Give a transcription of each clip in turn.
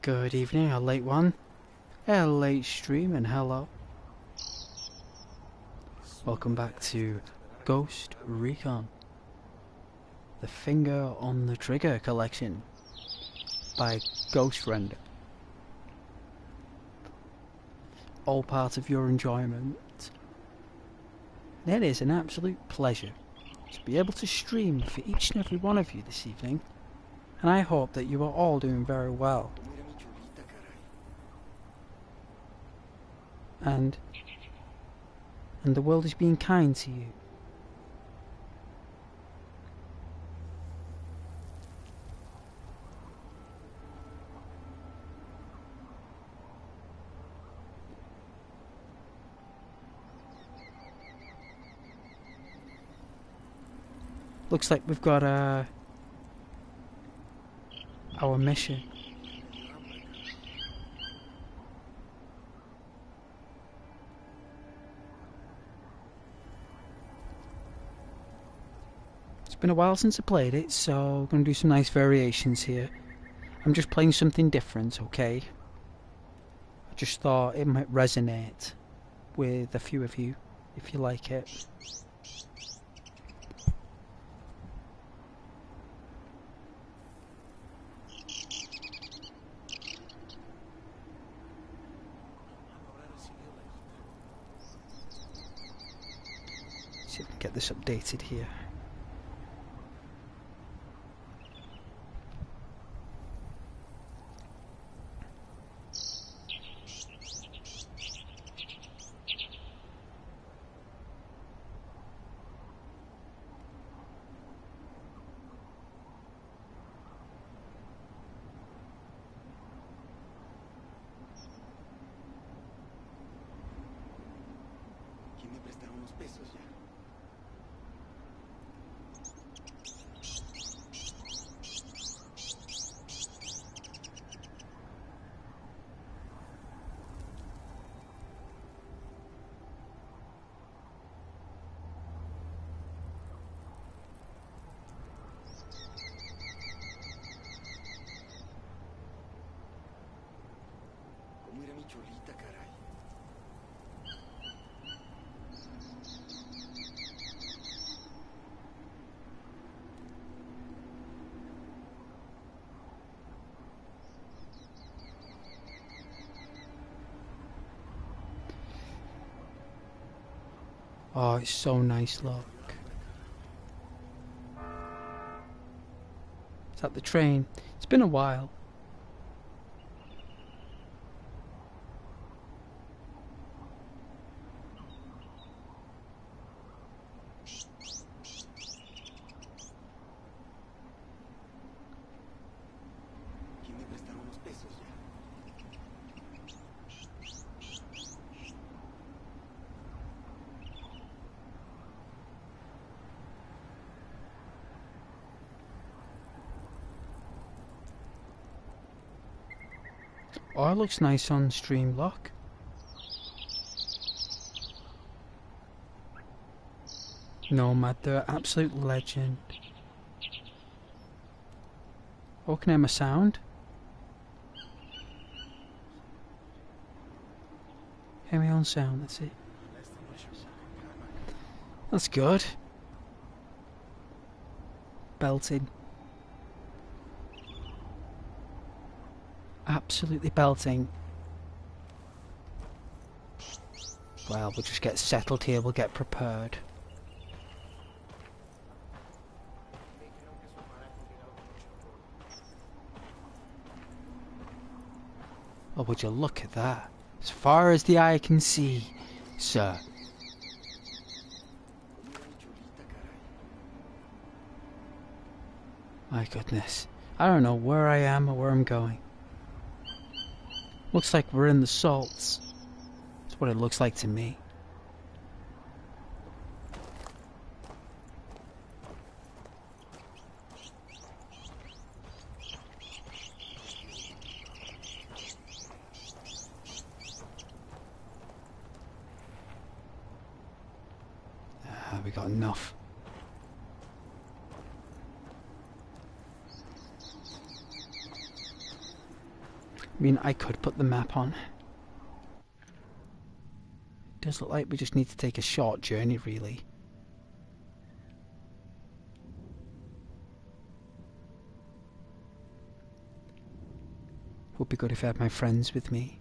Good evening, a late one, a late stream, and hello. Welcome back to Ghost Recon, the Finger on the Trigger collection by Ghost Render. All part of your enjoyment. And it is an absolute pleasure to be able to stream for each and every one of you this evening, and I hope that you are all doing very well. And the world is being kind to you. Looks like we've got our mission. It's been a while since I played it, so I'm going to do some nice variations here. I'm just playing something different, okay? I just thought it might resonate with a few of you, if you like it. See if we can get this updated here. Oh, it's so nice, look. It's at the train. It's been a while. Oh, it looks nice on stream, look. Nomad, they're an absolute legend. Oh, can I hear my sound? Hear my own sound, that's it. That's good. Belted. Absolutely belting. Well, we'll just get settled here, we'll get prepared. Oh, would you look at that? As far as the eye can see, sir. My goodness. I don't know where I am or where I'm going. Looks like we're in the salts. That's what it looks like to me. We got enough. I mean, I could put the map on. It does look like we just need to take a short journey, really. Would be good if I had my friends with me.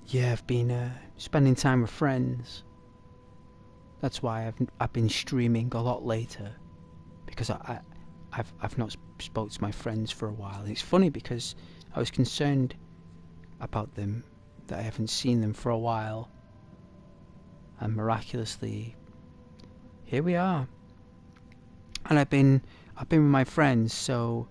Yeah, I've been spending time with friends. That's why I've been streaming a lot later, because I've not spoke to my friends for a while. And it's funny because I was concerned about them, that I haven't seen them for a while, and miraculously here we are. And I've been with my friends, so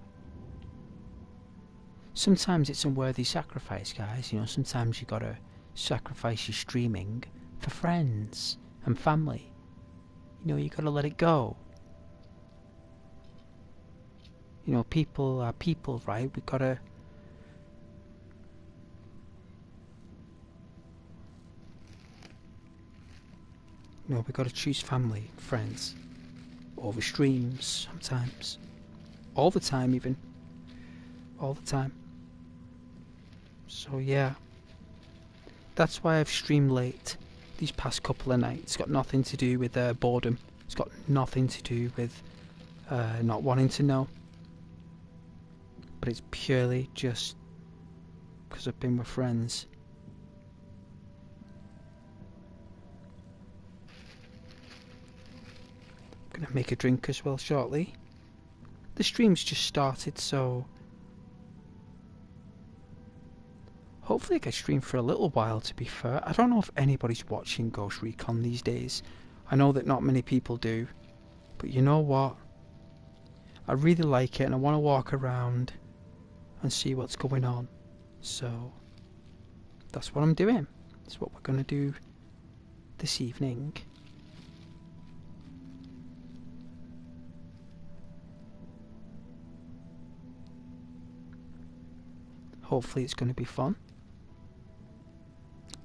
sometimes it's a worthy sacrifice, guys. You know, sometimes you gotta sacrifice your streaming for friends and family. You know, you gotta let it go. You know, people are people, right? We gotta... You know, we gotta choose family, friends, over streams sometimes. All the time, even. All the time. So, yeah. That's why I've streamed late these past couple of nights. It's got nothing to do with boredom. It's got nothing to do with not wanting to know. But it's purely just because I've been with friends. I'm gonna make a drink as well shortly. The stream's just started, so hopefully I can stream for a little while, to be fair. I don't know if anybody's watching Ghost Recon these days. I know that not many people do. But you know what? I really like it and I want to walk around and see what's going on. So that's what I'm doing. That's what we're going to do this evening. Hopefully it's going to be fun.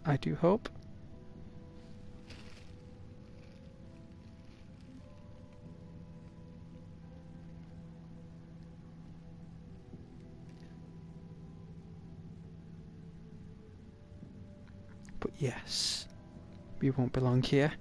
I do hope. But yes, we won't be long here.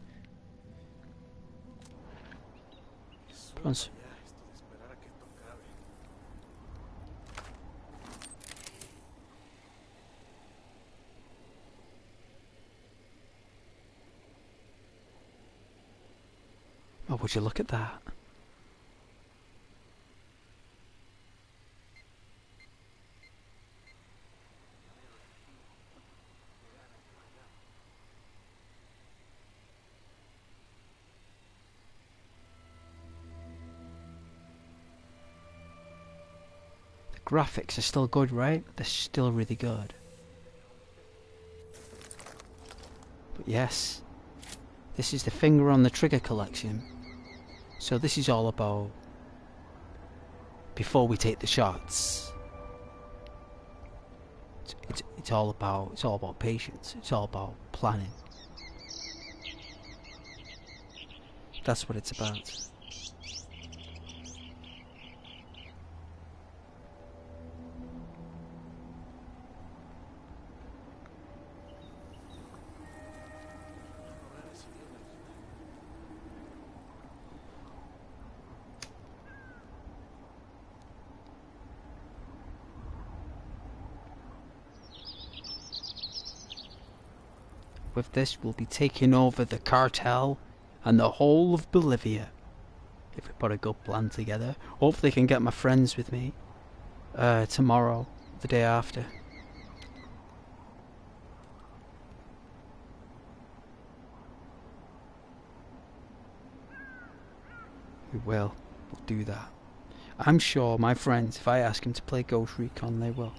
Oh, would you look at that? The graphics are still good, right? They're still really good. But yes, this is the Finger on the Trigger collection. So this is all about before we take the shots. It's all about patience. It's all about planning. That's what it's about. With this, we'll be taking over the cartel and the whole of Bolivia. If we put a good plan together. Hopefully I can get my friends with me tomorrow, the day after. We will. We'll do that. I'm sure my friends, if I ask them to play Ghost Recon, they will.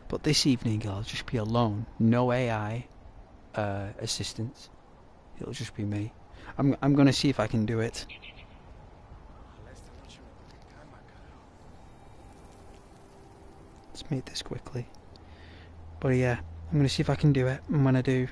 But this evening I'll just be alone. No AI assistance. It'll just be me. I'm gonna see if I can do it. Let's make this quickly. But yeah, I'm going to see if I can do it, and when I do...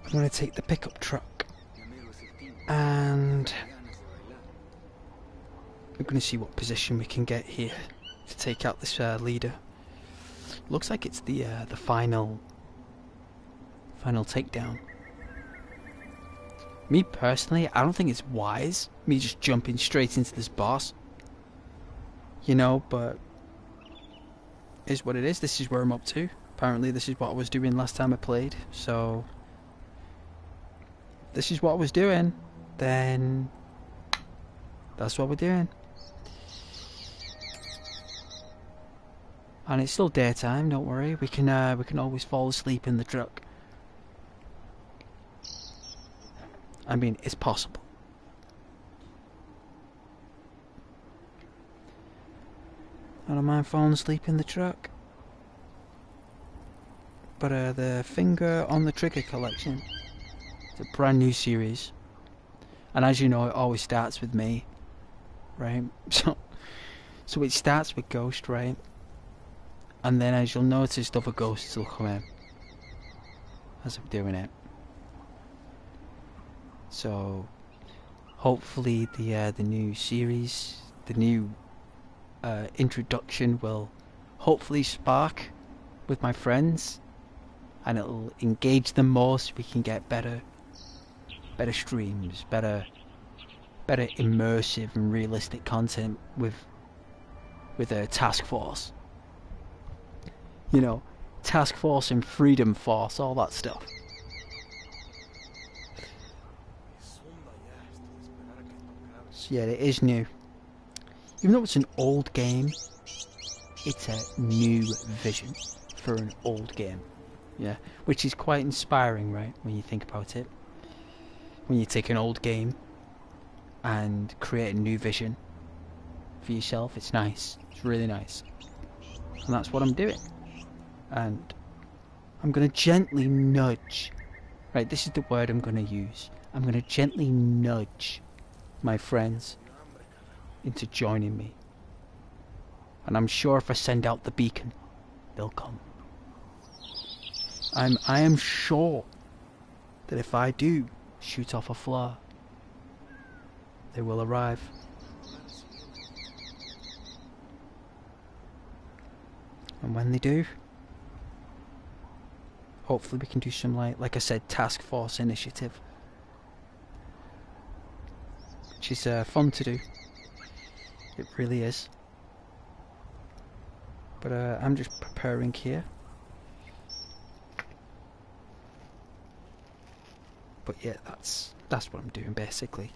I'm going to take the pickup truck and we're going to see what position we can get here to take out this leader. Looks like it's the final takedown. Me personally, I don't think it's wise me just jumping straight into this boss. You know, but it is what it is. This is where I'm up to. Apparently this is what I was doing last time I played, so this is what I was doing, then that's what we're doing. And it's still daytime, don't worry. We can always fall asleep in the truck. I mean, it's possible. I don't mind falling asleep in the truck. But the Finger on the Trigger collection, it's a brand new series. And as you know, it always starts with me, right? So it starts with Ghost, right? And then as you'll notice, other ghosts will come in as I'm doing it. So hopefully the new series, the new introduction will hopefully spark with my friends, and it'll engage them more so we can get better streams, better immersive and realistic content with a task force. You know, task force and freedom force, all that stuff. So yeah, it is new. Even though it's an old game, it's a new vision for an old game. Yeah, which is quite inspiring, right, when you think about it. When you take an old game and create a new vision for yourself, it's nice. It's really nice. And that's what I'm doing. And I'm going to gently nudge. Right, this is the word I'm going to use. I'm going to gently nudge my friends into joining me. And I'm sure if I send out the beacon, they'll come. I am sure that if I do shoot off a flare, they will arrive. And when they do, hopefully we can do some, like I said, task force initiative, which is fun to do. It really is. But I'm just preparing here. But yeah, that's what I'm doing basically.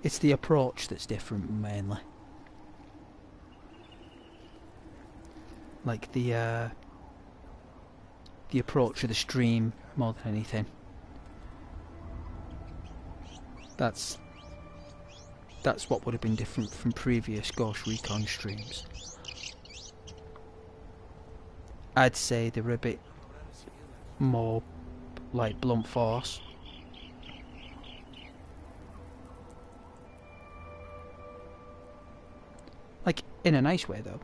It's the approach that's different mainly. Like the approach of the stream more than anything. That's That's what would have been different from previous Ghost Recon streams. I'd say they were a bit more like blunt force. Like, in a nice way though.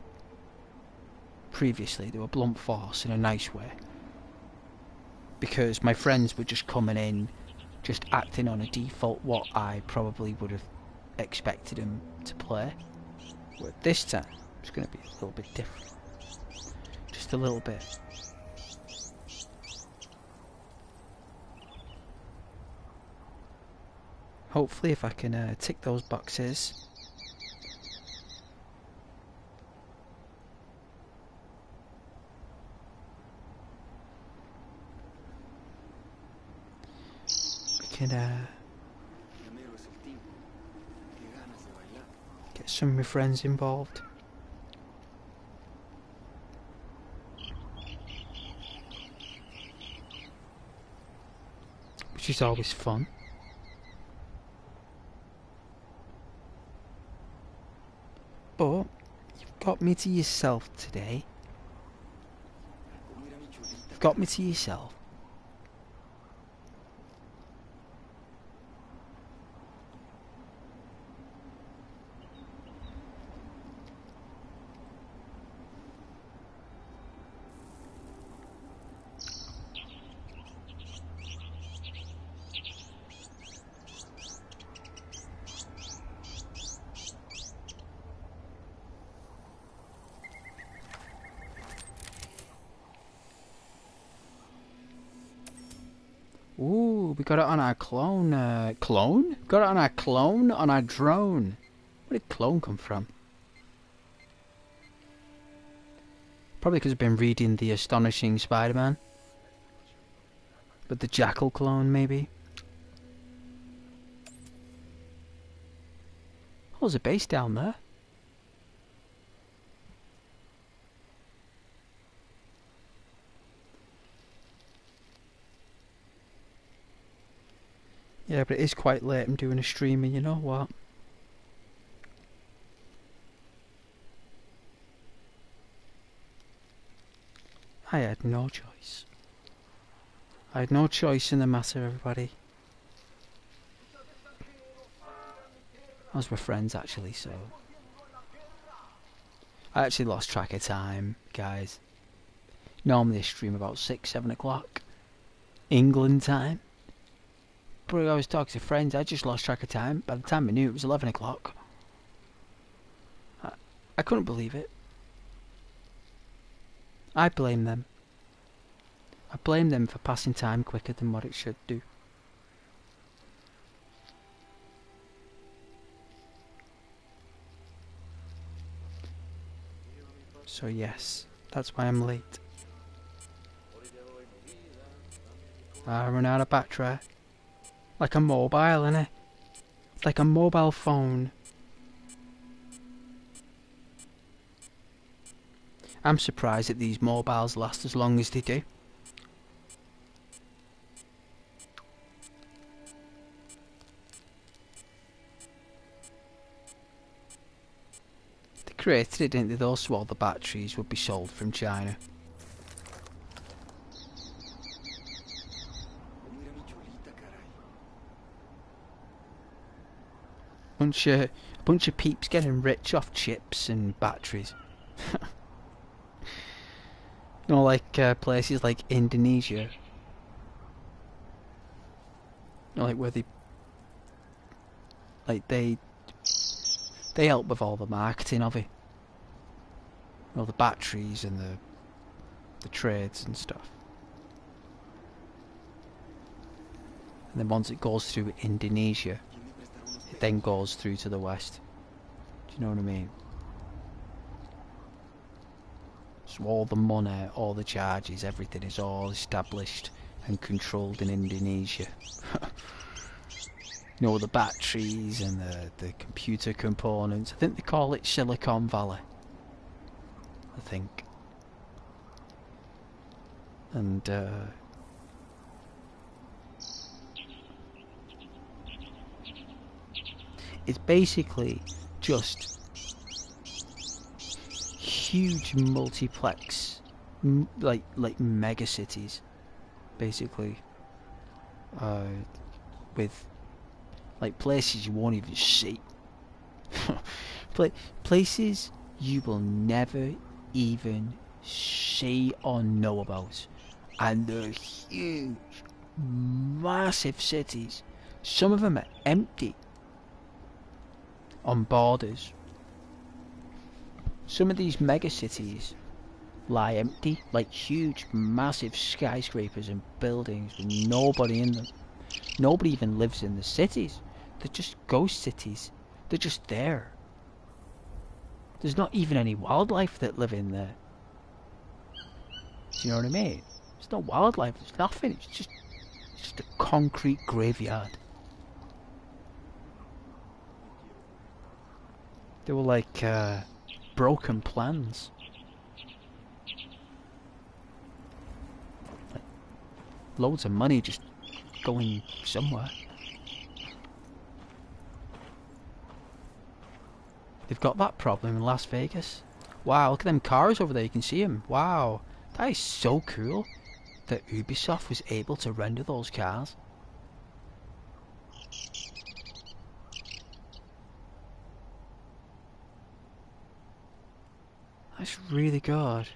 Previously they were blunt force in a nice way. Because my friends were just coming in, just acting on a default what I probably would have expected them to play. But this time, it's going to be a little bit different. Just a little bit. Hopefully if I can tick those boxes. We can get some of my friends involved. Which is always fun. But you've got me to yourself today. You've got me to yourself. Ooh, we got it on our clone. Clone? Got it on our clone? On our drone. Where did clone come from? Probably because I've been reading The Astonishing Spider-Man. But the Jackal clone, maybe? Oh, there's a base down there. Yeah, but it is quite late. I'm doing a stream, and you know what? I had no choice. I had no choice in the matter, everybody. I was with friends, actually, so... I actually lost track of time, guys. Normally I stream about 6, 7 o'clock. England time. But I was talking to friends, I just lost track of time. By the time I knew it was 11 o'clock. I couldn't believe it. I blame them. I blame them for passing time quicker than what it should do. So yes, that's why I'm late. I run out of battery. Like a mobile, innit? It's like a mobile phone. I'm surprised that these mobiles last as long as they do. They created it, didn't they, though, so all the batteries would be sold from China. Bunch of peeps getting rich off chips and batteries. You know, like places like Indonesia. You know, like where they help with all the marketing of it. You know, the batteries and the trades and stuff. And then once it goes through Indonesia, it then goes through to the West. Do you know what I mean? So all the money, all the charges, everything is all established and controlled in Indonesia. You know, the batteries and the computer components. I think they call it Silicon Valley. I think. And It's basically just huge multiplex, like mega cities, basically, with like places you won't even see, places you will never even see or know about, and they're huge, massive cities. Some of them are empty on borders. Some of these mega cities lie empty, like huge, massive skyscrapers and buildings with nobody in them. Nobody even lives in the cities. They're just ghost cities. They're just there. There's not even any wildlife that live in there. Do you know what I mean? There's no wildlife, there's nothing. It's just a concrete graveyard. They were like broken plans. Like, loads of money just going somewhere. They've got that problem in Las Vegas. Wow, look at them cars over there, you can see them. Wow, that is so cool that Ubisoft was able to render those cars. That's really good.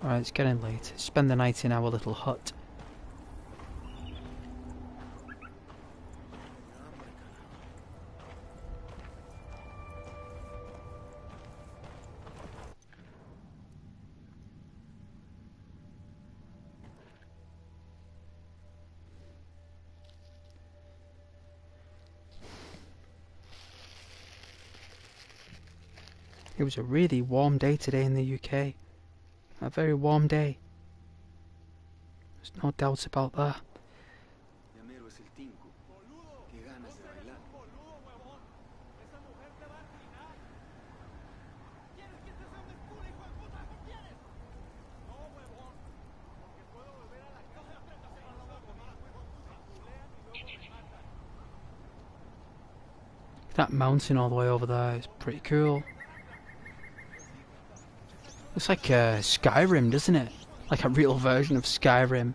Alright, it's getting late. Spend the night in our little hut. It was a really warm day today in the UK. A very warm day. There's no doubt about that. That mountain all the way over there is pretty cool. Looks like Skyrim, doesn't it? Like a real version of Skyrim.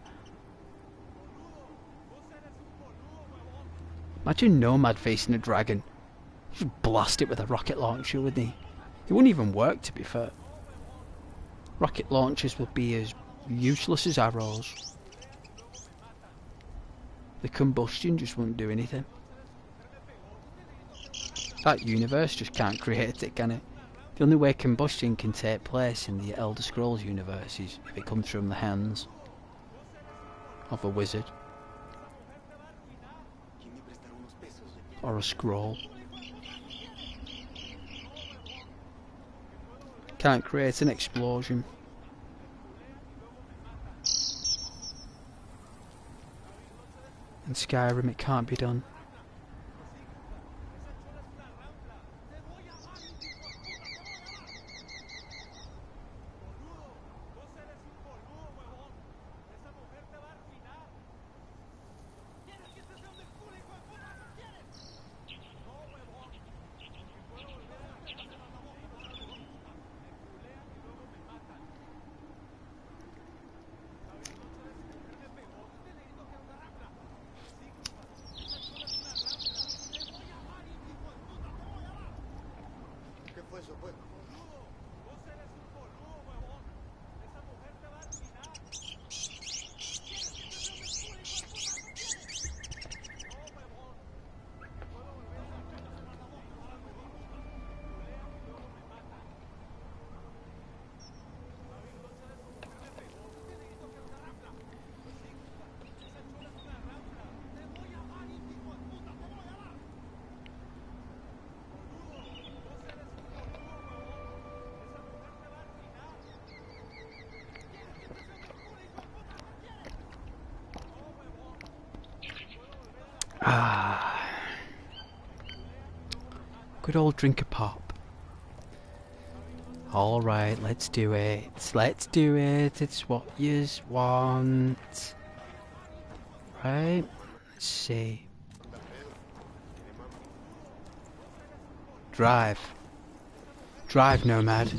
Imagine Nomad facing a dragon. Just blast it with a rocket launcher, wouldn't he? It wouldn't even work, to be fair. Rocket launchers would be as useless as arrows. The combustion just wouldn't do anything. That universe just can't create it, can it? The only way combustion can take place in the Elder Scrolls universe is if it comes from the hands of a wizard. Or a scroll. Can't create an explosion. In Skyrim it can't be done. Good old drink of pop. Alright, let's do it. Let's do it. It's what yous want. Right? Let's see. Drive. Drive, Nomad.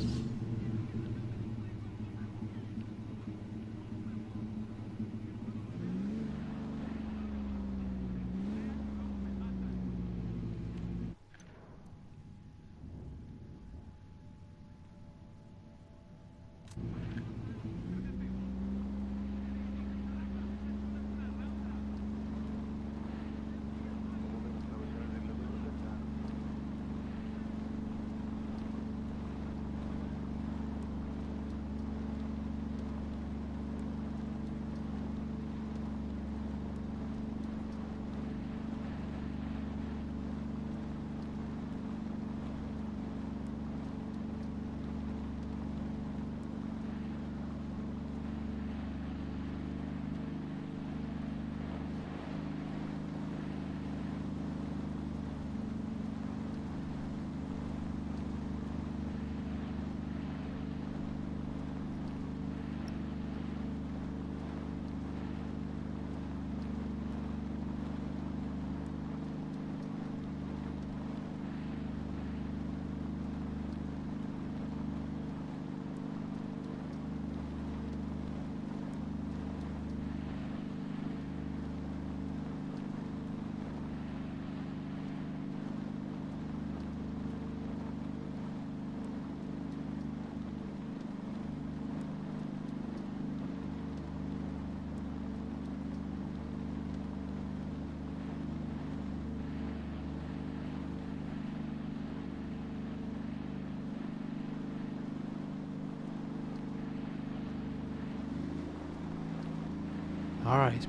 Alright, let's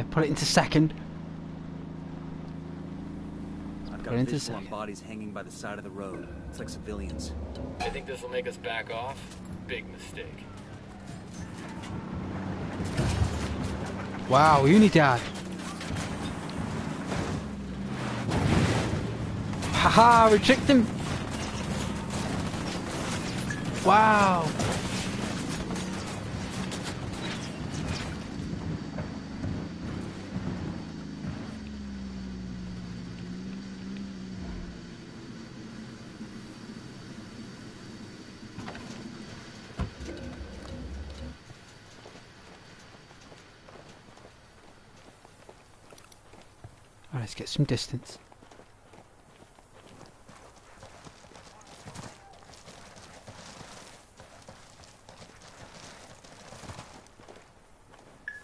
put it into second. I've got visual on bodies hanging by the side of the road. It's like civilians. I think this will make us back off. Big mistake. Wow, Unidad. Haha, we tricked him. Wow. Let's get some distance.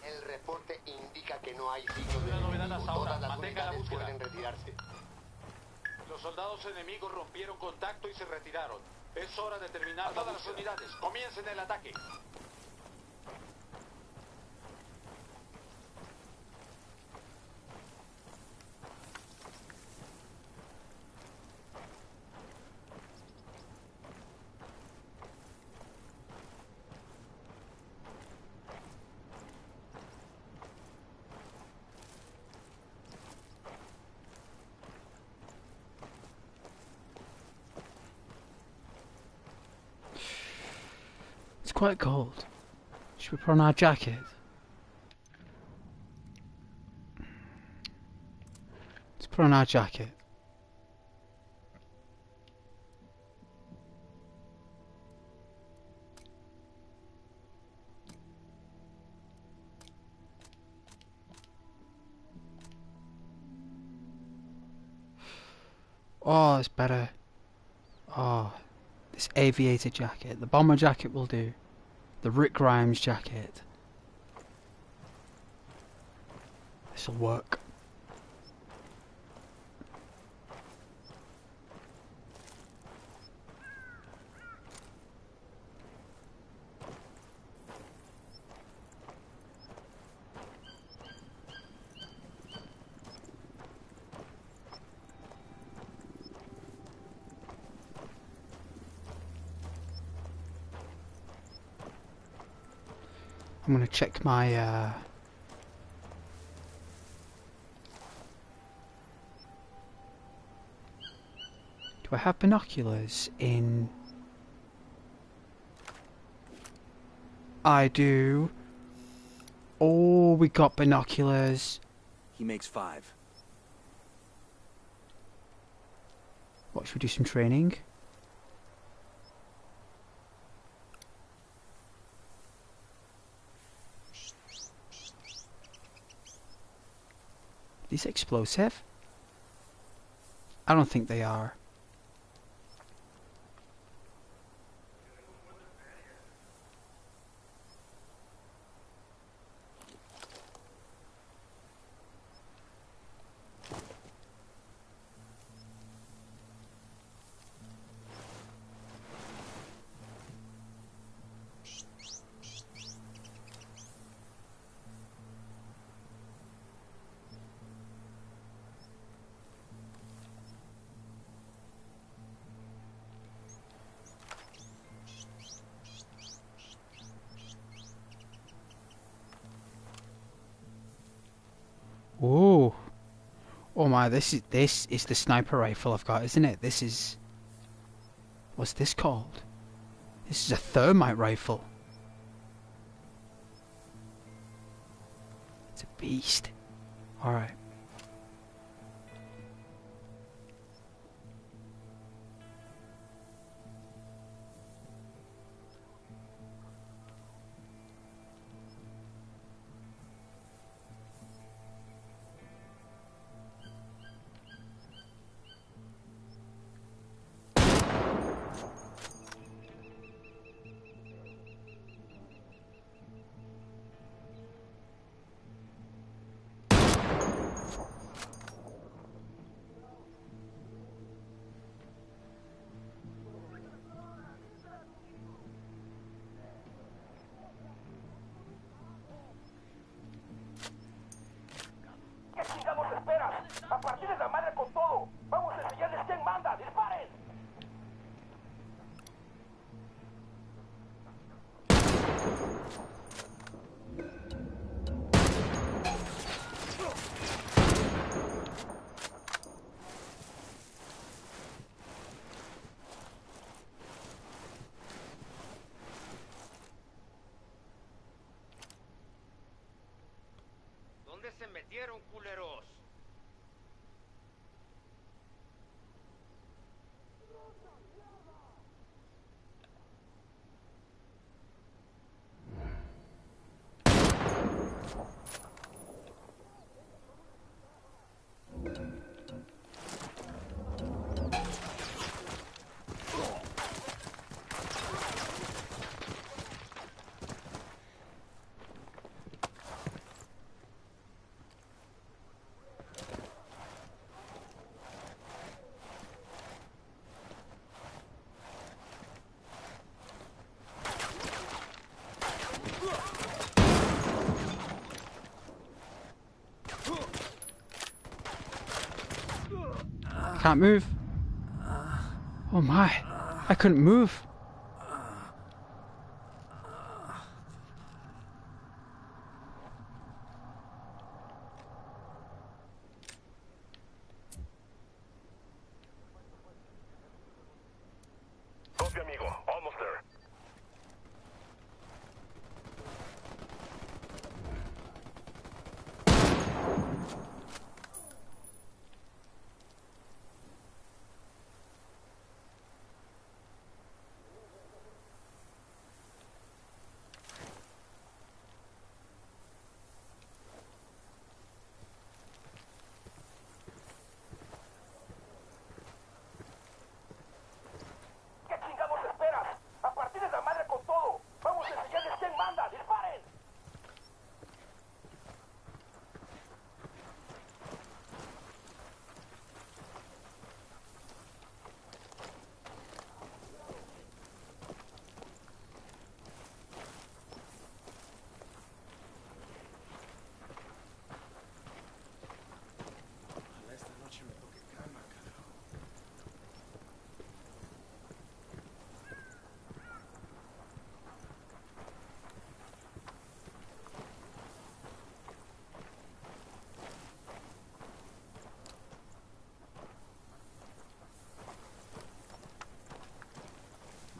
El reporte indica que no hay signos de enemigo. Todas las unidades pueden retirarse. Los soldados enemigos rompieron contacto y se retiraron. Es hora de terminar todas las unidades. Comiencen el ataque. It's quite cold. Should we put on our jacket? Let's put on our jacket. Oh, it's better. Oh, this aviator jacket. The bomber jacket will do. The Rick Grimes jacket. This'll work. I'm gonna check my do I have binoculars in I do. Oh, we got binoculars. He makes 5. What, should we do some training? These explosive? I don't think they are. Oh, oh my! This is the sniper rifle I've got, isn't it? This is, what's this called? This is a thermite rifle. It's a beast. All right. ¿Dónde se metieron, culeros? Can't move. Oh my! I couldn't move. Copy, amigo. Almost there.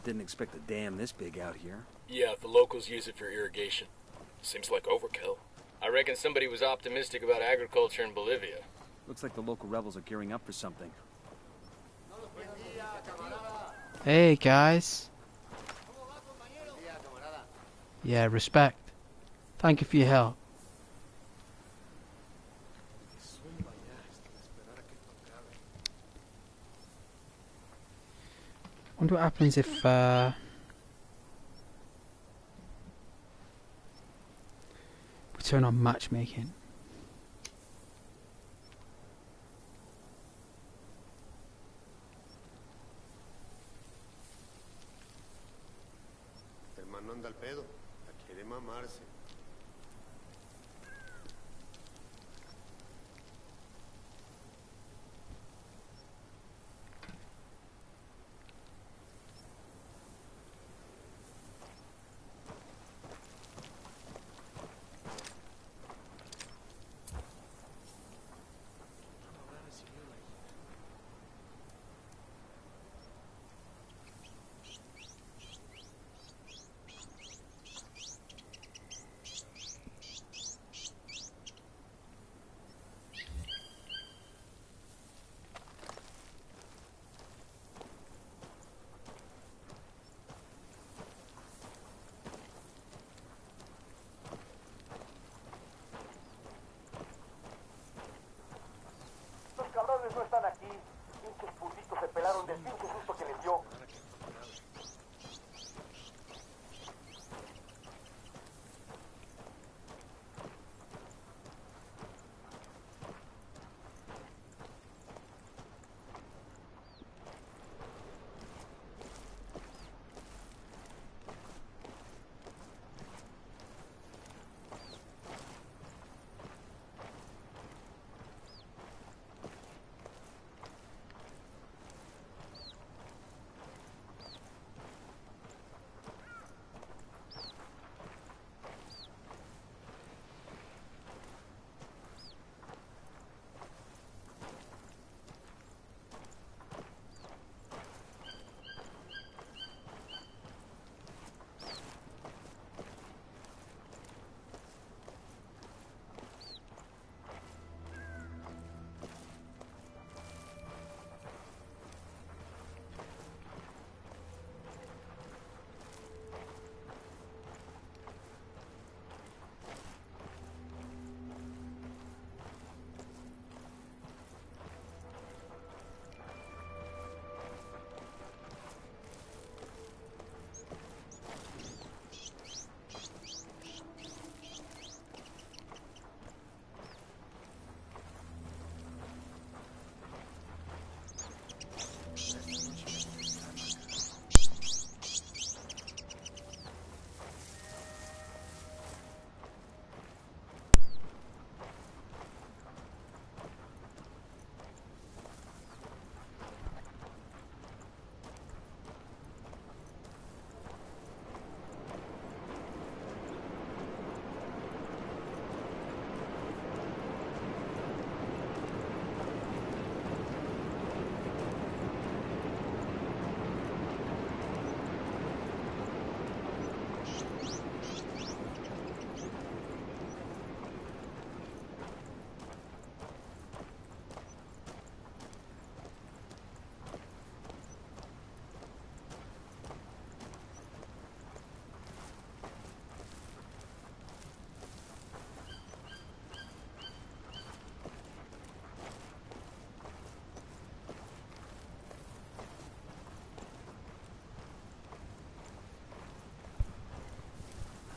Didn't expect a dam this big out here. Yeah, the locals use it for irrigation. Seems like overkill. I reckon somebody was optimistic about agriculture in Bolivia. Looks like the local rebels are gearing up for something. Hey, guys. Yeah, respect. Thank you for your help. Wonder what happens if we turn on matchmaking. Hermano anda al pedo. La quiere mamarse. Cabrones no están aquí. Pinches putitos se pelaron del pinche susto que les dio.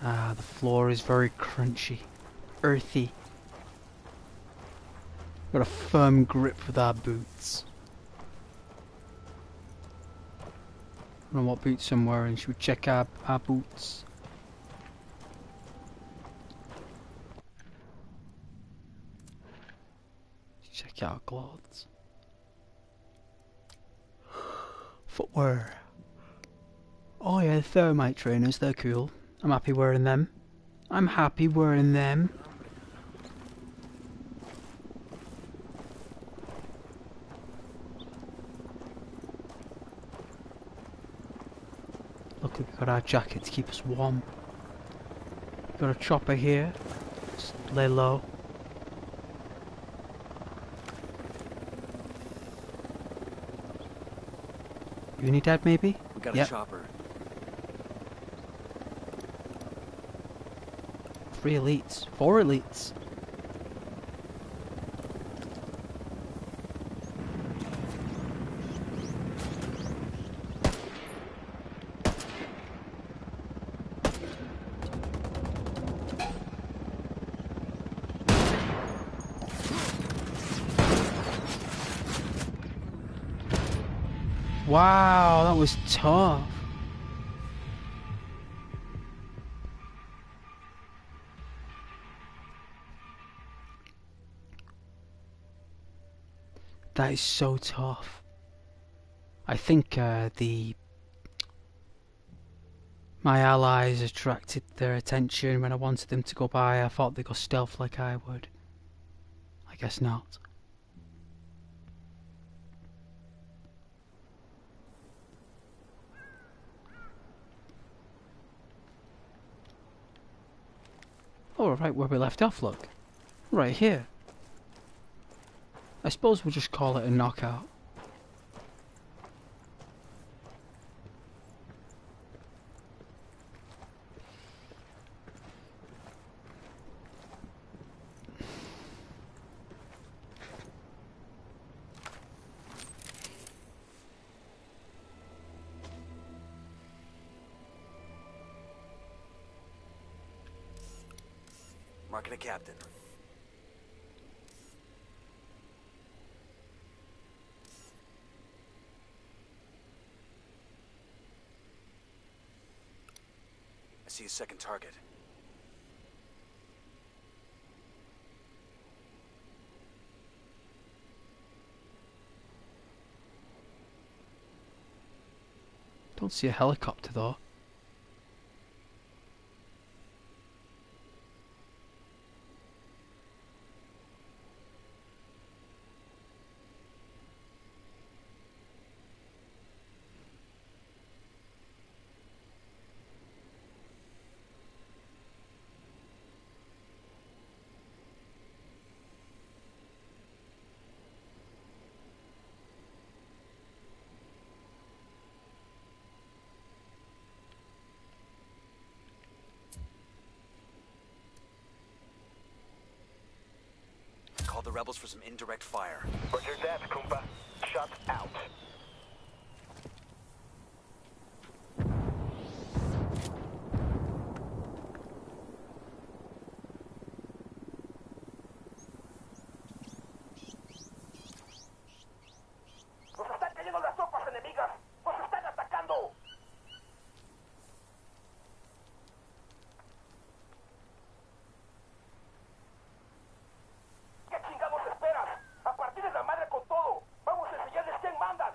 Ah, the floor is very crunchy, earthy. Got a firm grip with our boots. I don't know what boots I'm wearing. Should we check our boots? Check out clothes. Footwear. Oh yeah, the thermite trainers, they're cool. I'm happy wearing them. I'm happy wearing them. Look, we've got our jacket to keep us warm. We've got a chopper here. Just lay low. Unidad maybe? We got a Yep. chopper. 3 elites. 4 elites. Wow, that was tough. That is so tough. I think my allies attracted their attention when I wanted them to go by. I thought they'd go stealth like I would. I guess not. Oh, right where we left off, look. Right here. I suppose we'll just call it a knockout. Marking a captain. I see a second target. Don't see a helicopter though. Call the rebels for some indirect fire. Roger that, Kumpa. Shut out. ¡Nos están cayendo las tropas enemigas! ¡Nos están atacando! ¿Qué chingados esperas? ¡A partir de la madre con todo! ¡Vamos a enseñarles quién manda!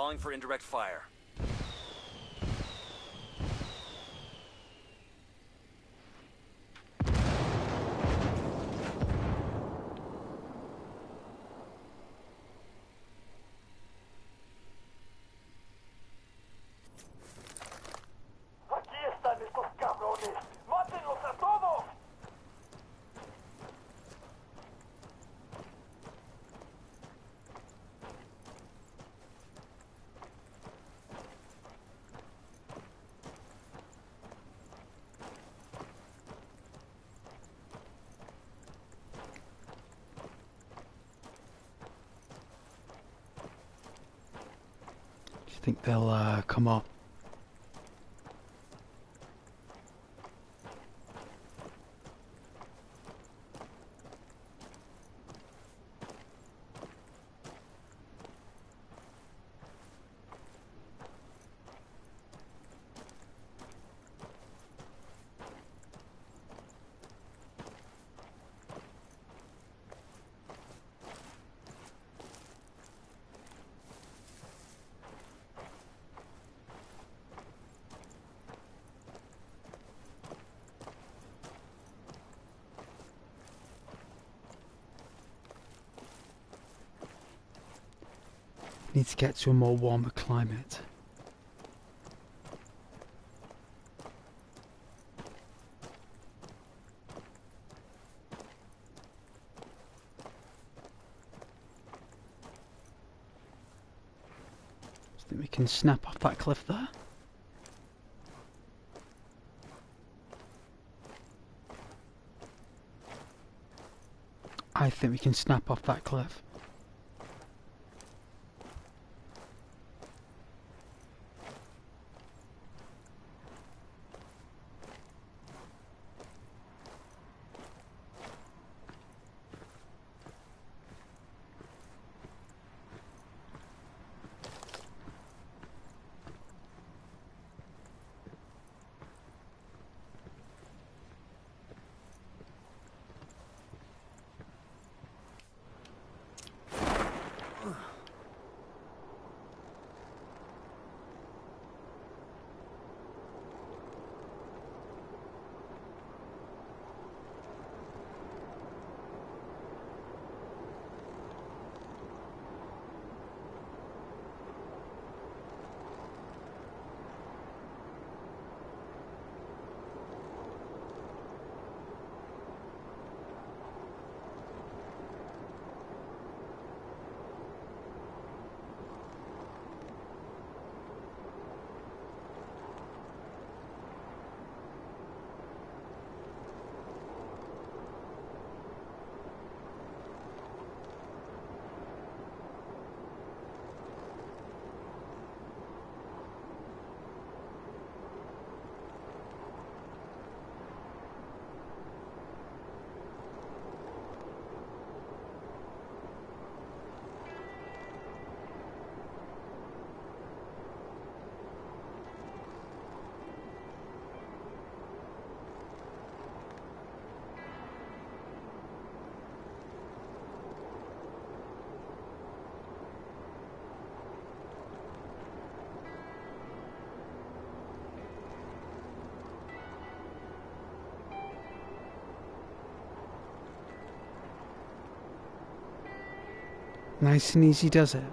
Calling for indirect fire. Aquí están estos cabrones. ¡Mátenlos a todos! Do you think they'll come up? Need to get to a more warmer climate. I think we can snap off that cliff there. I think we can snap off that cliff. Nice and easy does it.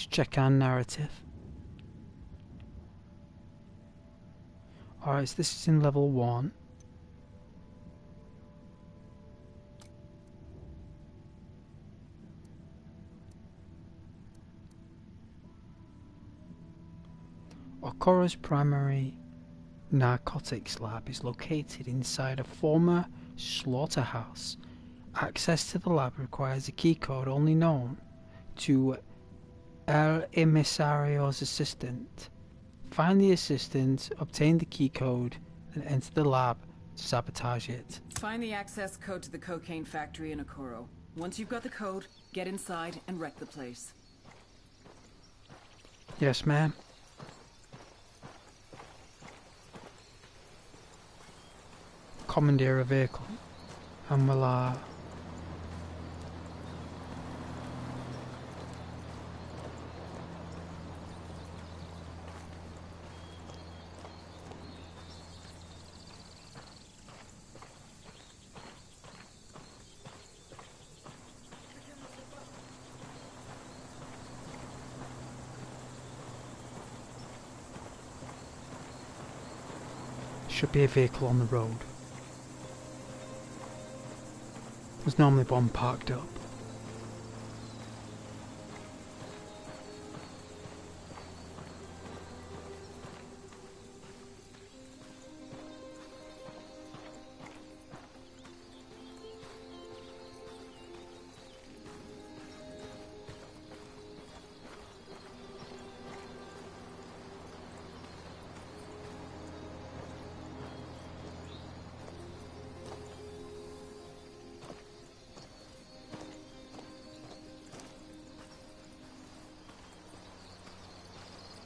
Let's check our narrative. Alright, so this is in level 1. Okoro's primary narcotics lab is located inside a former slaughterhouse. Access to the lab requires a key code only known to El Emisario's assistant. Find the assistant, obtain the key code, and enter the lab to sabotage it. Find the access code to the cocaine factory in Okoro. Once you've got the code, get inside and wreck the place. Yes, ma'am. Commandeer a vehicle, and we'll should be a vehicle on the road. There's normally one parked up.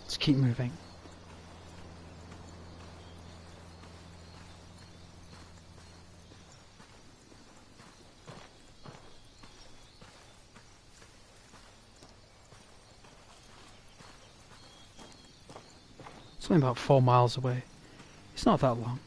Let's keep moving. It's only about 4 miles away. It's not that long.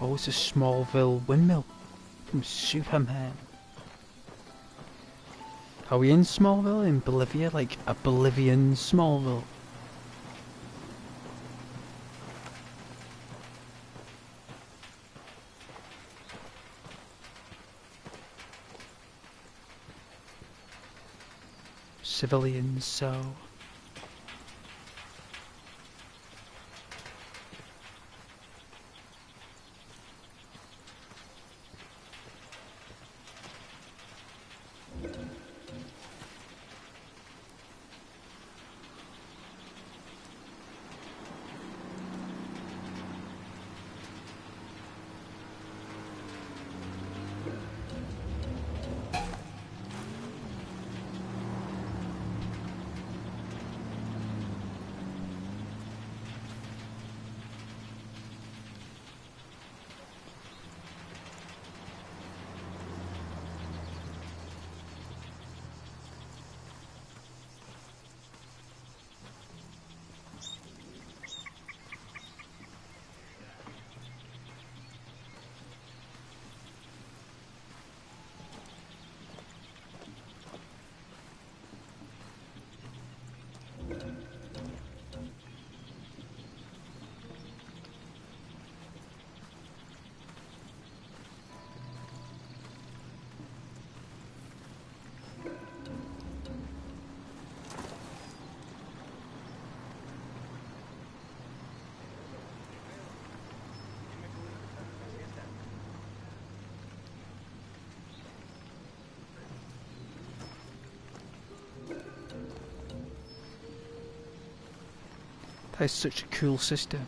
Oh, it's a Smallville windmill from Superman. Are we in Smallville, in Bolivia? Like a Bolivian Smallville? Civilians, so... That is such a cool system.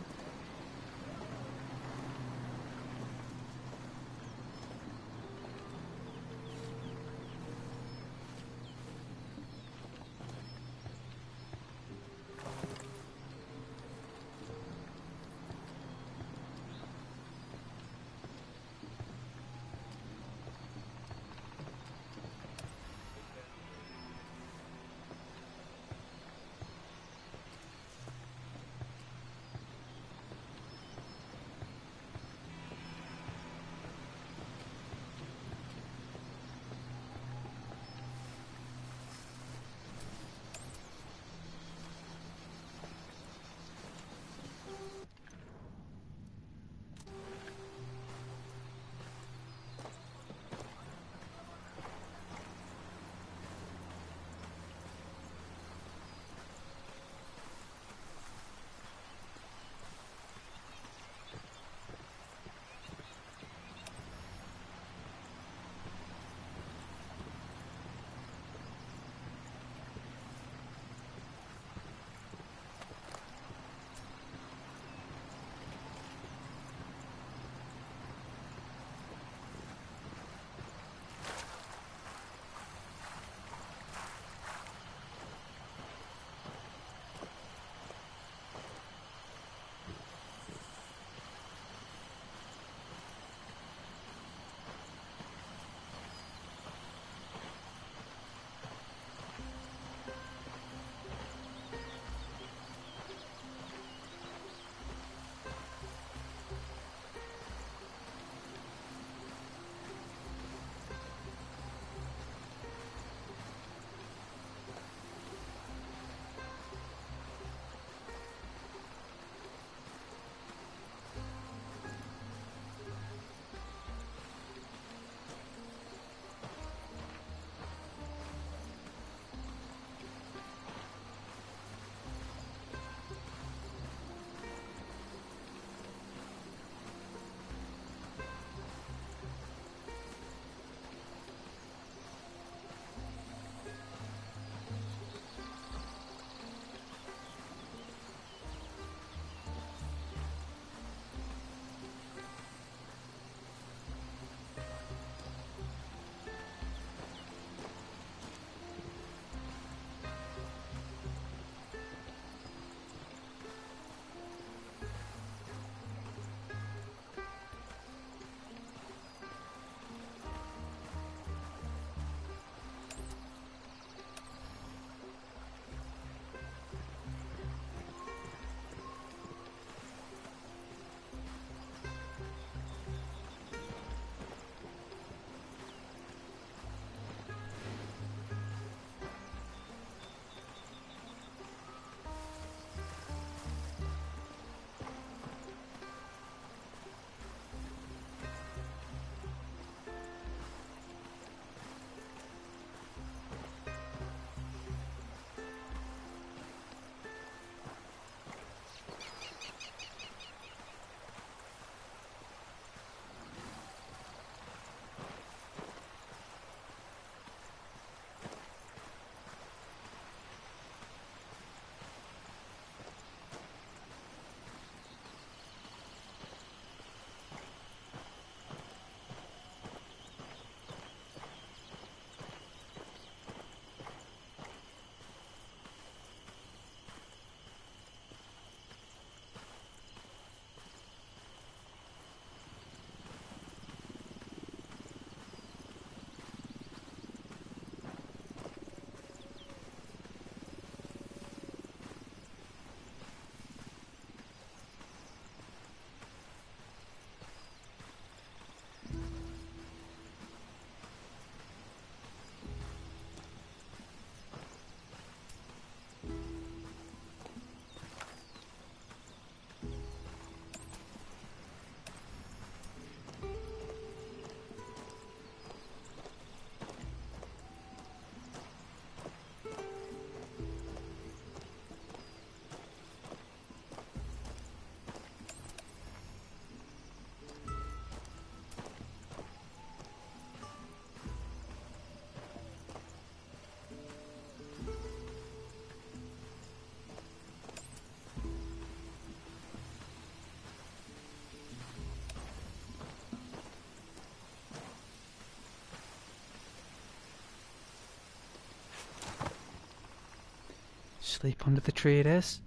Sleep under the tree it is.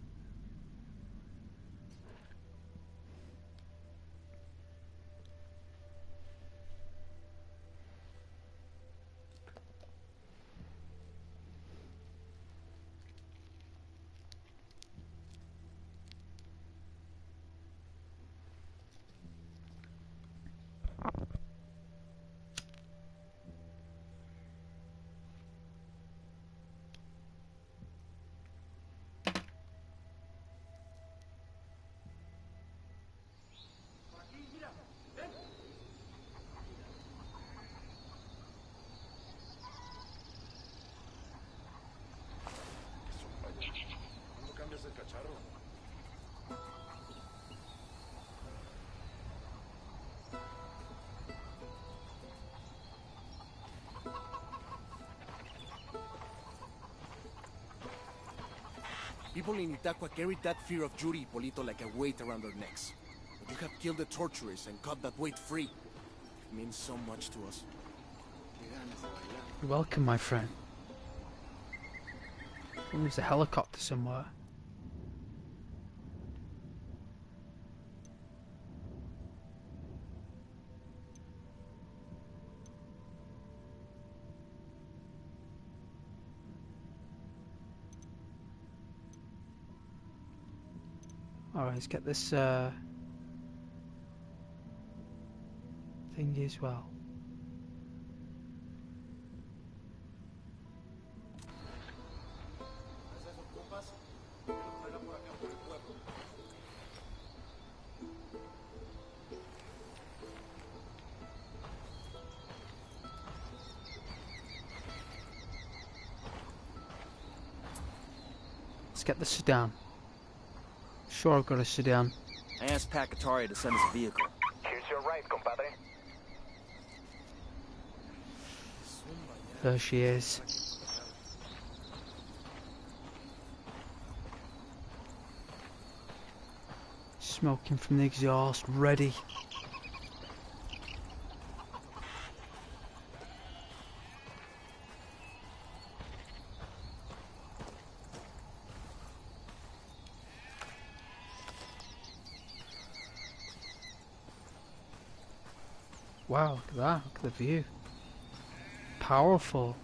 People in Itaqua carried that fear of Yuri Hipólito like a weight around their necks. But you have killed the torturers and cut that weight free. It means so much to us. You're welcome, my friend. There's a helicopter somewhere. Alright, let's get this thingy as well. Let's get the sedan. Sure, I've got a sedan. I asked Pacatari to send us a vehicle. Here's your ride, compadre. There she is. Smoking from the exhaust, ready. Wow, look at that, look at the view. Powerful.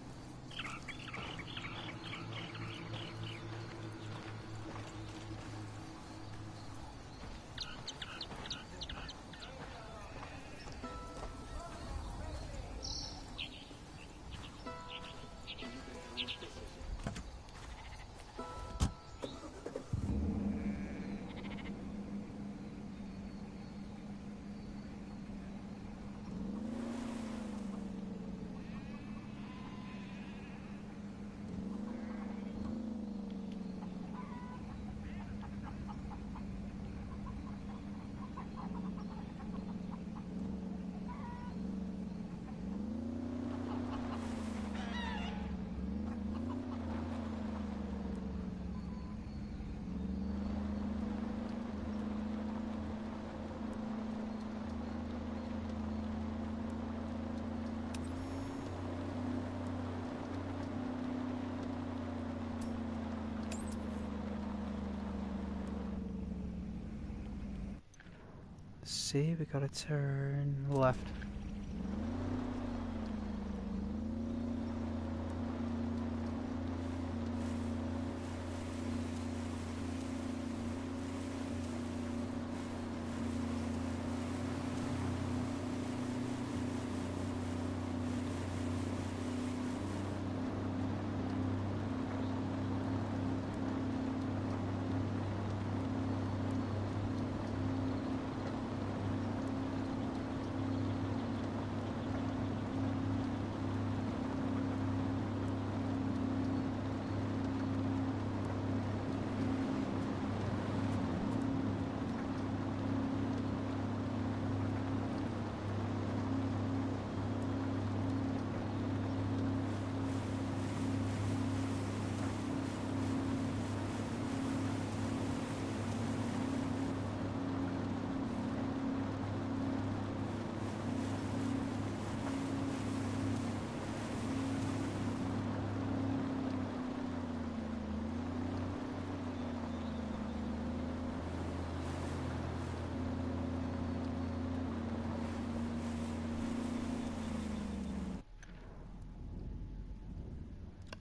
See, we gotta turn left.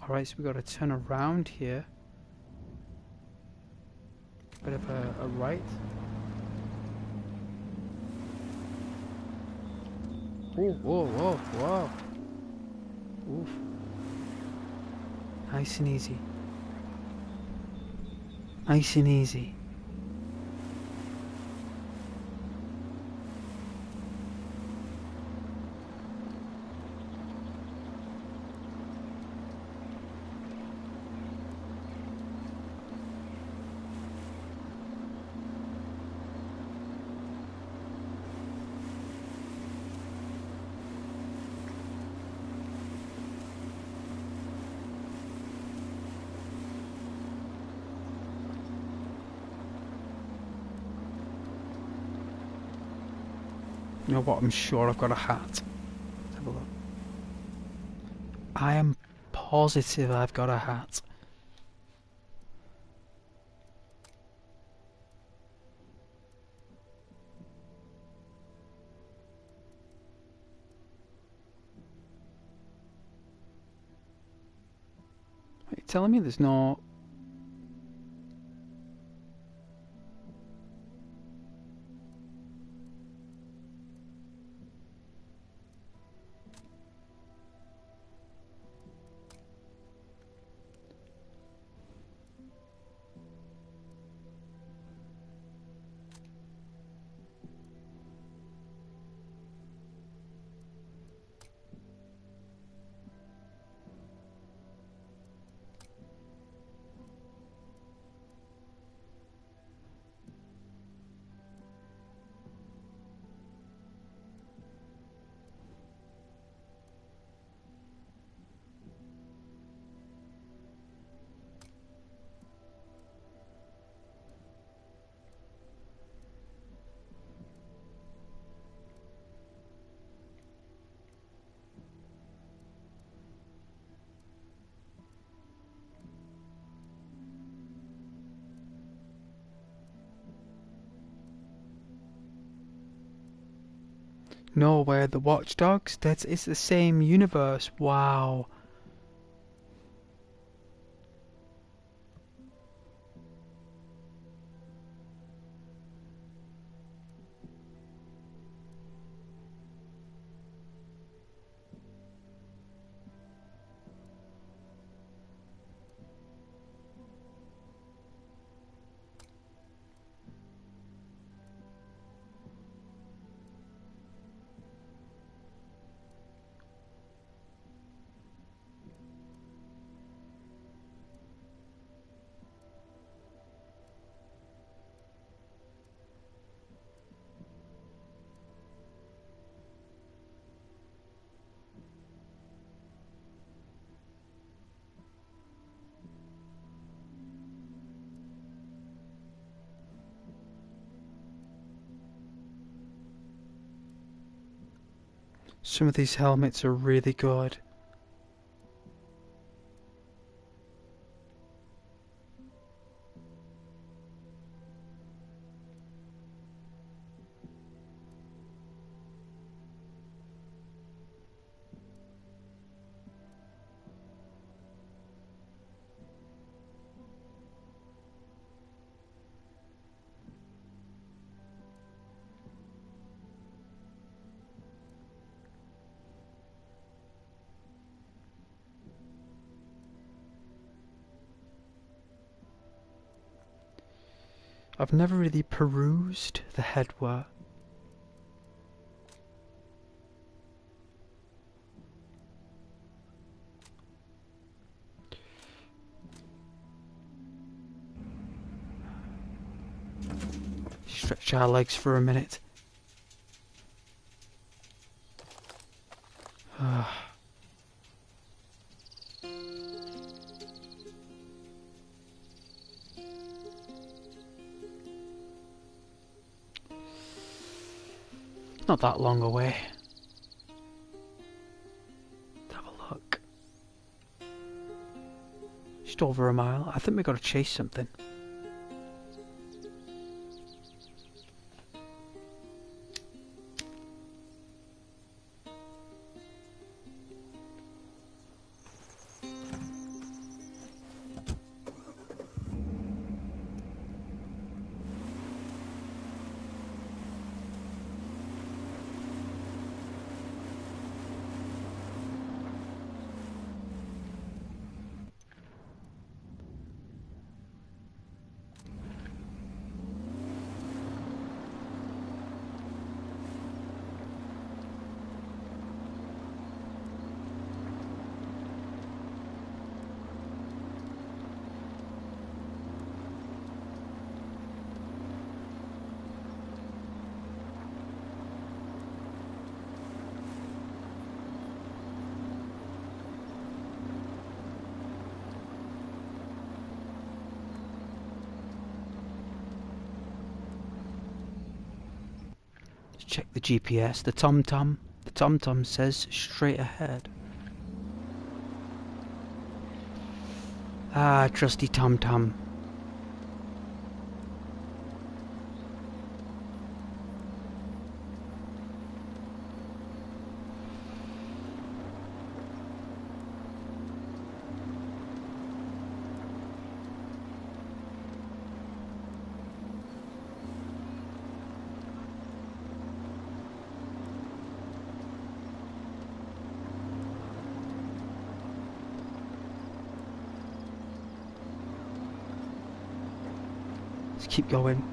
Alright, so we got to turn around here. Bit of a right. Oh, whoa, whoa, whoa. Oof. Nice and easy. Nice and easy. You know what? I'm sure I've got a hat. Let's have a look. I am positive I've got a hat. Are you telling me there's no... No, where the Watchdogs? It's the same universe. Wow. Some of these helmets are really good. I've never really perused the headwear. Stretch our legs for a minute. Not that long away. Let's have a look. Just over a mile. I think we got to chase something. Check the GPS. The TomTom. The TomTom says straight ahead. Ah, trusty TomTom. Let's keep going.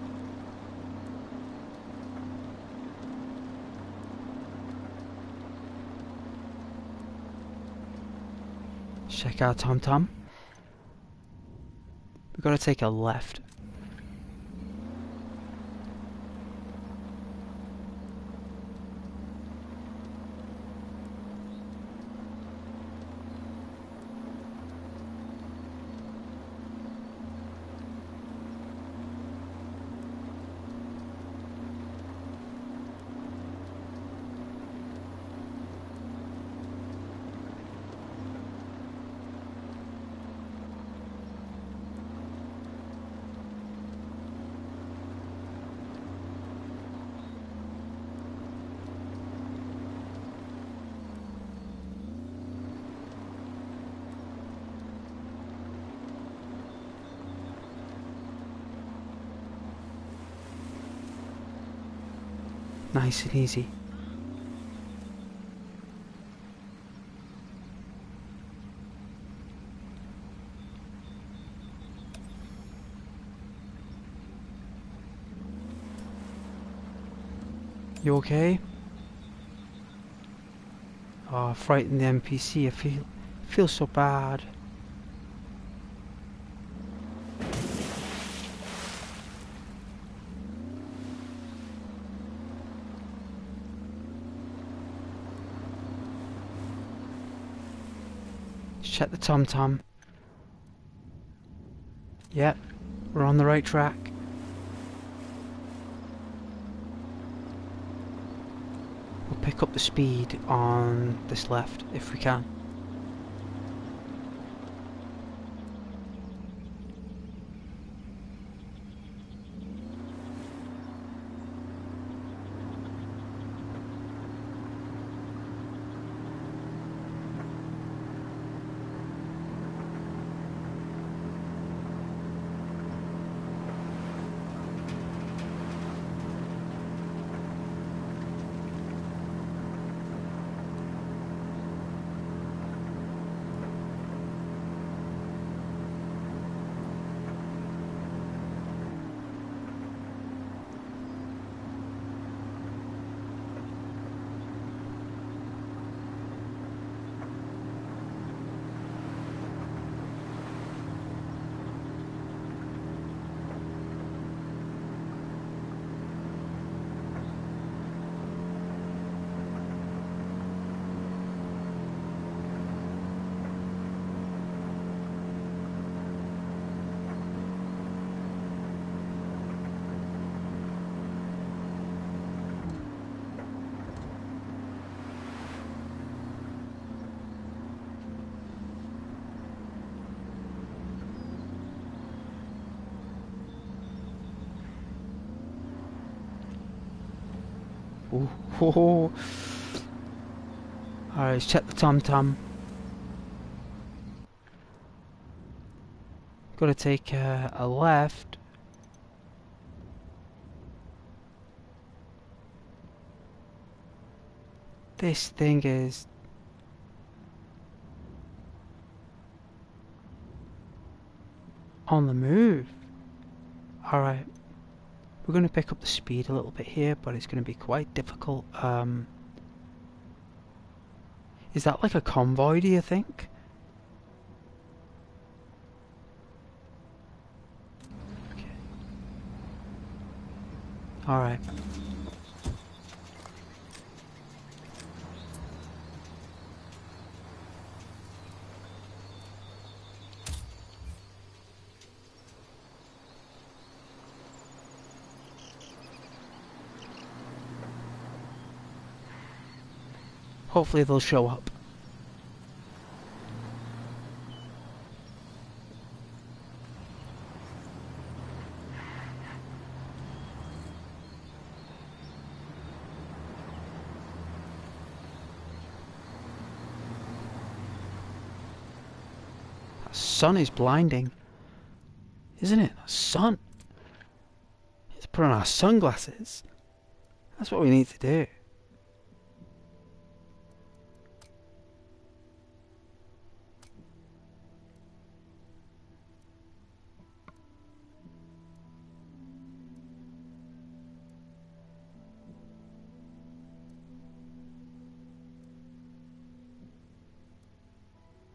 Check out TomTom. We've got to take a left. Nice and easy. You okay? Oh, frightened the NPC. I feel so bad. Check the TomTom. Yep, we're on the right track. We'll pick up the speed on this left if we can. Ooh, ho, ho. Alright, let's check the TomTom. Gotta take a left. This thing is on the move. Alright. We're going to pick up the speed a little bit here, but it's going to be quite difficult. Is that like a convoy, do you think? Okay. Alright. Hopefully they'll show up. That sun is blinding, isn't it? That sun. Let's put on our sunglasses. That's what we need to do.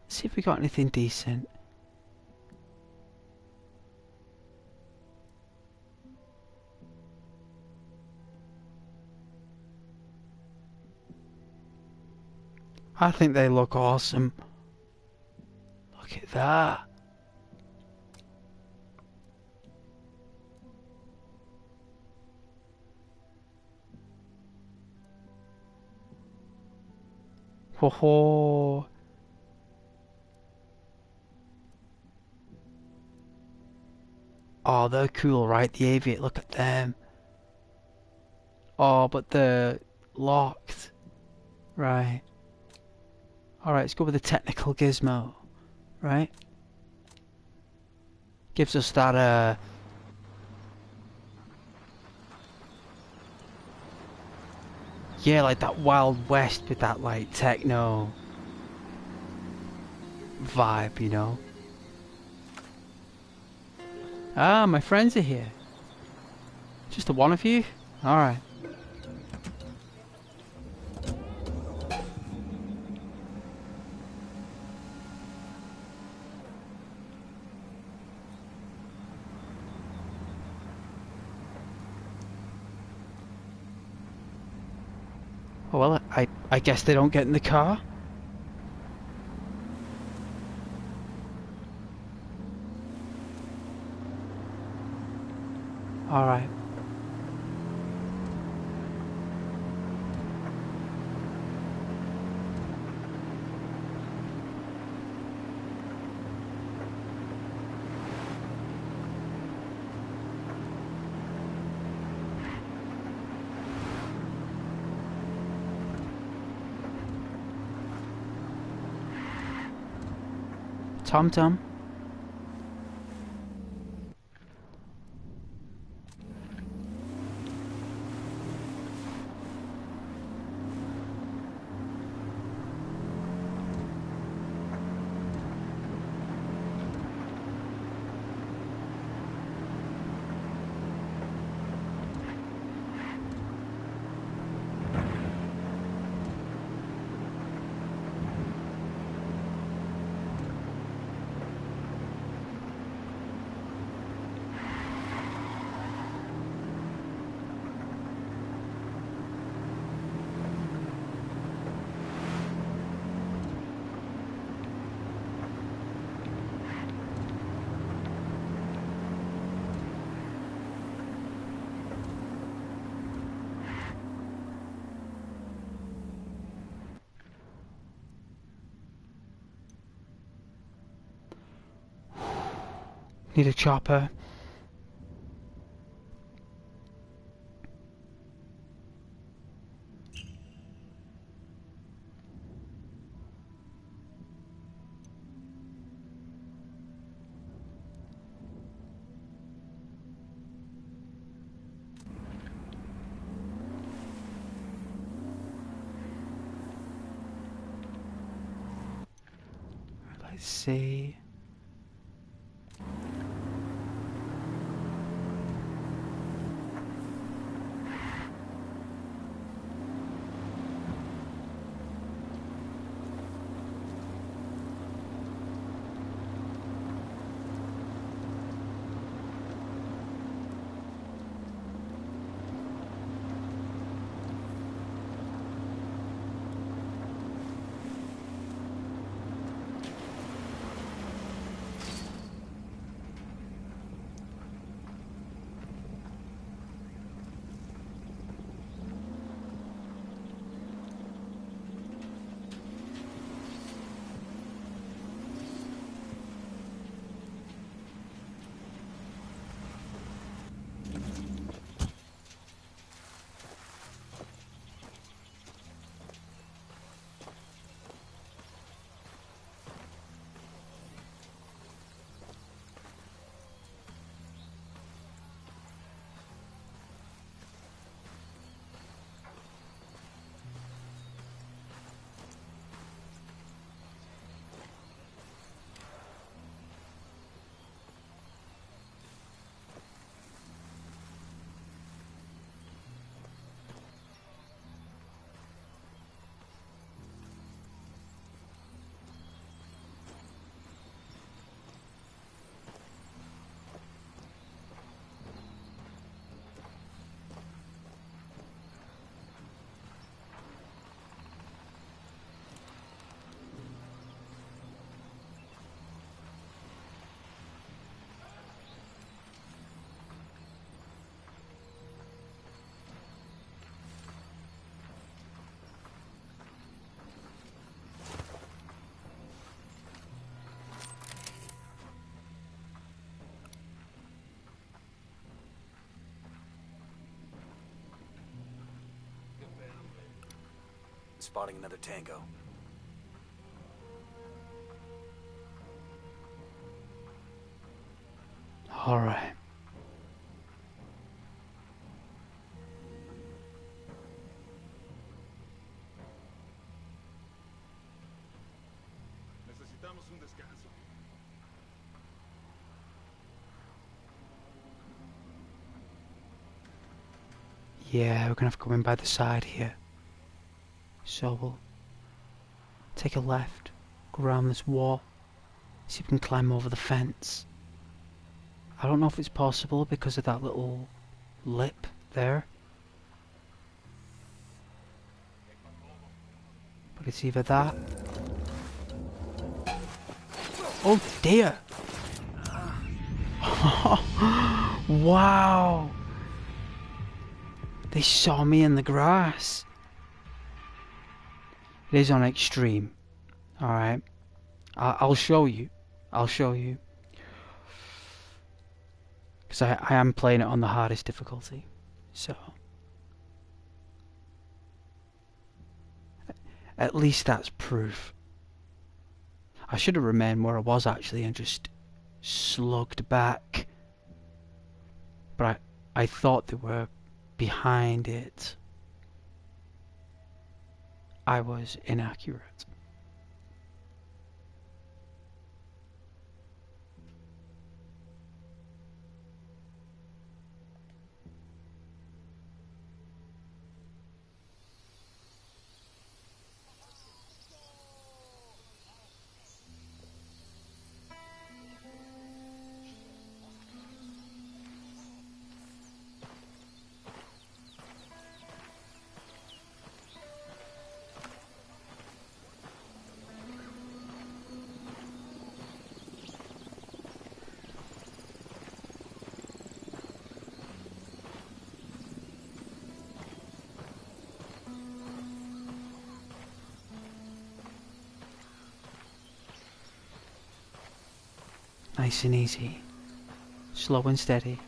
See if we got anything decent. I think they look awesome. Look at that. Ho ho. Oh, they're cool, right? The aviator, look at them. Oh, but they're locked. Right. Alright, let's go with the technical gizmo. Right? Gives us that, yeah, like that Wild West with that, like, techno vibe, you know? Ah, my friends are here. Just the one of you? Alright. Oh, well, I guess they don't get in the car. Alright. Tom Tom. Need a chopper. Let's see. spotting another tango. Alright. Necesitamos un descanso. Yeah, we're gonna have to go in by the side here. So we'll take a left, go around this wall, see if we can climb over the fence. I don't know if it's possible because of that little lip there. But it's either that. Oh dear! Wow! They saw me in the grass. It is on extreme. Alright. I'll show you. I'll show you. Because I am playing it on the hardest difficulty. So. At least that's proof. I should have remained where I was actually and just slugged back. But I thought they were behind it. I was inaccurate. Nice and easy. Slow and steady.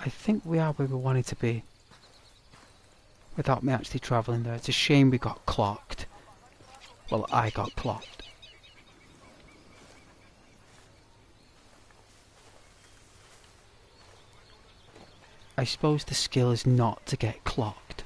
I think we are where we wanted to be. Without me actually travelling there. It's a shame we got clocked. Well, I got clocked. I suppose the skill is not to get clocked.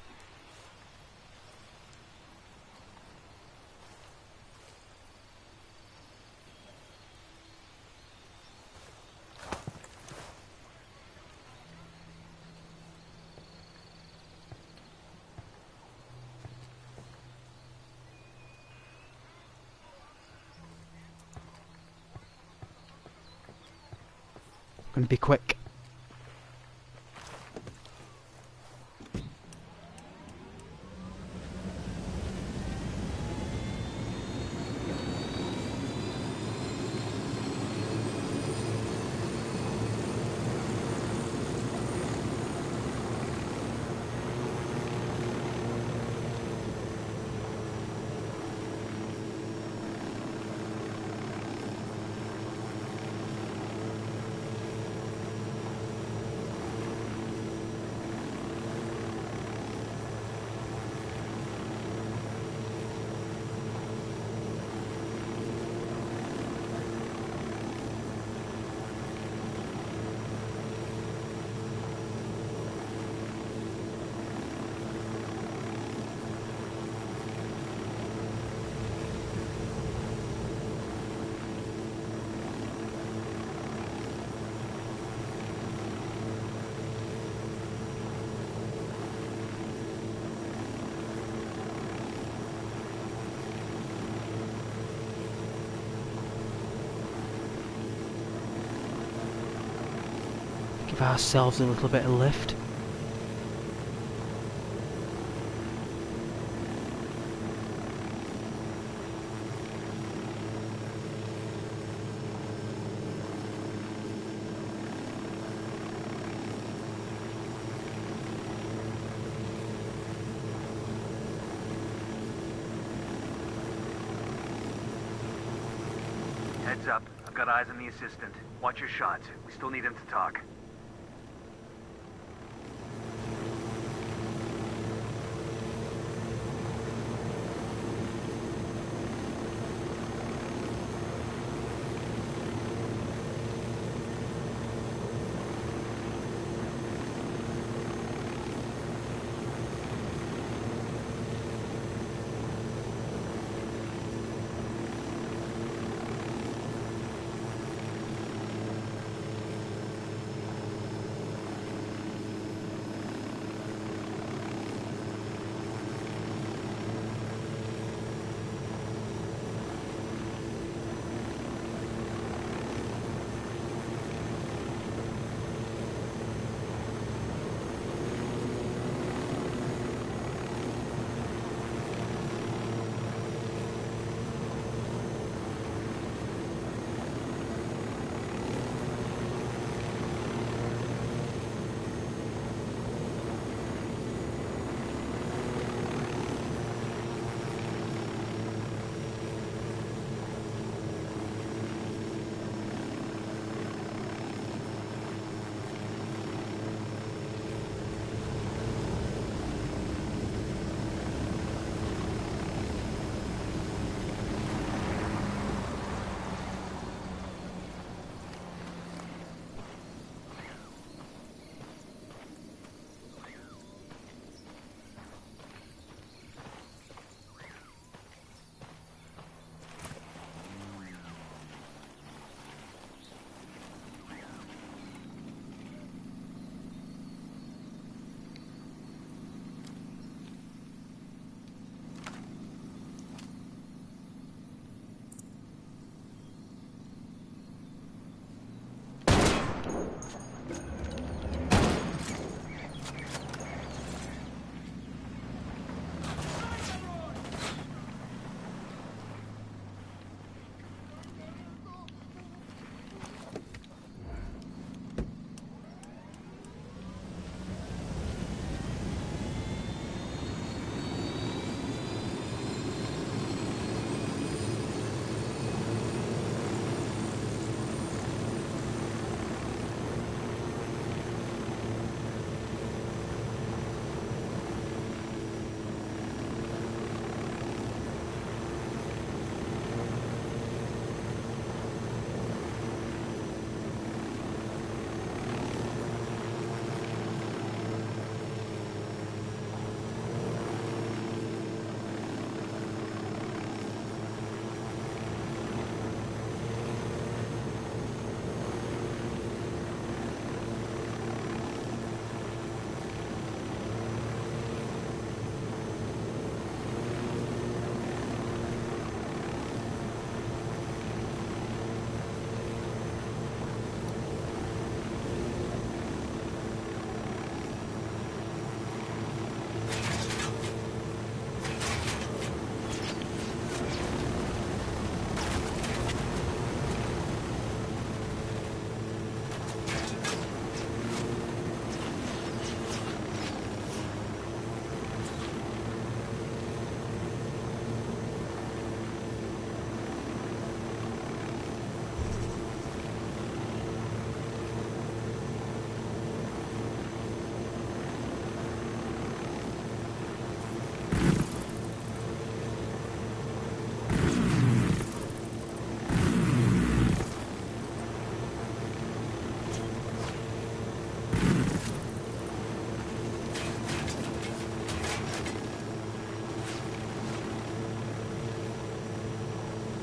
Gonna be quick. Give ourselves a little bit of lift. Heads up. I've got eyes on the assistant. Watch your shots. We still need him to talk.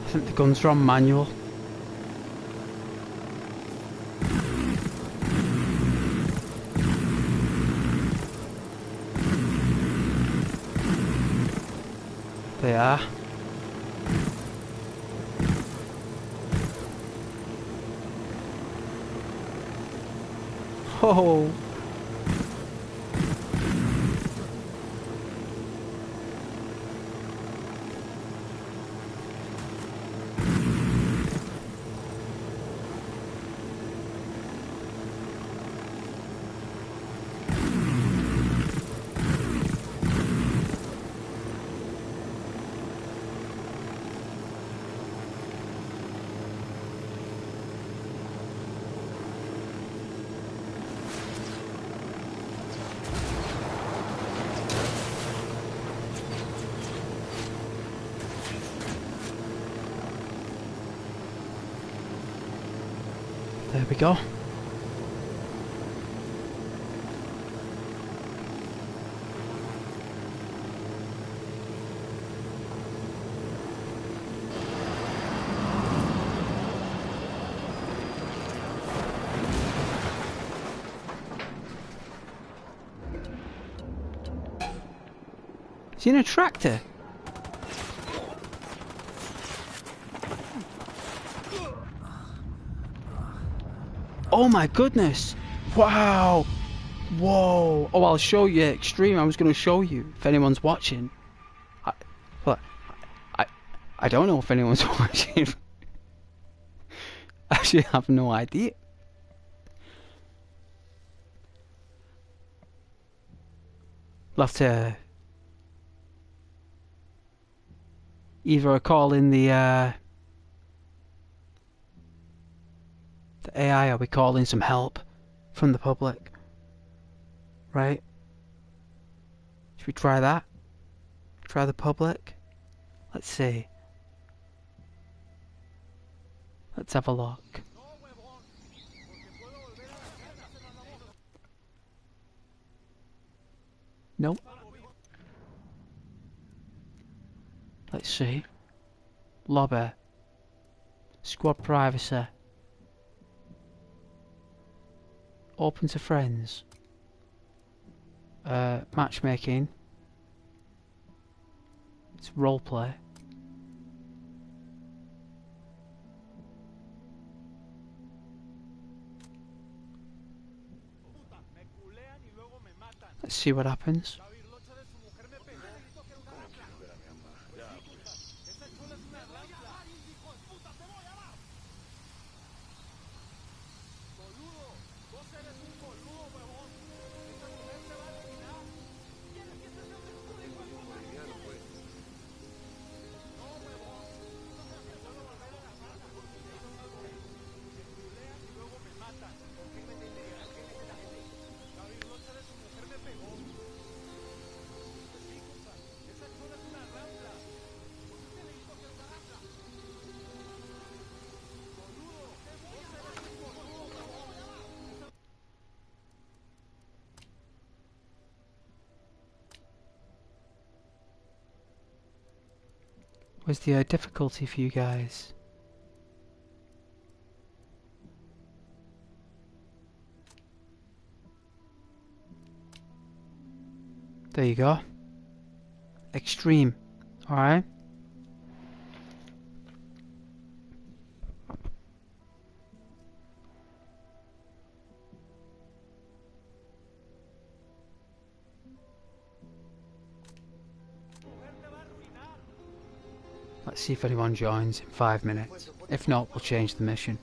I think the guns are on manual. They are. Oh. There we go. Is he in a tractor? Oh my goodness! Wow! Whoa! Oh, I'll show you extreme. I was going to show you if anyone's watching. I don't know if anyone's watching. I actually have no idea. We'll have to either call in the AI, or we call in some help from the public. Right? Should we try that? Try the public? Let's see. Let's have a look. Nope. Let's see. Lobby. Squad privacy. Open to friends. Matchmaking. It's roleplay. Let's see what happens. Where's the difficulty for you guys? There you go. Extreme. Alright. Let's see if anyone joins in 5 minutes. If not, we'll change the mission.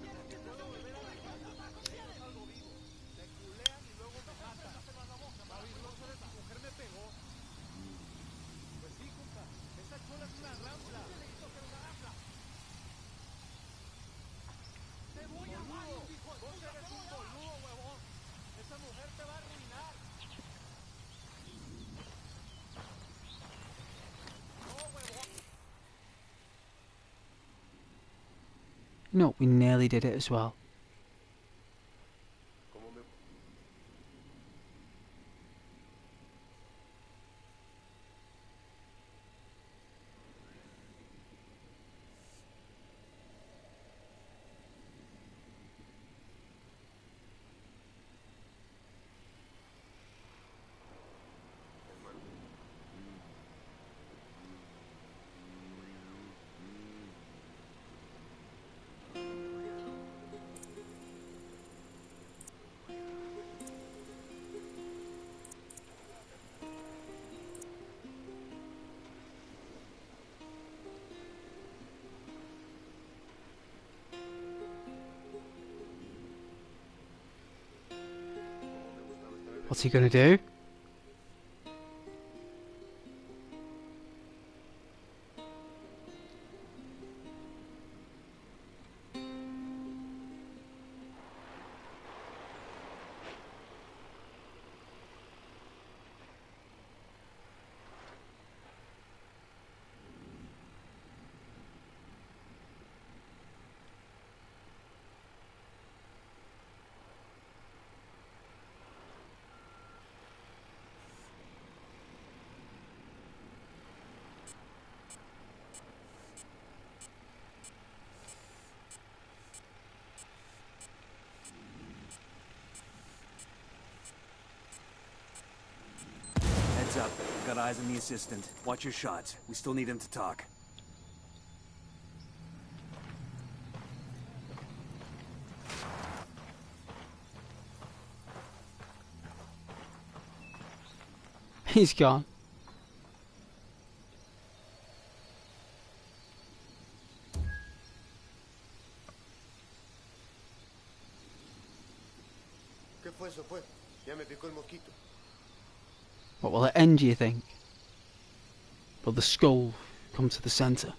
No, we nearly did it as well. What's he gonna do? Got eyes on the assistant. Watch your shots. We still need him to talk. He's gone. ¿Qué fue eso, pues? Ya me picó el mosquito. What will it end, do you think? Will the skull come to the centre?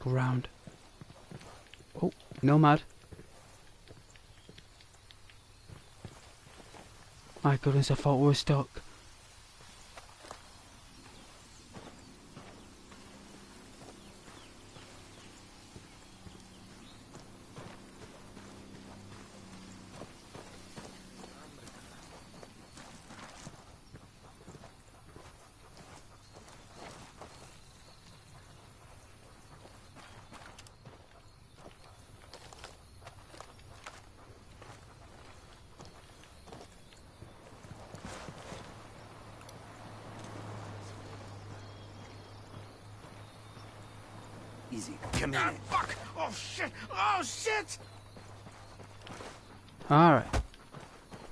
Go round. Oh, Nomad. My goodness, I thought we were stuck. Easy. Come in. Fuck! Oh shit! Oh shit! Alright.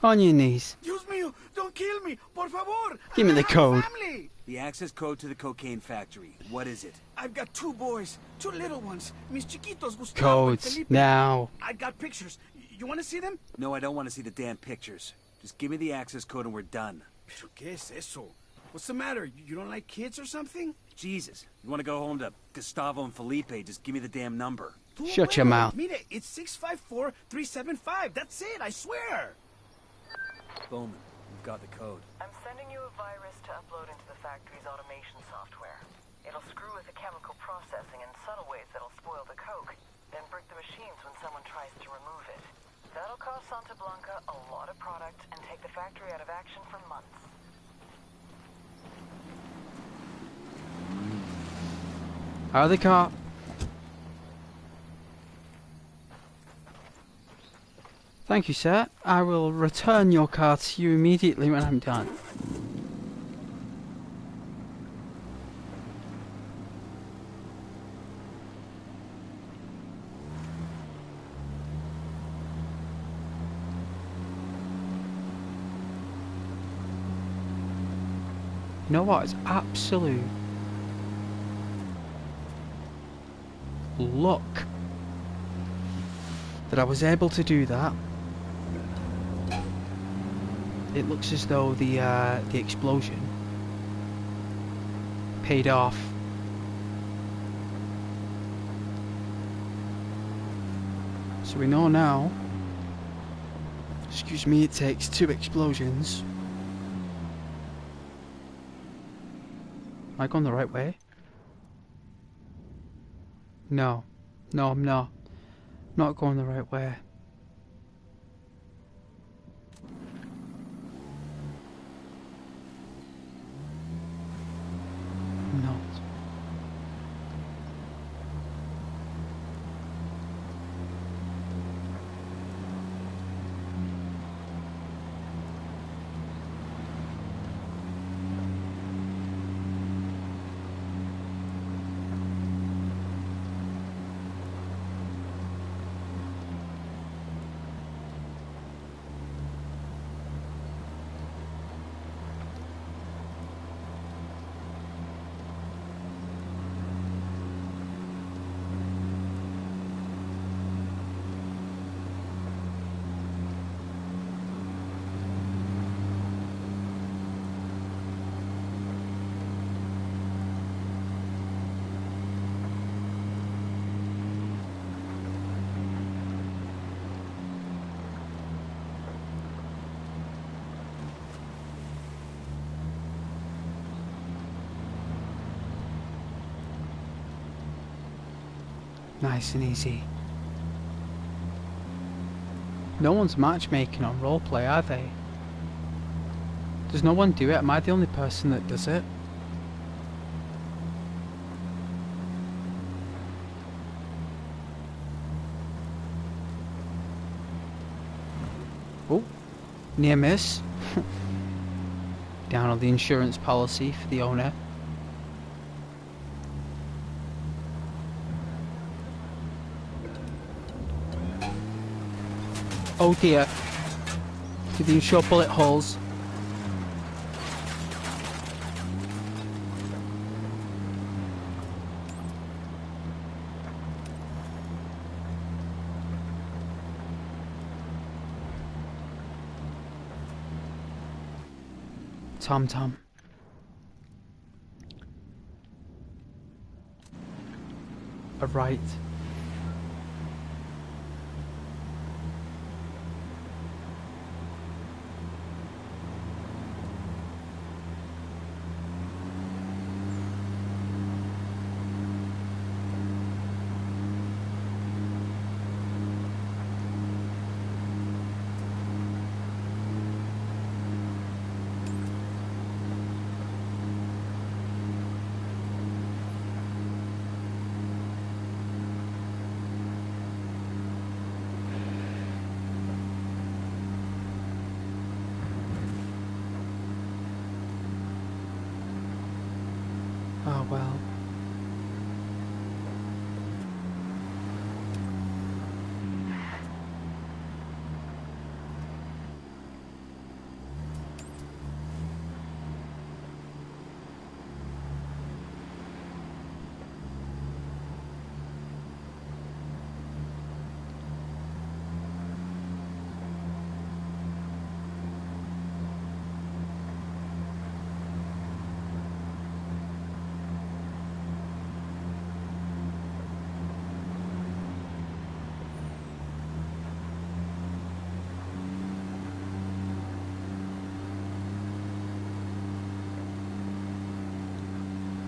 On your knees. Dios mío! Don't kill me! Por favor! Give me the code. Family! The access code to the cocaine factory. What is it? I've got two boys, two little ones. Mis chiquitos, Gustavo and Codes. Felipe. Now. I got pictures. You want to see them? No, I don't want to see the damn pictures. Just give me the access code and we're done. Pero qué es eso? What's the matter? You don't like kids or something? Jesus. You want to go home to Gustavo and Felipe? Just give me the damn number. Shut your mouth. Mire, it's 654-375. That's it, I swear. Bowman, you've got the code. I'm sending you a virus to upload into the factory's automation software. It'll screw with the chemical processing in subtle ways that'll spoil the coke, then break the machines when someone tries to remove it. That'll cost Santa Blanca a lot of product and take the factory out of action for months. Out of the car. Thank you, sir. I will return your car to you immediately when I'm done. You know what? It's absolute luck that I was able to do that. It looks as though the explosion paid off. So we know now. Excuse me, it takes 2 explosions Am I going the right way? No. No, I'm not. Not going the right way. I'm not. Nice and easy. No one's matchmaking on roleplay, are they? Does no one do it? Am I the only person that does it? Oh, near miss. Down on the insurance policy for the owner. Oh dear. To the insured bullet holes. Tom. A right. Oh well.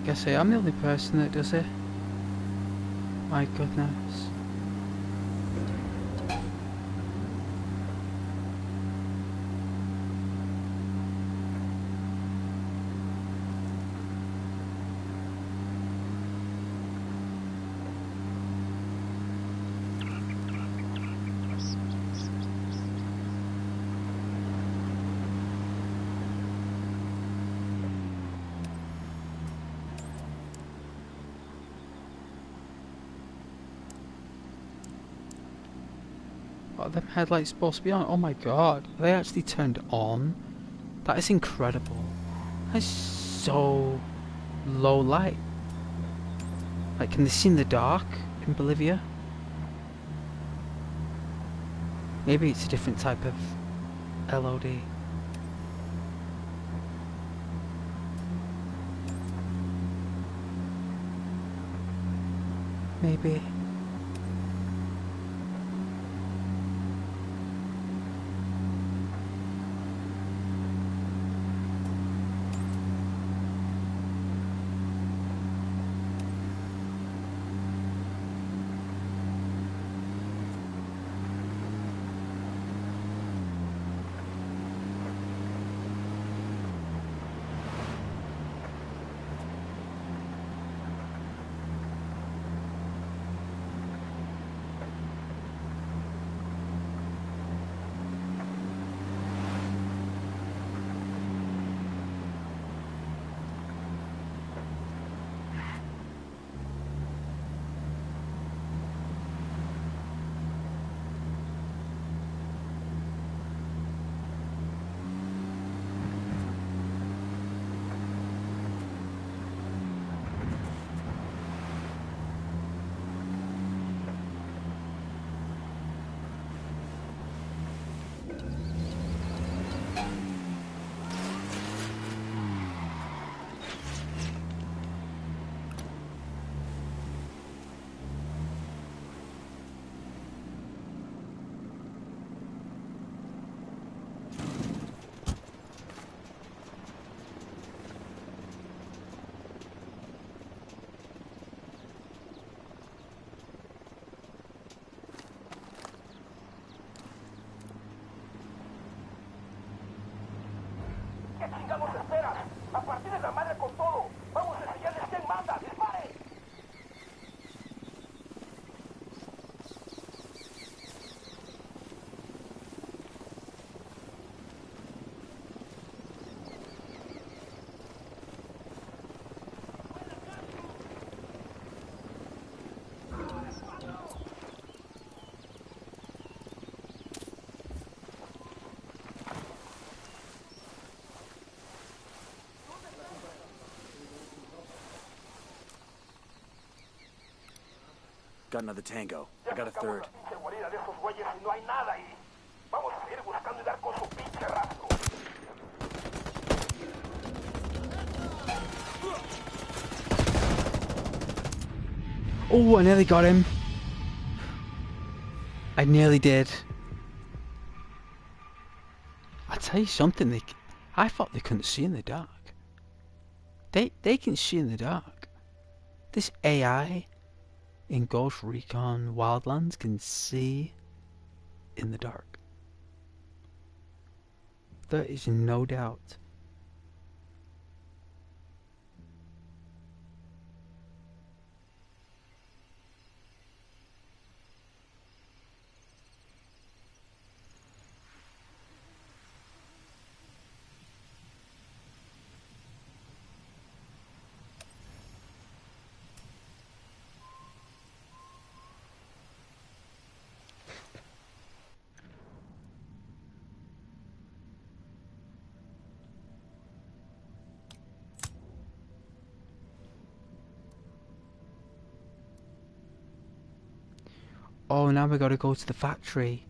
Guess I am the only person that does it. My goodness. What are them headlights supposed to be on? Oh my god. Are they actually turned on? That is incredible. That is so low light. Like, can they see in the dark in Bolivia? Maybe it's a different type of LOD. Maybe. Got another tango. I got a third. Pinche guarida de esos güeyes y no hay nada ahí. Vamos a seguir buscando y dar con su pinche rastro. Oh, I nearly got him. I nearly did. I'll tell you something, I thought they couldn't see in the dark. They can see in the dark. This AI in Ghost Recon Wildlands can see in the dark. There is no doubt. Oh, now we gotta go to the factory.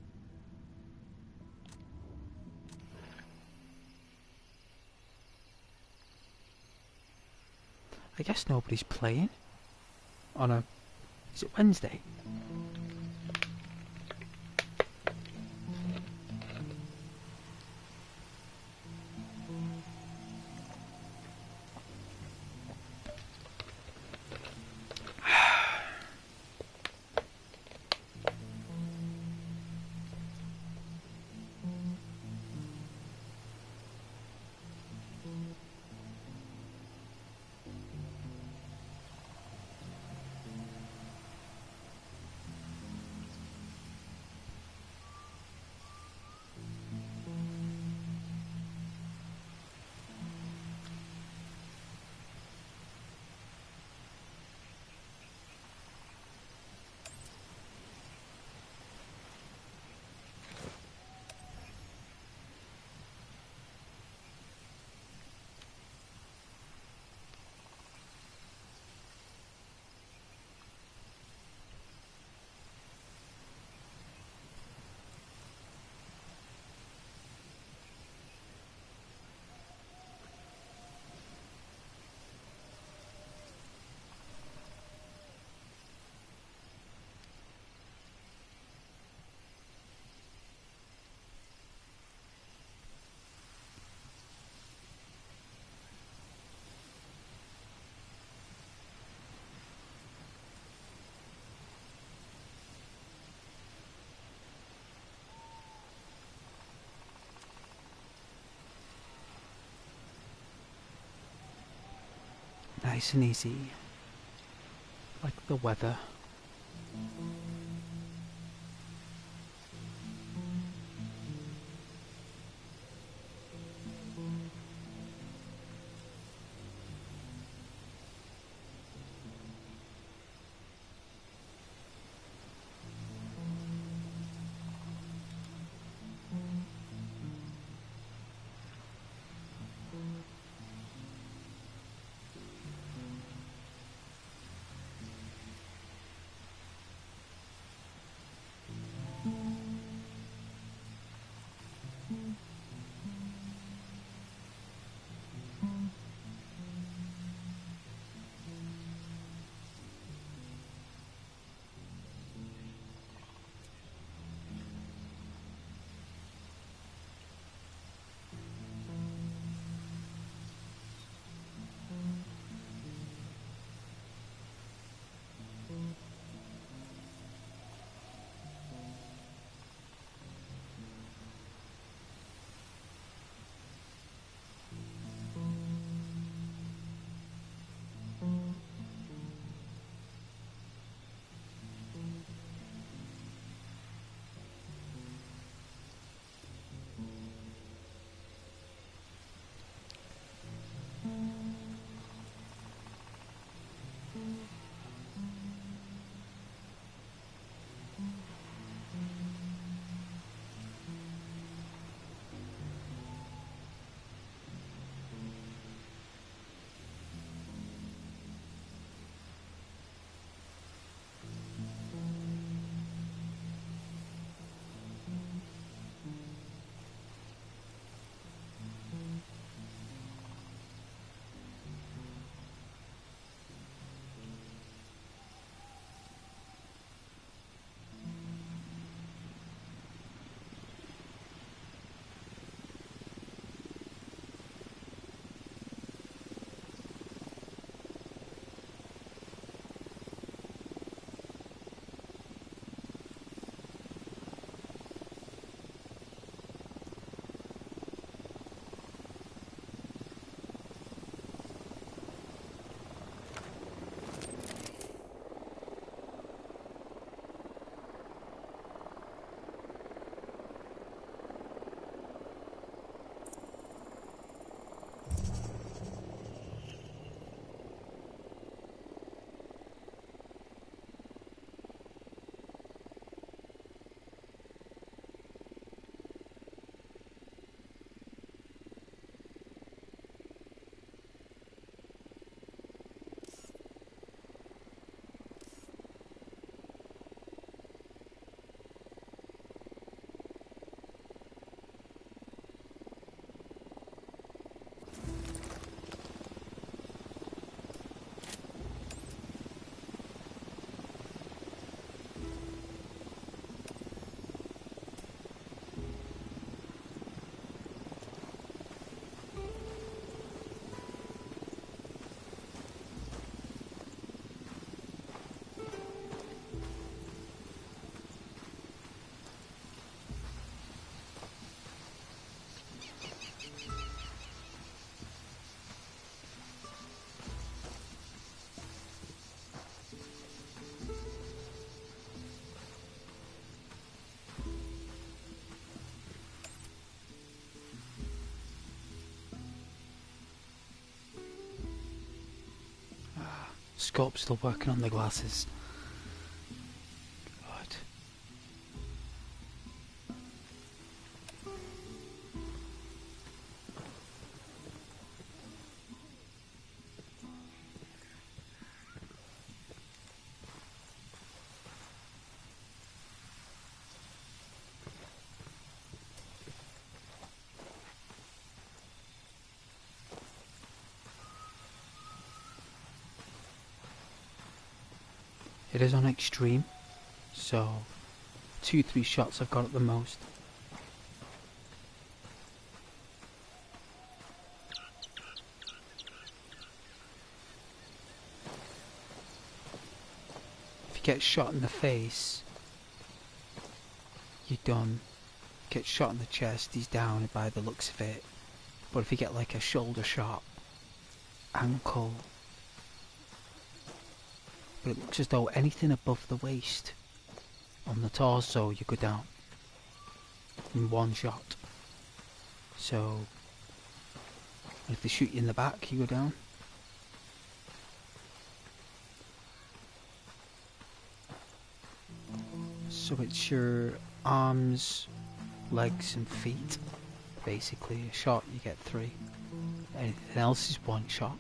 I guess nobody's playing on a... Is it Wednesday? Nice and easy. Like the weather. scope's still working on the glasses. God. It is on extreme, so 2-3 shots I've got at the most. If you get shot in the face, you're done. Get shot in the chest, he's down by the looks of it. But if you get like a shoulder shot, ankle, but it looks as though anything above the waist on the torso you go down in one shot. So if they shoot you in the back you go down. So it's your arms, legs and feet. Basically a shot you get 3. Anything else is 1 shot.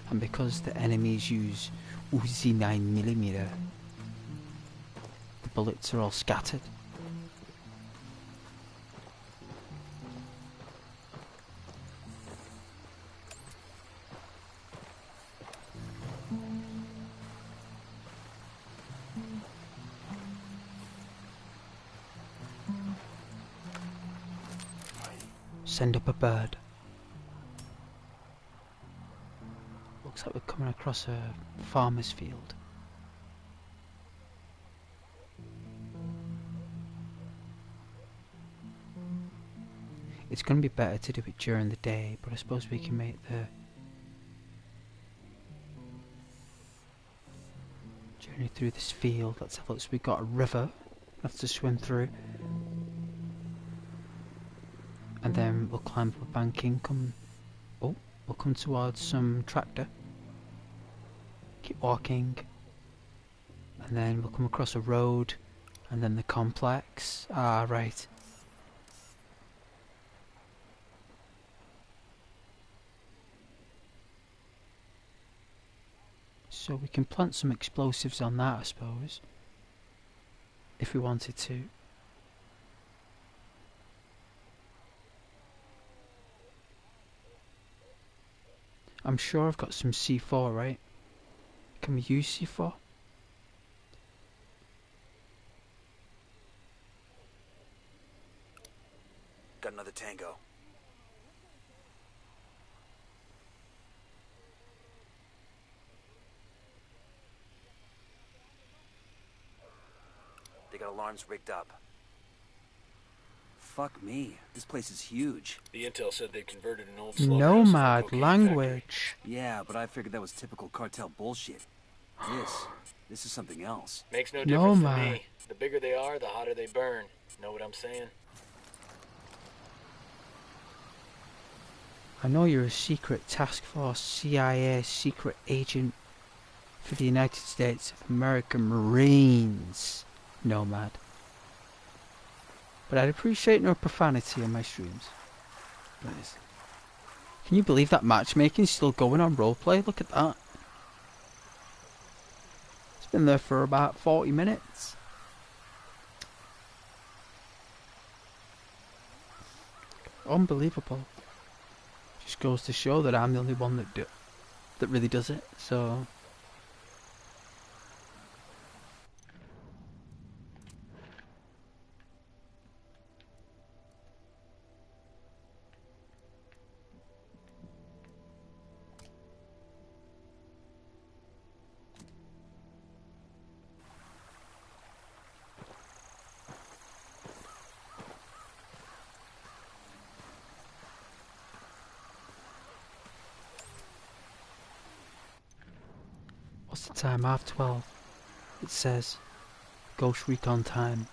And because the enemies use Uzi 9mm, the bullets are all scattered. Send up a bird. Looks like we're coming across a farmer's field. It's going to be better to do it during the day, but I suppose we can make the journey through this field. Let's have a look. So we've got a river we have to swim through, and then we'll climb up a banking. We'll come towards some tractor. Keep walking, and then we'll come across a road, and then the complex. Ah, right. So we can plant some explosives on that, I suppose, if we wanted to. I'm sure I've got some C4, right? Can we use C4? Got another tango. They got alarms rigged up. Fuck me. This place is huge. The intel said they converted an old slaughterhouse Nomad into a cocaine language. Yeah, but I figured that was typical cartel bullshit. This is something else. factory. Makes no difference to Nomad. me. The bigger they are, the hotter they burn. Know what I'm saying? I know you're a secret task force CIA secret agent for the United States of America Marines, Nomad. But I'd appreciate no profanity on my streams. Please. Can you believe that matchmaking's still going on roleplay? Look at that. It's been there for about 40 minutes. Unbelievable. Just goes to show that I'm the only one that really does it, so... What's the time? 12:30. It says Ghost Recon time.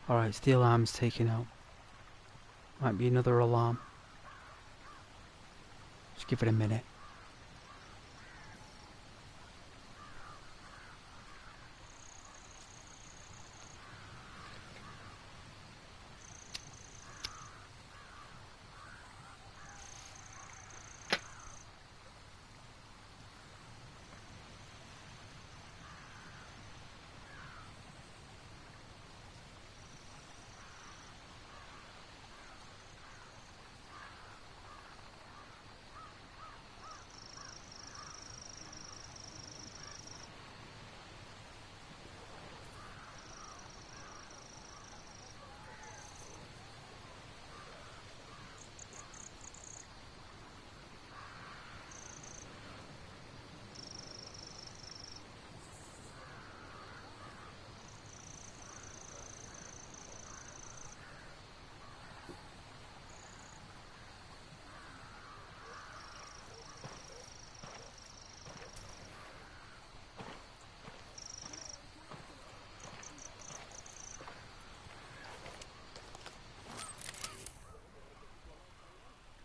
Alright, the alarm's taken out. Might be another alarm. Just give it a minute.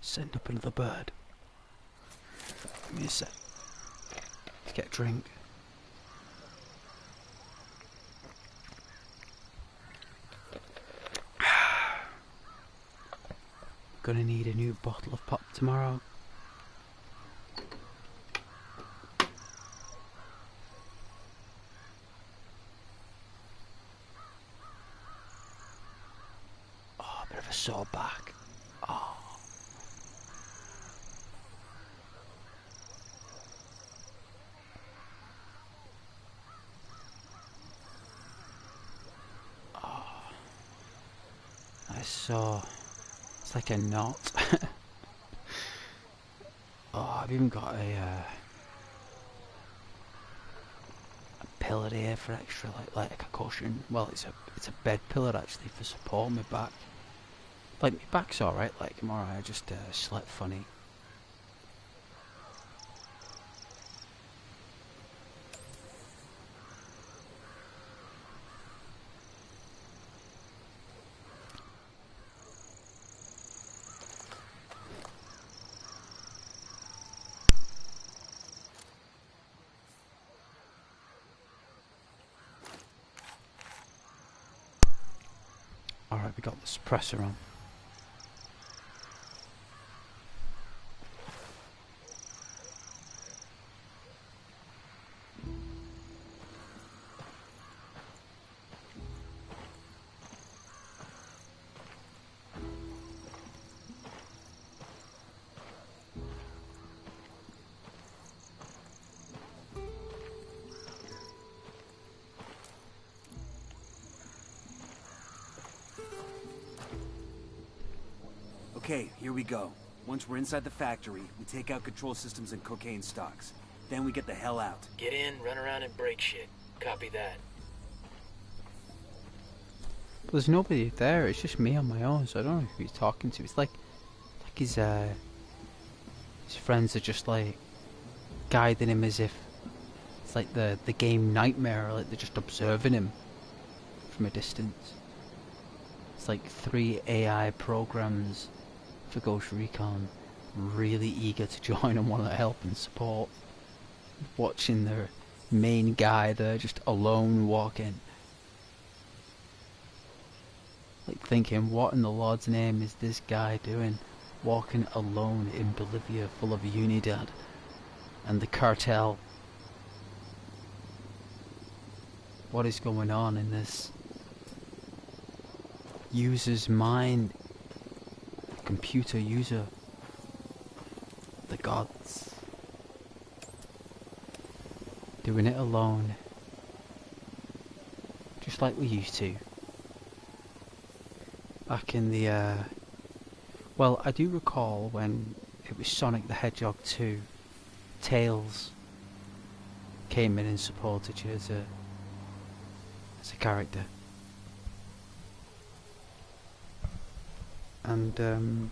Send up another bird. Give me a sec. Let's get a drink. Gonna need a new bottle of pop tomorrow. Oh, a bit of a sore back. Oh. So it's like a knot. Oh, I've even got a pillow here for extra, like a cushion. Well, it's a bed pillow actually for support my back. Like my back's alright. Like I'm alright. I just slept funny. Alright, we got the suppressor on. Okay, here we go. Once we're inside the factory, we take out control systems and cocaine stocks. Then we get the hell out. Get in, run around, and break shit. Copy that. There's nobody there. It's just me on my own, so I don't know who he's talking to. It's like his friends are just like guiding him as if it's like the game Nightmare, like they're just observing him from a distance. It's like 3 AI programs for Ghost Recon, really eager to join and want to help and support. Watching their main guy there just alone walking. Like thinking, what in the Lord's name is this guy doing? Walking alone in Bolivia full of Unidad and the cartel. What is going on in this user's mind? Computer user. The gods. Doing it alone. Just like we used to. Back in the, well, I do recall when it was Sonic the Hedgehog 2, Tails came in and supported you as a character. And,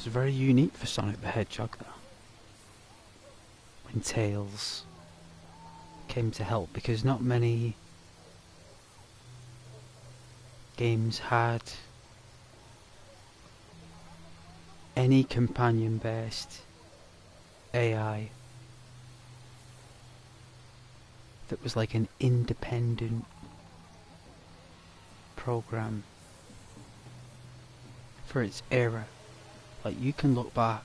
was very unique for Sonic the Hedgehog though. When Tails came to help, because not many games had any companion based AI that was like an independent program for its era. Like, you can look back,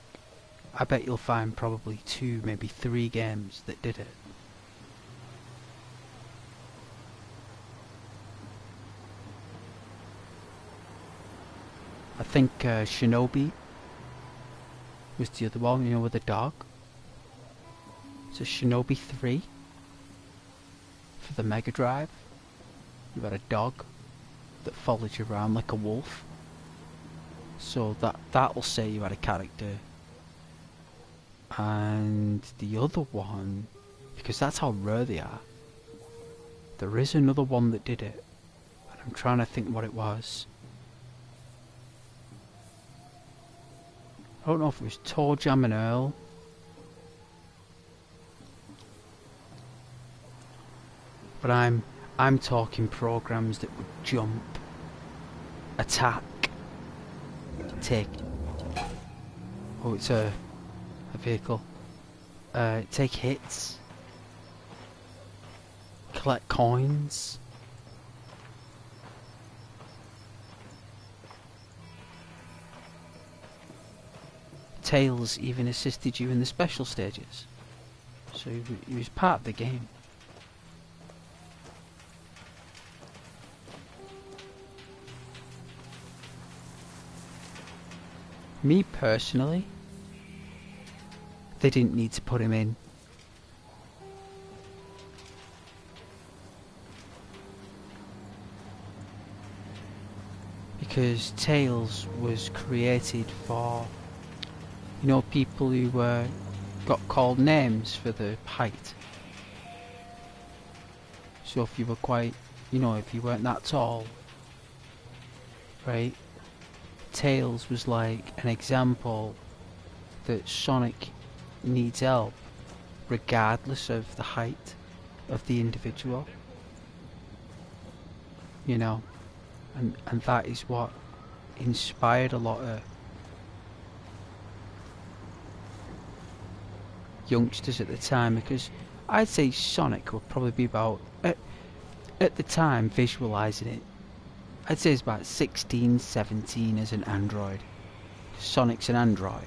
I bet you'll find probably 2, maybe 3 games that did it. I think Shinobi was the other one, you know, with the dog. So Shinobi 3 for the Mega Drive. You had a dog that followed you around like a wolf. So that'll say you had a character. And the other one, because that's how rare they are, there is another one that did it. And I'm trying to think what it was. I don't know if it was Toe Jam and Earl. But I'm talking programs that would jump, attack, take. Oh, it's a vehicle. Take hits, collect coins. Tails even assisted you in the special stages, so he was part of the game. Me personally, they didn't need to put him in. Because Tails was created for, you know, people who got called names for their height. So if you were quite, you know, if you weren't that tall, right? Tails was like an example that Sonic needs help regardless of the height of the individual, you know, and that is what inspired a lot of youngsters at the time, because I'd say Sonic would probably be about, at the time, visualizing it, I'd say it's about 16, 17 as an android. Sonic's an android.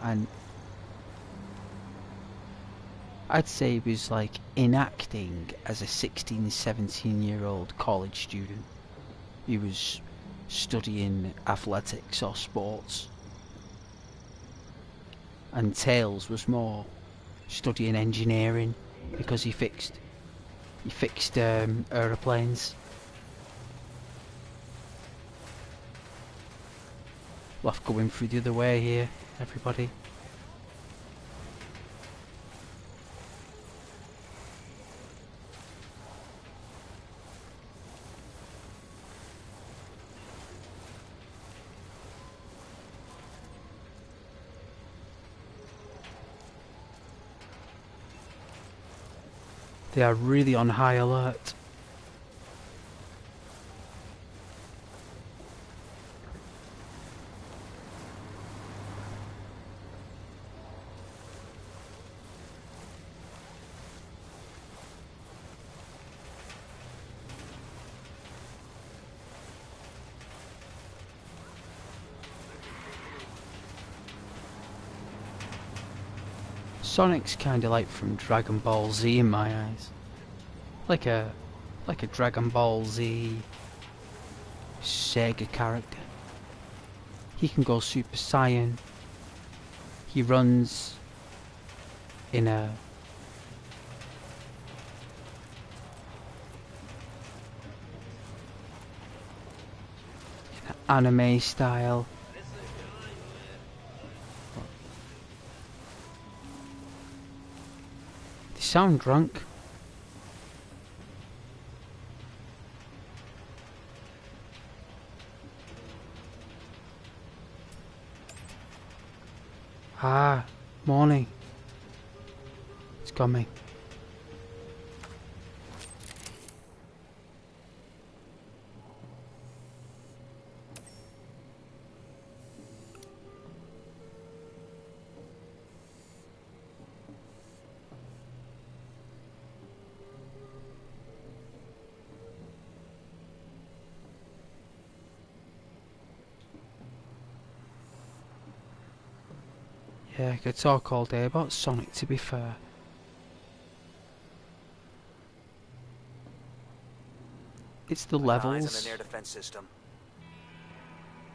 And I'd say he was like enacting as a 16, 17 year old college student. He was studying athletics or sports. And Tails was more studying engineering because he fixed aeroplanes. Left going through the other way here, everybody. They are really on high alert. Sonic's kinda like from Dragon Ball Z in my eyes. Like a Dragon Ball Z Sega character. He can go Super Saiyan. He runs in a anime style. They sound drunk. Ah, morning. It's coming. Yeah, I could talk all day about Sonic, to be fair. It's the Eyes on levels. an air defense system.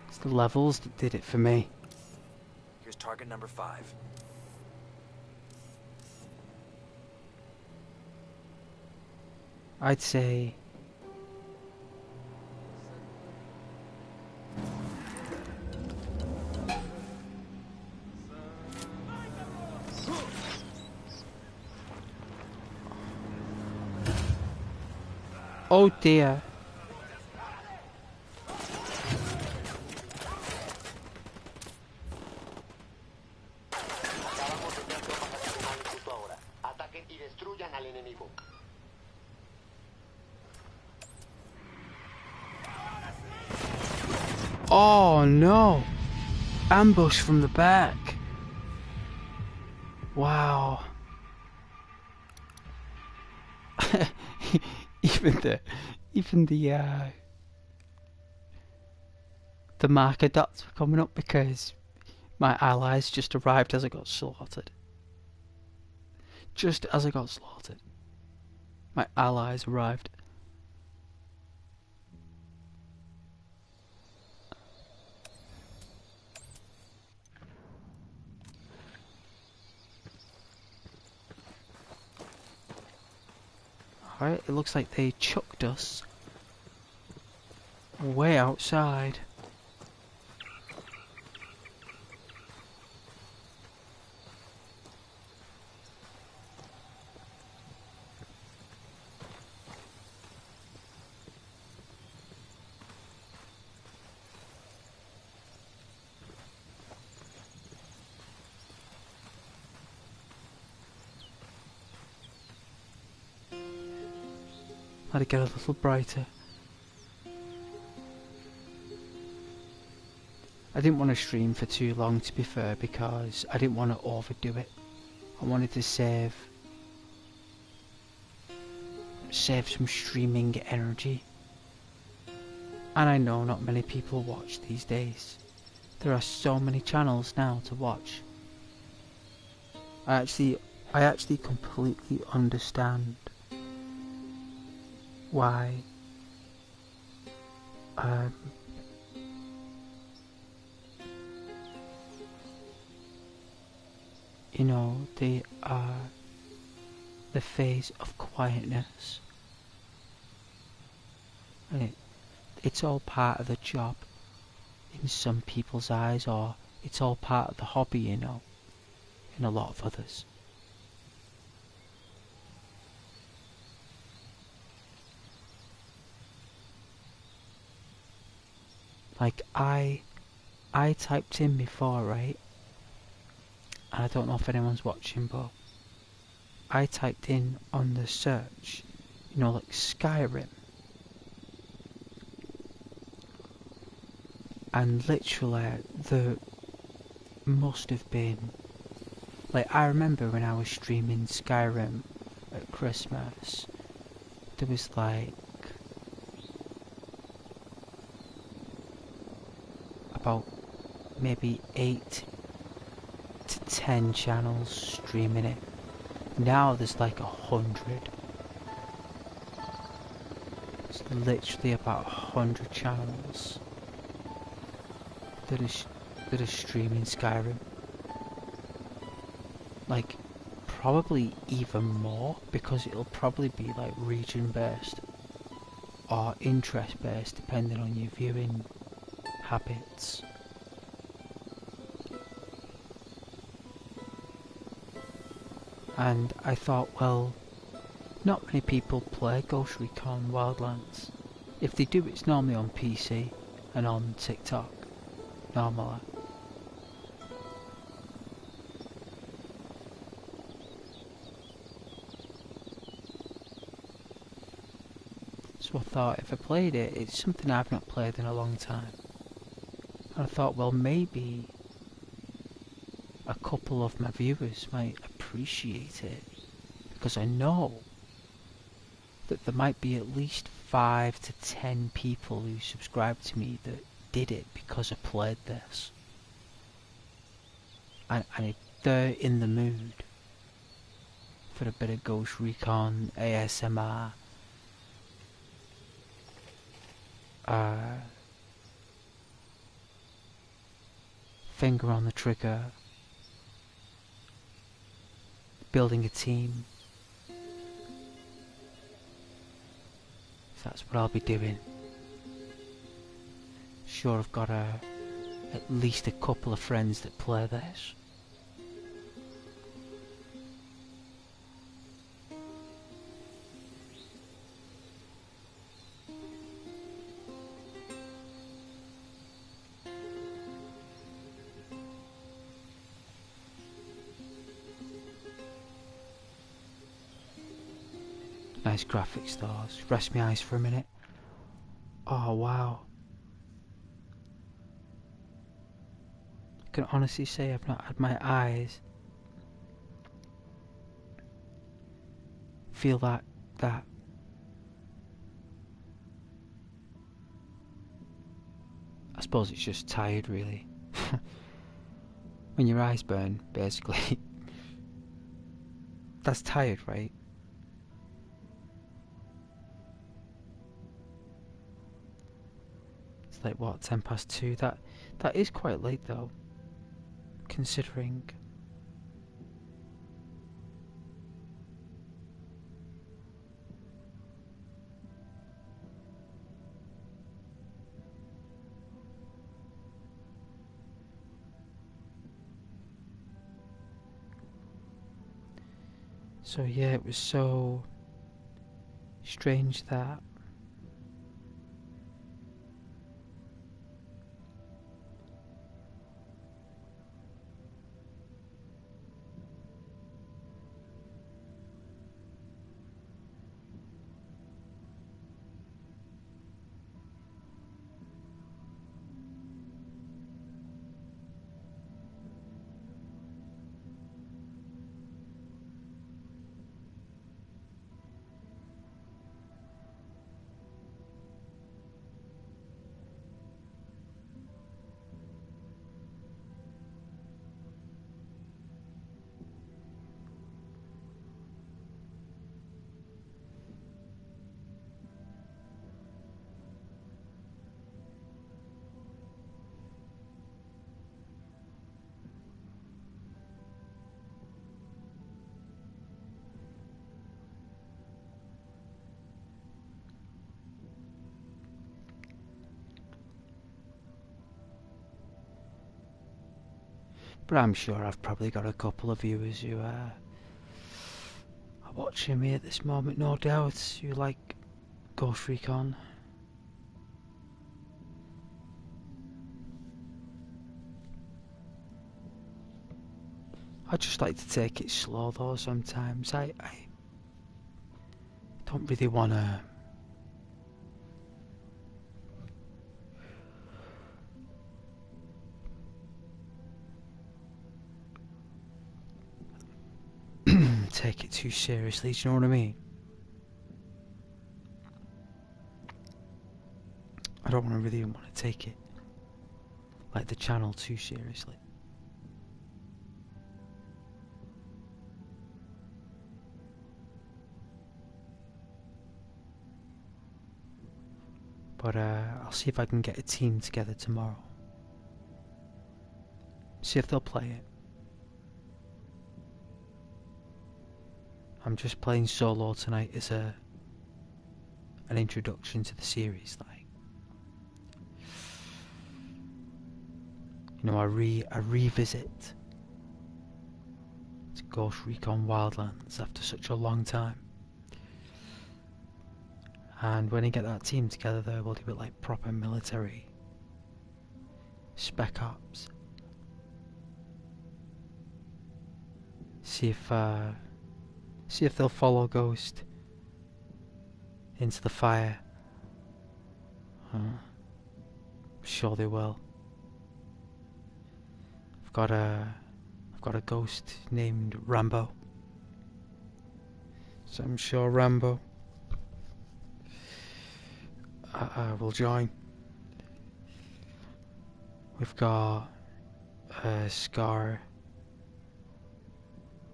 It's the levels that did it for me. Here's target number 5. I'd say... Oh dear. Acabamos de ver tropas adicionales justo ahora. Ataquen y destruyan al enemigo. Oh no! Ambush from the back. Wow. even the marker dots were coming up because my allies just arrived as I got slaughtered. Just as I got slaughtered, my allies arrived. Alright, it looks like they chucked us way outside. Let it get a little brighter. I didn't want to stream for too long, to be fair, because I didn't want to overdo it. I wanted to save some streaming energy. And I know not many people watch these days. There are so many channels now to watch. I actually completely understand why you know, they are the phase of quietness, and it's all part of the job in some people's eyes, or it's all part of the hobby, you know, in a lot of others. Like I typed in before, right? And I don't know if anyone's watching, but I typed in on the search, you know, like Skyrim. And literally, there must have been, like, I remember when I was streaming Skyrim at Christmas, there was like about maybe 8 to 10 channels streaming it. Now there's like 100. It's literally about 100 channels that are streaming Skyrim. Like, probably even more, because it'll probably be like region based or interest based, depending on your viewing habits. And I thought, well, not many people play Ghost Recon Wildlands. If they do, it's normally on PC and on TikTok, normally. So I thought if I played it, it's something I've not played in a long time. And I thought, well, maybe a couple of my viewers might appreciate it, because I know that there might be at least 5 to 10 people who subscribe to me that did it because I played this. And if they're in the mood for a bit of Ghost Recon, ASMR, finger on the trigger, building a team, that's what I'll be doing. Sure, I've got at least a couple of friends that play this. Nice graphics though. Just rest my eyes for a minute. Oh wow. I can honestly say I've not had my eyes feel that I suppose it's just tired really. When your eyes burn, basically. That's tired, right? It's like what, 2:10? That is quite late though, considering. So yeah, it was so strange that but I'm sure I've probably got a couple of viewers who are watching me at this moment, no doubt, who like Ghost Recon. I just like to take it slow though sometimes. I don't really wanna take it too seriously, do you know what I mean? I don't really want to take it, like, the channel too seriously. But I'll see if I can get a team together tomorrow. See if they'll play it. I'm just playing solo tonight as an introduction to the series, like. You know, I revisit to Ghost Recon Wildlands after such a long time. And when I get that team together there, we'll do it like proper military. Spec Ops. See if they'll follow Ghost into the fire Sure they will. I've got a ghost named Rambo. So I'm sure Rambo will join. We've got Scar,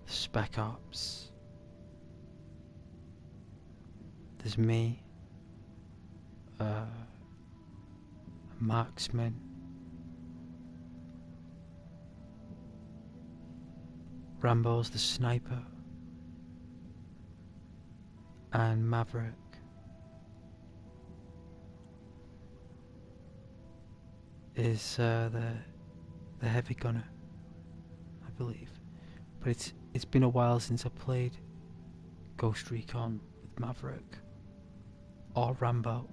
Spec Ops. There's me, a marksman. Rambo's the sniper, and Maverick is the heavy gunner, I believe. But it's been a while since I played Ghost Recon with Maverick or Rambo.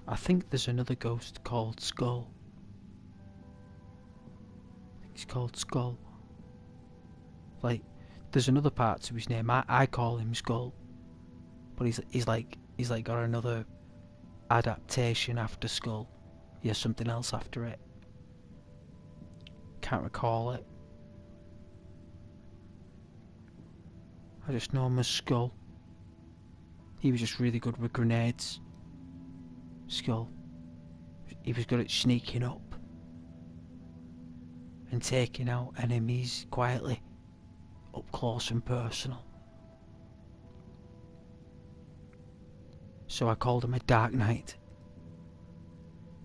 I think there's another ghost called Skull. I think he's called Skull. Like, there's another part to his name. I call him Skull, but he's like got another adaptation after Skull. He has something else after it. Can't recall it. I just know him as Skull. He was just really good with grenades. Skull. He was good at sneaking up and taking out enemies quietly, up close and personal. So I called him a Dark Knight,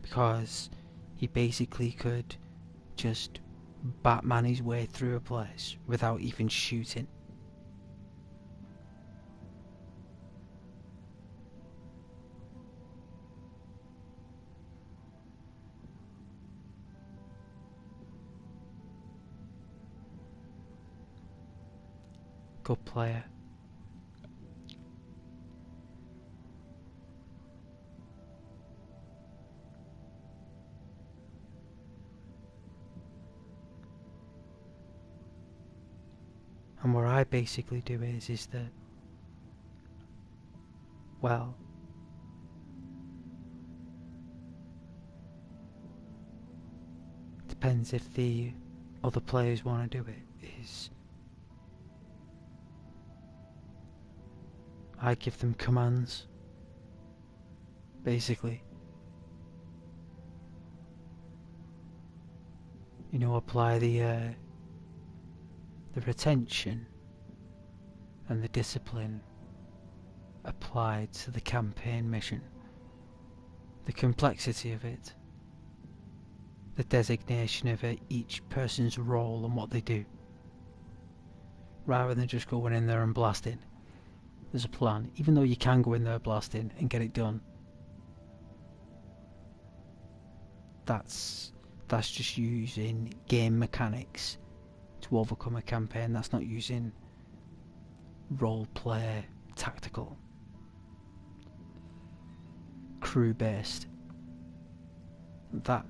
because he basically could just Batman his way through a place without even shooting. Good player. And what I basically do is that, well, depends if the other players want to do it, is I give them commands, basically. You know, apply the retention and the discipline applied to the campaign mission, the complexity of it, the designation of it, each person's role and what they do, rather than just going in there and blasting. There's a plan, even though you can go in there blasting and get it done. That's just using game mechanics to overcome a campaign. That's not using role play, tactical, crew based. That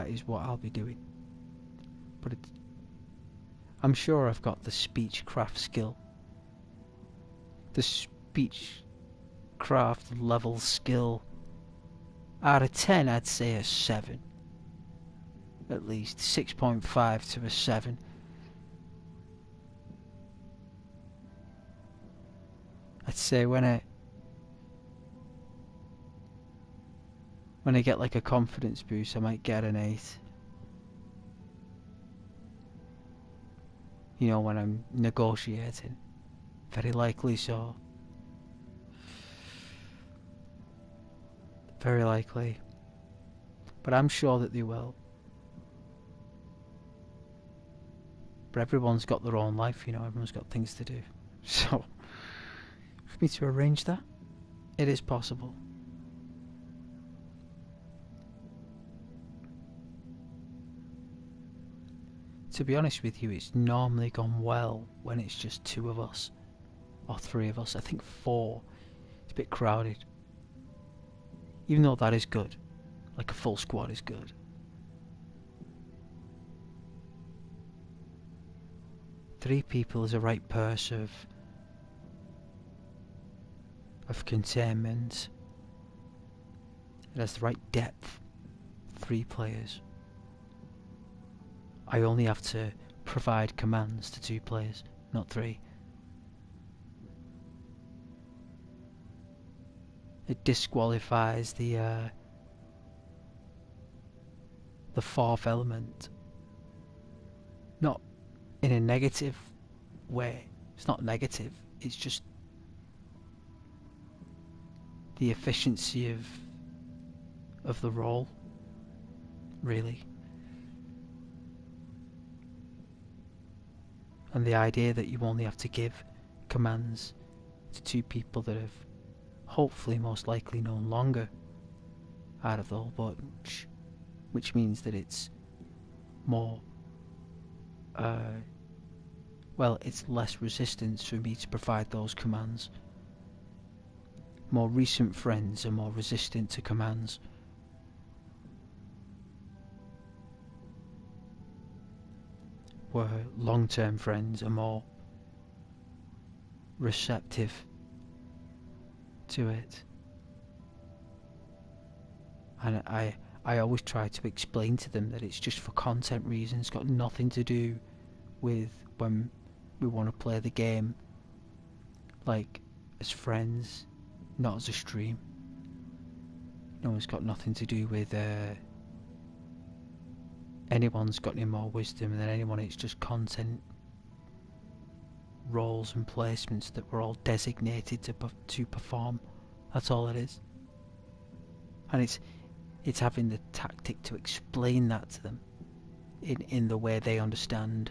is what I'll be doing. But I'm sure I've got the speechcraft skill. The speechcraft level skill, out of 10 I'd say a 7. At least 6.5 to a 7. I'd say when I get like a confidence boost, I might get an 8. You know, when I'm negotiating. Very likely so. Very likely. But I'm sure that they will. But everyone's got their own life, you know, everyone's got things to do. So, for me to arrange that, it is possible. To be honest with you, it's normally gone well when it's just 2 of us. Or 3 of us. I think 4. It's a bit crowded. Even though that is good. Like a full squad is good. Three people is a right purse of of containment. It has the right depth. 3 players. I only have to provide commands to 2 players, not 3. It disqualifies the 4th element. Not in a negative way. It's not negative. It's just the efficiency of the role, really. And the idea that you only have to give commands to 2 people that have hopefully most likely no longer out of the whole bunch, which means that it's more well, it's less resistance for me to provide those commands. More recent friends are more resistant to commands. Where long-term friends are more receptive to it. And I always try to explain to them that it's just for content reasons, got nothing to do with when we want to play the game, like as friends, not as a stream. No, it's got nothing to do with anyone's got any more wisdom than anyone. It's just content roles and placements that we're all designated to perform. That's all it is. And it's having the tactic to explain that to them in the way they understand,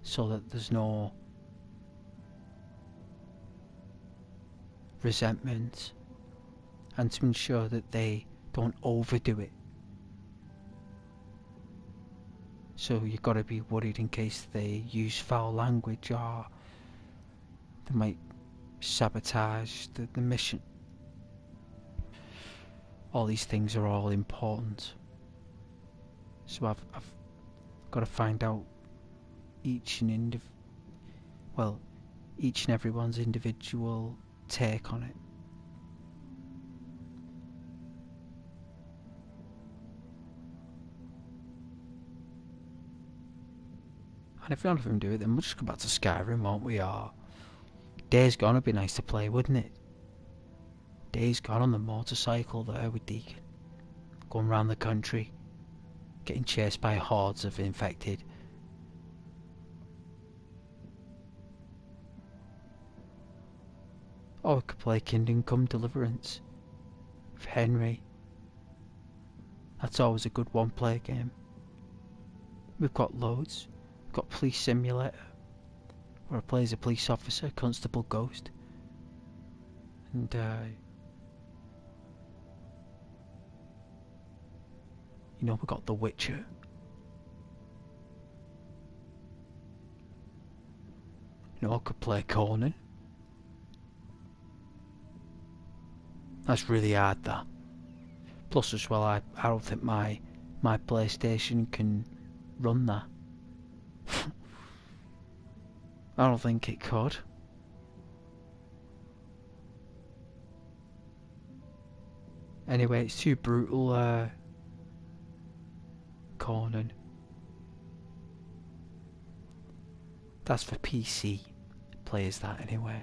so that there's no resentment, and to ensure that they don't overdo it. So you've got to be worried in case they use foul language, or they might sabotage the mission. All these things are all important. So I've got to find out each and everyone's individual take on it. And if none of them do it, then we'll just go back to Skyrim, won't we? Or Days Gone would be nice to play, wouldn't it? Days Gone on the motorcycle there with Deacon, going around the country, getting chased by hordes of infected. Or we could play Kingdom Come Deliverance with Henry. That's always a good one-player game. We've got loads. We've got Police Simulator, where I play as a police officer, Constable Ghost. And you know, we got The Witcher. You know, I could play Conan. That's really hard, that. Plus as well, I don't think my PlayStation can run that. I don't think it could. Anyway, it's too brutal, Conan. That's for PC players, that, anyway.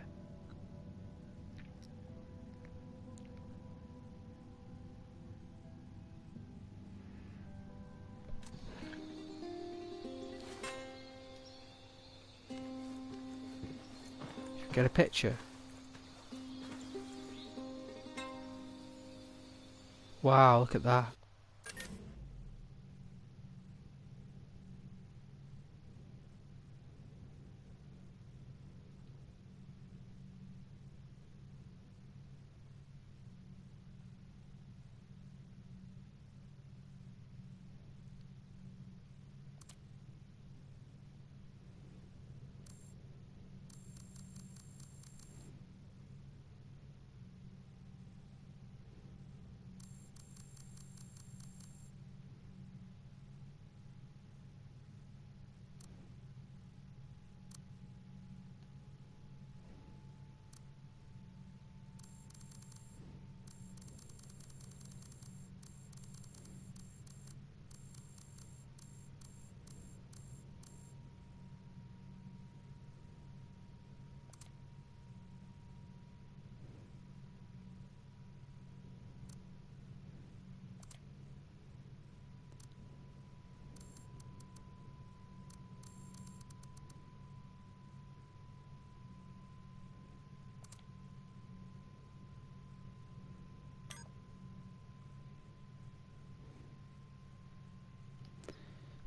Get a picture. Wow, look at that.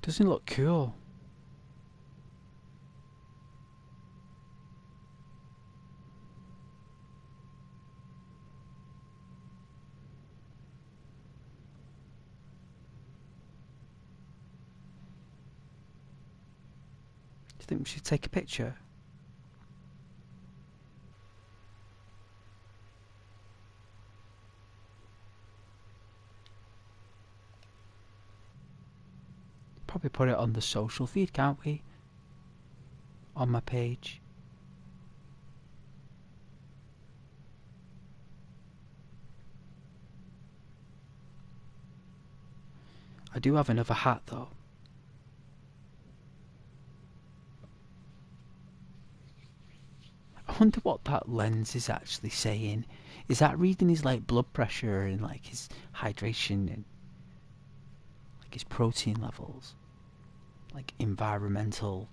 Doesn't look cool. Do you think we should take a picture? Probably put it on the social feed, can't we? On my page. I do have another hat though. I wonder what that lens is actually saying. Is that reading his like blood pressure and like his hydration and like his protein levels? Like environmental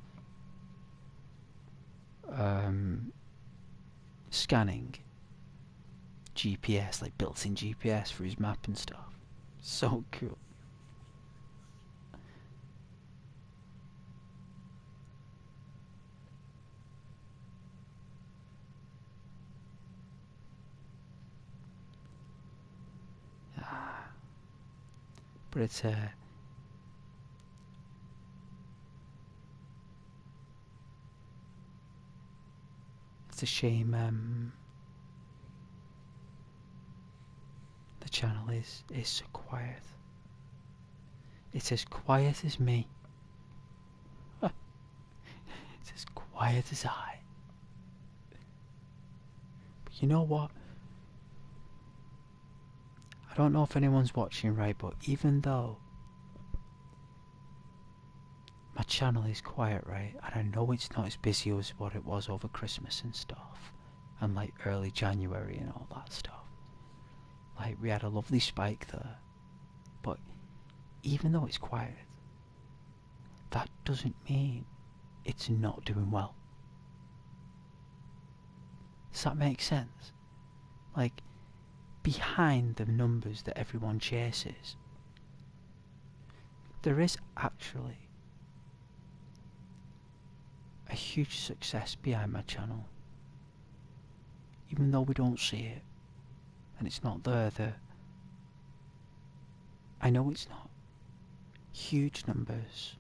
scanning, GPS, like built-in GPS for his map and stuff. So cool. But it's a shame the channel is so quiet. It's as quiet as me. It's as quiet as I. But you know what? I don't know if anyone's watching, right, but even though my channel is quiet, right, and I know it's not as busy as what it was over Christmas and stuff, and like early January and all that stuff. Like, we had a lovely spike there, but even though it's quiet, that doesn't mean it's not doing well. Does that make sense? Like, behind the numbers that everyone chases, there is actually a huge success behind my channel. Even though we don't see it, and it's not there, I know it's not huge numbers.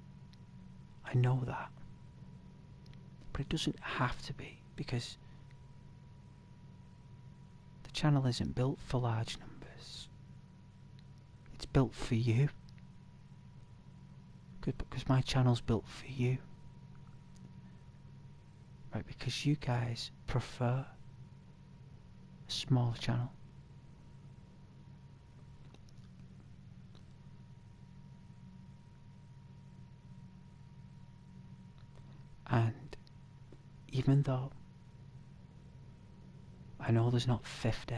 I know that. But it doesn't have to be, because the channel isn't built for large numbers. It's built for you. Because my channel's built for you. Right, because you guys prefer a small channel. And even though I know there's not 50,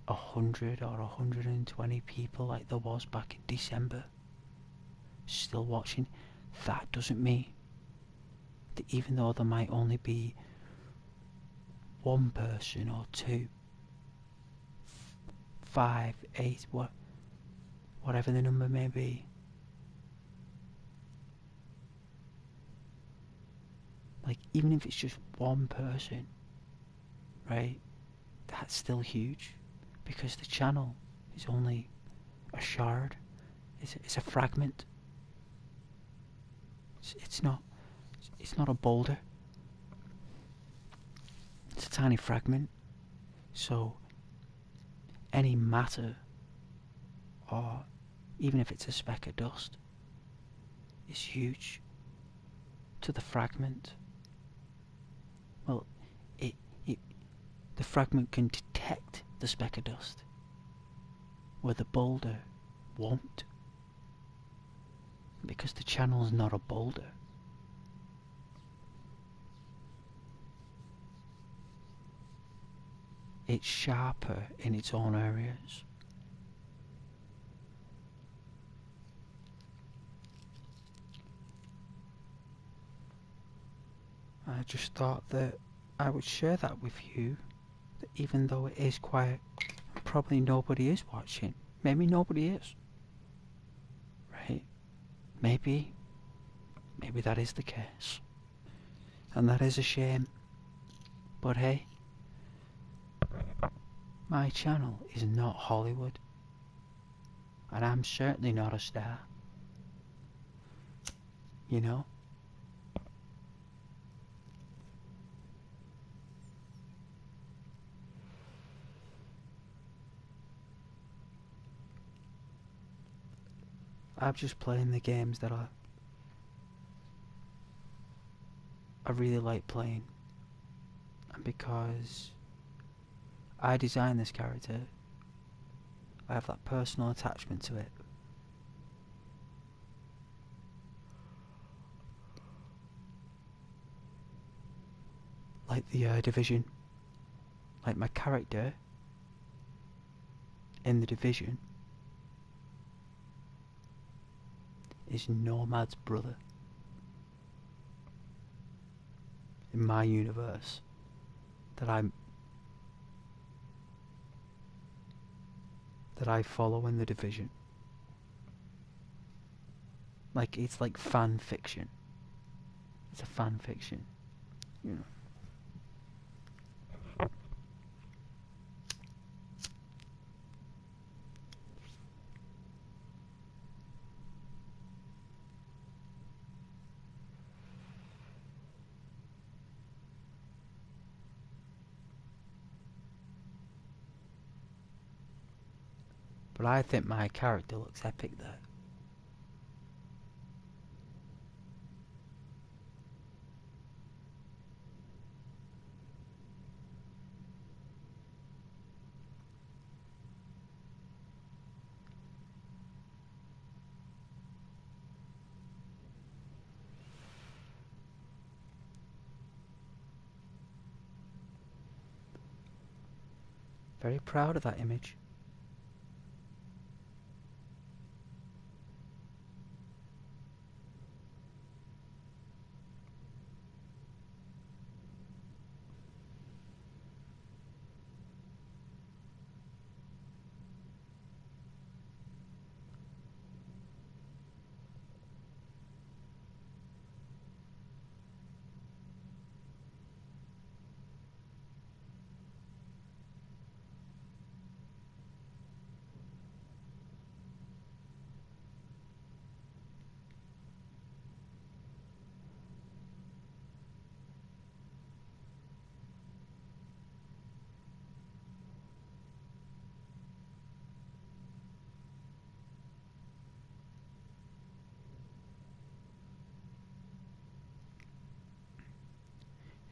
100 or 120 people like there was back in December still watching, that doesn't mean that even though there might only be one person or two, 5, 8, whatever the number may be, like, even if it's just one person, right, that's still huge, because the channel is only a shard, it's a fragment. It's not a boulder, it's a tiny fragment. So any matter, or even if it's a speck of dust, is huge to the fragment. Well, the fragment can detect the speck of dust, where the boulder won't, because the channel's not a boulder. It's sharper in its own areas. I just thought that I would share that with you, that even though it is quiet, probably nobody is watching. Maybe nobody is. Right? Maybe Maybe that is the case. And that is a shame. But hey, my channel is not Hollywood. And I'm certainly not a star. You know? I'm just playing the games that I really like playing. And because I designed this character, I have that personal attachment to it. Like the Division. Like my character in the Division is Nomad's brother. In my universe that I follow in the Division. Like, it's like fan fiction. It's a fan fiction, you know. But I think my character looks epic there. Very proud of that image.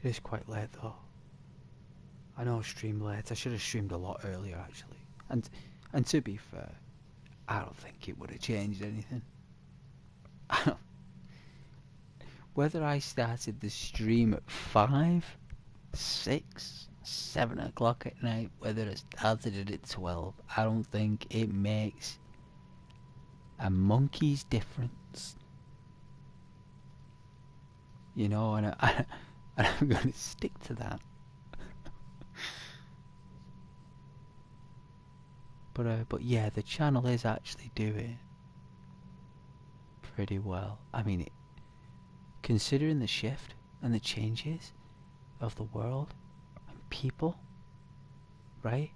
It is quite late though. I know I streamed late. I should have streamed a lot earlier actually. And to be fair, I don't think it would have changed anything. Whether I started the stream at 5, 6, 7 o'clock at night, whether I started it at 12, I don't think it makes a monkey's difference. You know, and I'm going to stick to that. But yeah, the channel is actually doing pretty well. I mean, considering the shift and the changes of the world and people, right?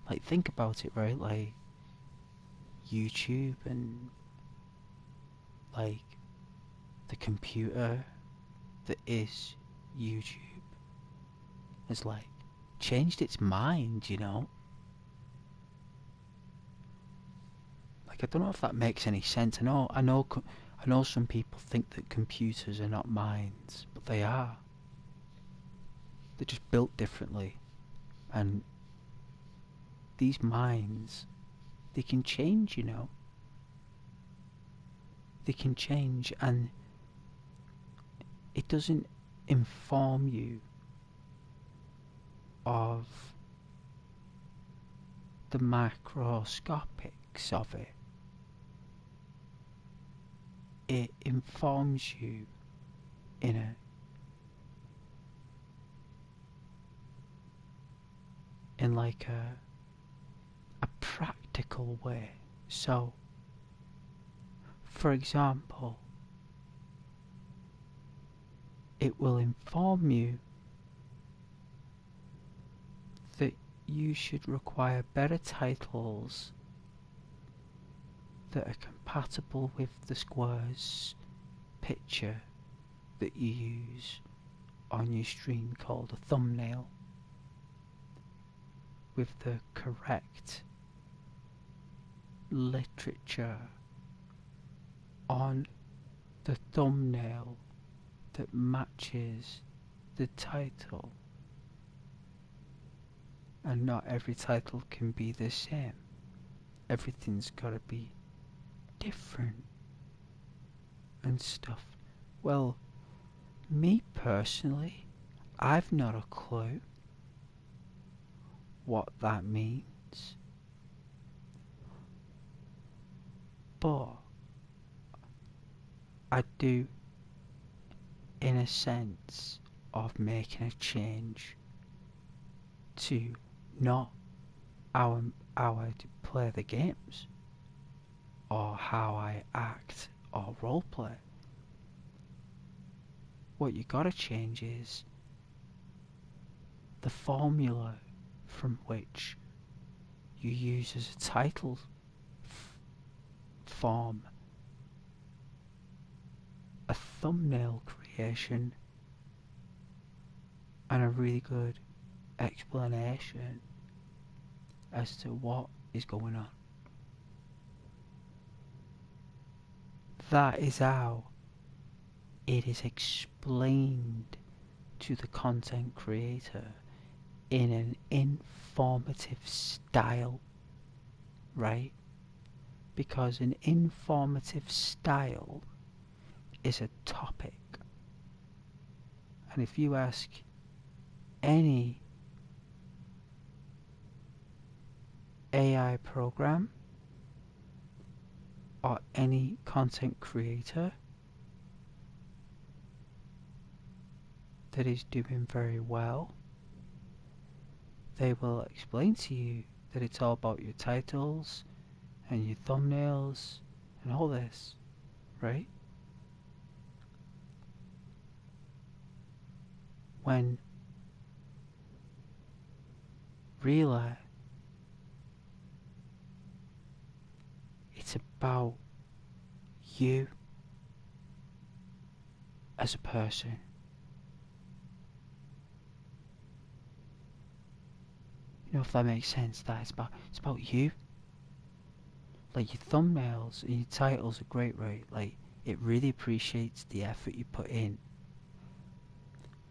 Like, think about it, right? Like, YouTube and, like, the computer that is YouTube has, like, changed its mind, you know? Like, I don't know if that makes any sense. I know some people think that computers are not minds, but they are. They're just built differently. And these minds, they can change, you know. They can change, and it doesn't inform you of the macroscopics of it. It informs you in like a practical way. So, for example, it will inform you that you should require better titles that are compatible with the squares picture that you use on your stream called a thumbnail, with the correct literature on the thumbnail that matches the title. And not every title can be the same. Everything's gotta be different and stuff. Well, me personally, I've not a clue what that means. But I do, in a sense of making a change to not how I play the games, or how I act or roleplay. What you gotta change is the formula from which you use as a title form, a thumbnail creation, and a really good explanation as to what is going on. That is how it is explained to the content creator in an informative style, right? Because an informative style is a topic. And if you ask any AI program or any content creator that is doing very well, they will explain to you that it's all about your titles and your thumbnails and all this, right? When really it's about you as a person. You know, if that makes sense, that it's about you. Like, your thumbnails and your titles are great, right? Like, it really appreciates the effort you put in.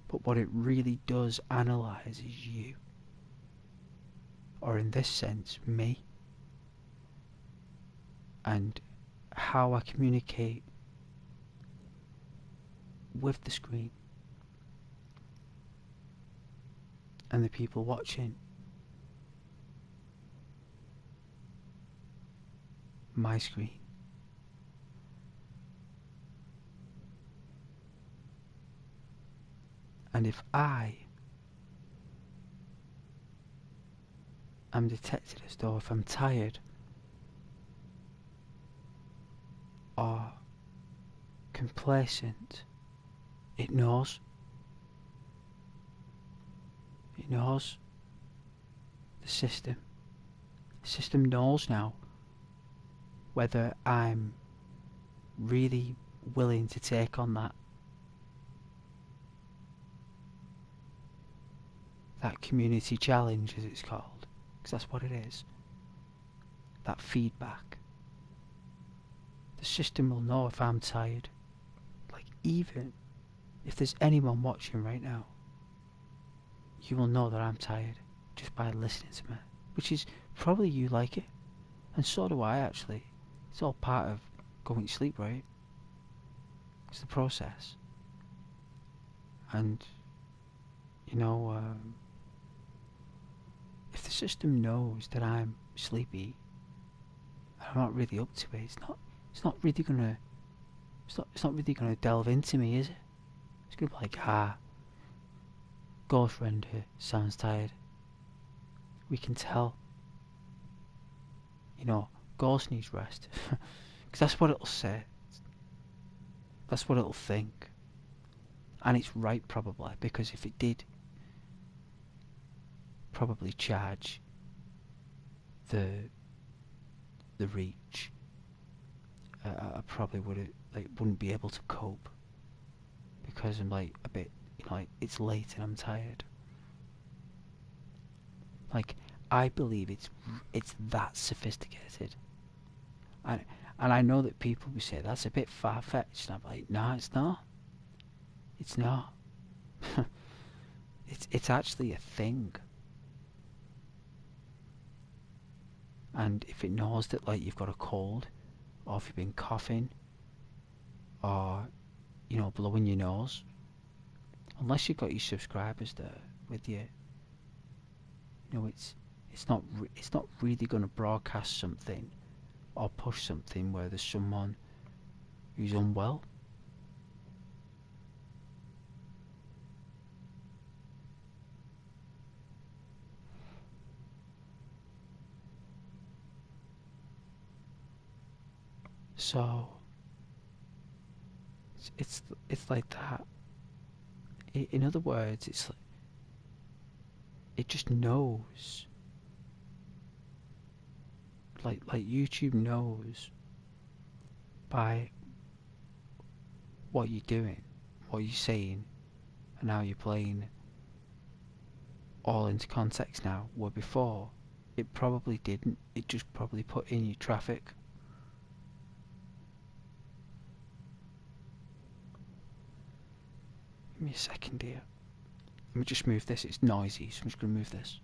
But what it really does analyse is you. Or in this sense, me. And how I communicate with the screen and the people watching my screen. And if I am detected as though if I'm tired or complacent, it knows. It knows. The system. The system knows now whether I'm really willing to take on that community challenge, as it's called, because that's what it is. That feedback. The system will know if I'm tired. Like, even if there's anyone watching right now, you will know that I'm tired just by listening to me, which is probably you like it, and so do I actually. It's all part of going to sleep, right? It's the process. And you know, if the system knows that I'm sleepy and I'm not really up to it, it's not really gonna delve into me, is it? It's gonna be like, Ghost Render sounds tired. We can tell. You know, Ghost needs rest. Because that's what it'll say. That's what it'll think. And it's right, probably, because if it did probably charge the reach, I probably wouldn't be able to cope, because I'm like a bit, like, it's late and I'm tired. Like, I believe it's that sophisticated, and I know that people will say that's a bit far fetched, and I'm like, no, it's not. It's not. It's actually a thing. And if it knows that, like, you've got a cold, or if you've been coughing, or, blowing your nose, unless you've got your subscribers there with you, it's not really going to broadcast something or push something where there's someone who's unwell. So it's like that. In other words, it's like, it just knows. Like YouTube knows by what you're doing, what you're saying, and how you're playing, all into context now, where before it probably didn't. It just probably put in your traffic. Give me a second here. Let me just move this. It's noisy, so I'm just going to move this.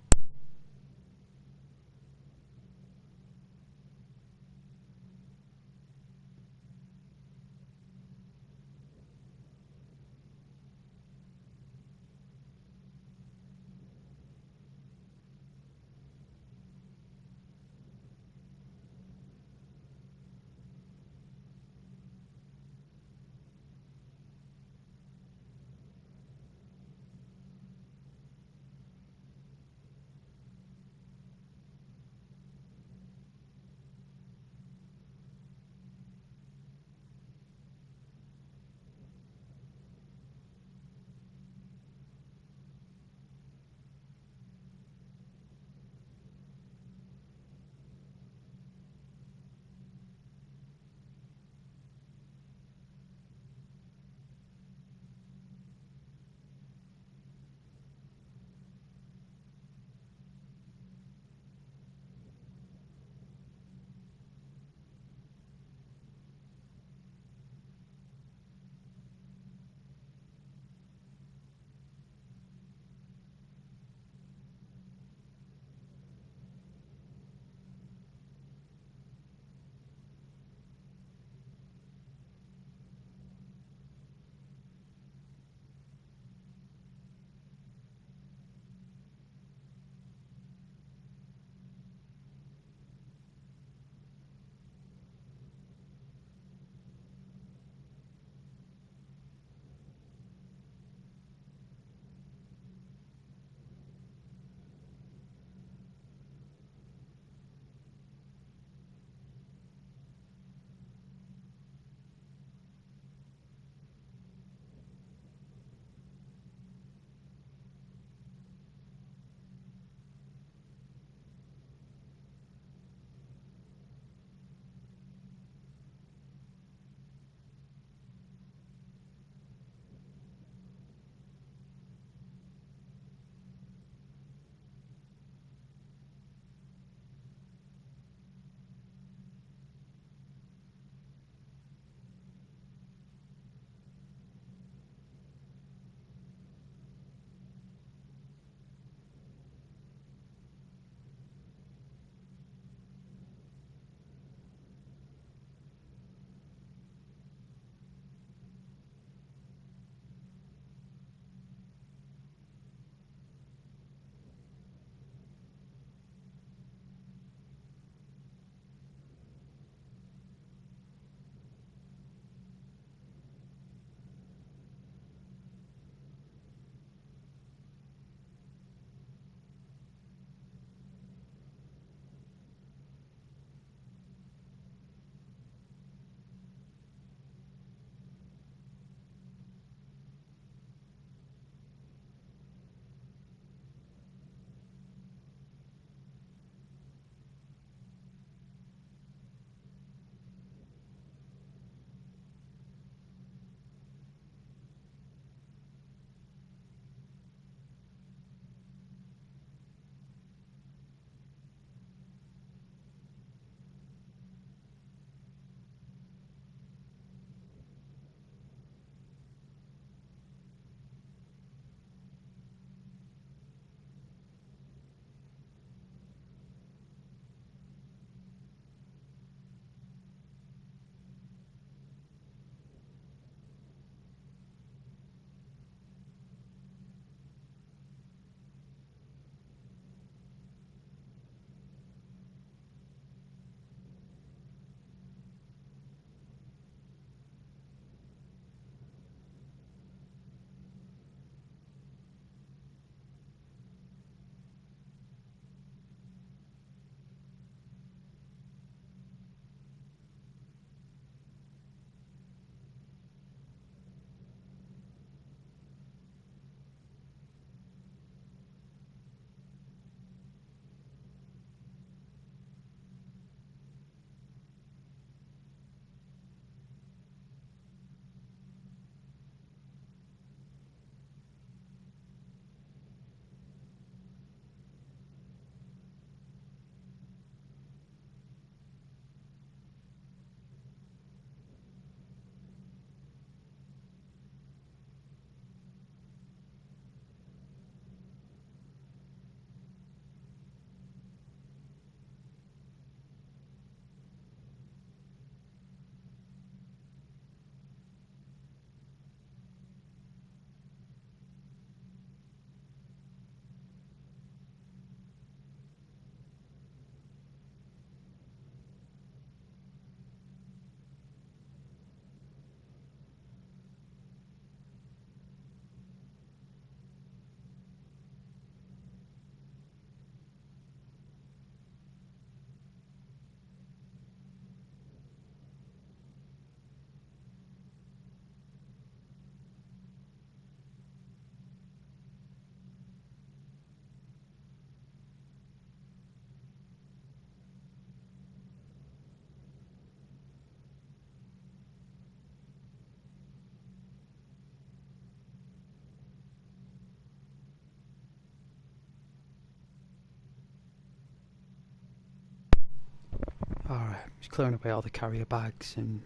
He's clearing away all the carrier bags and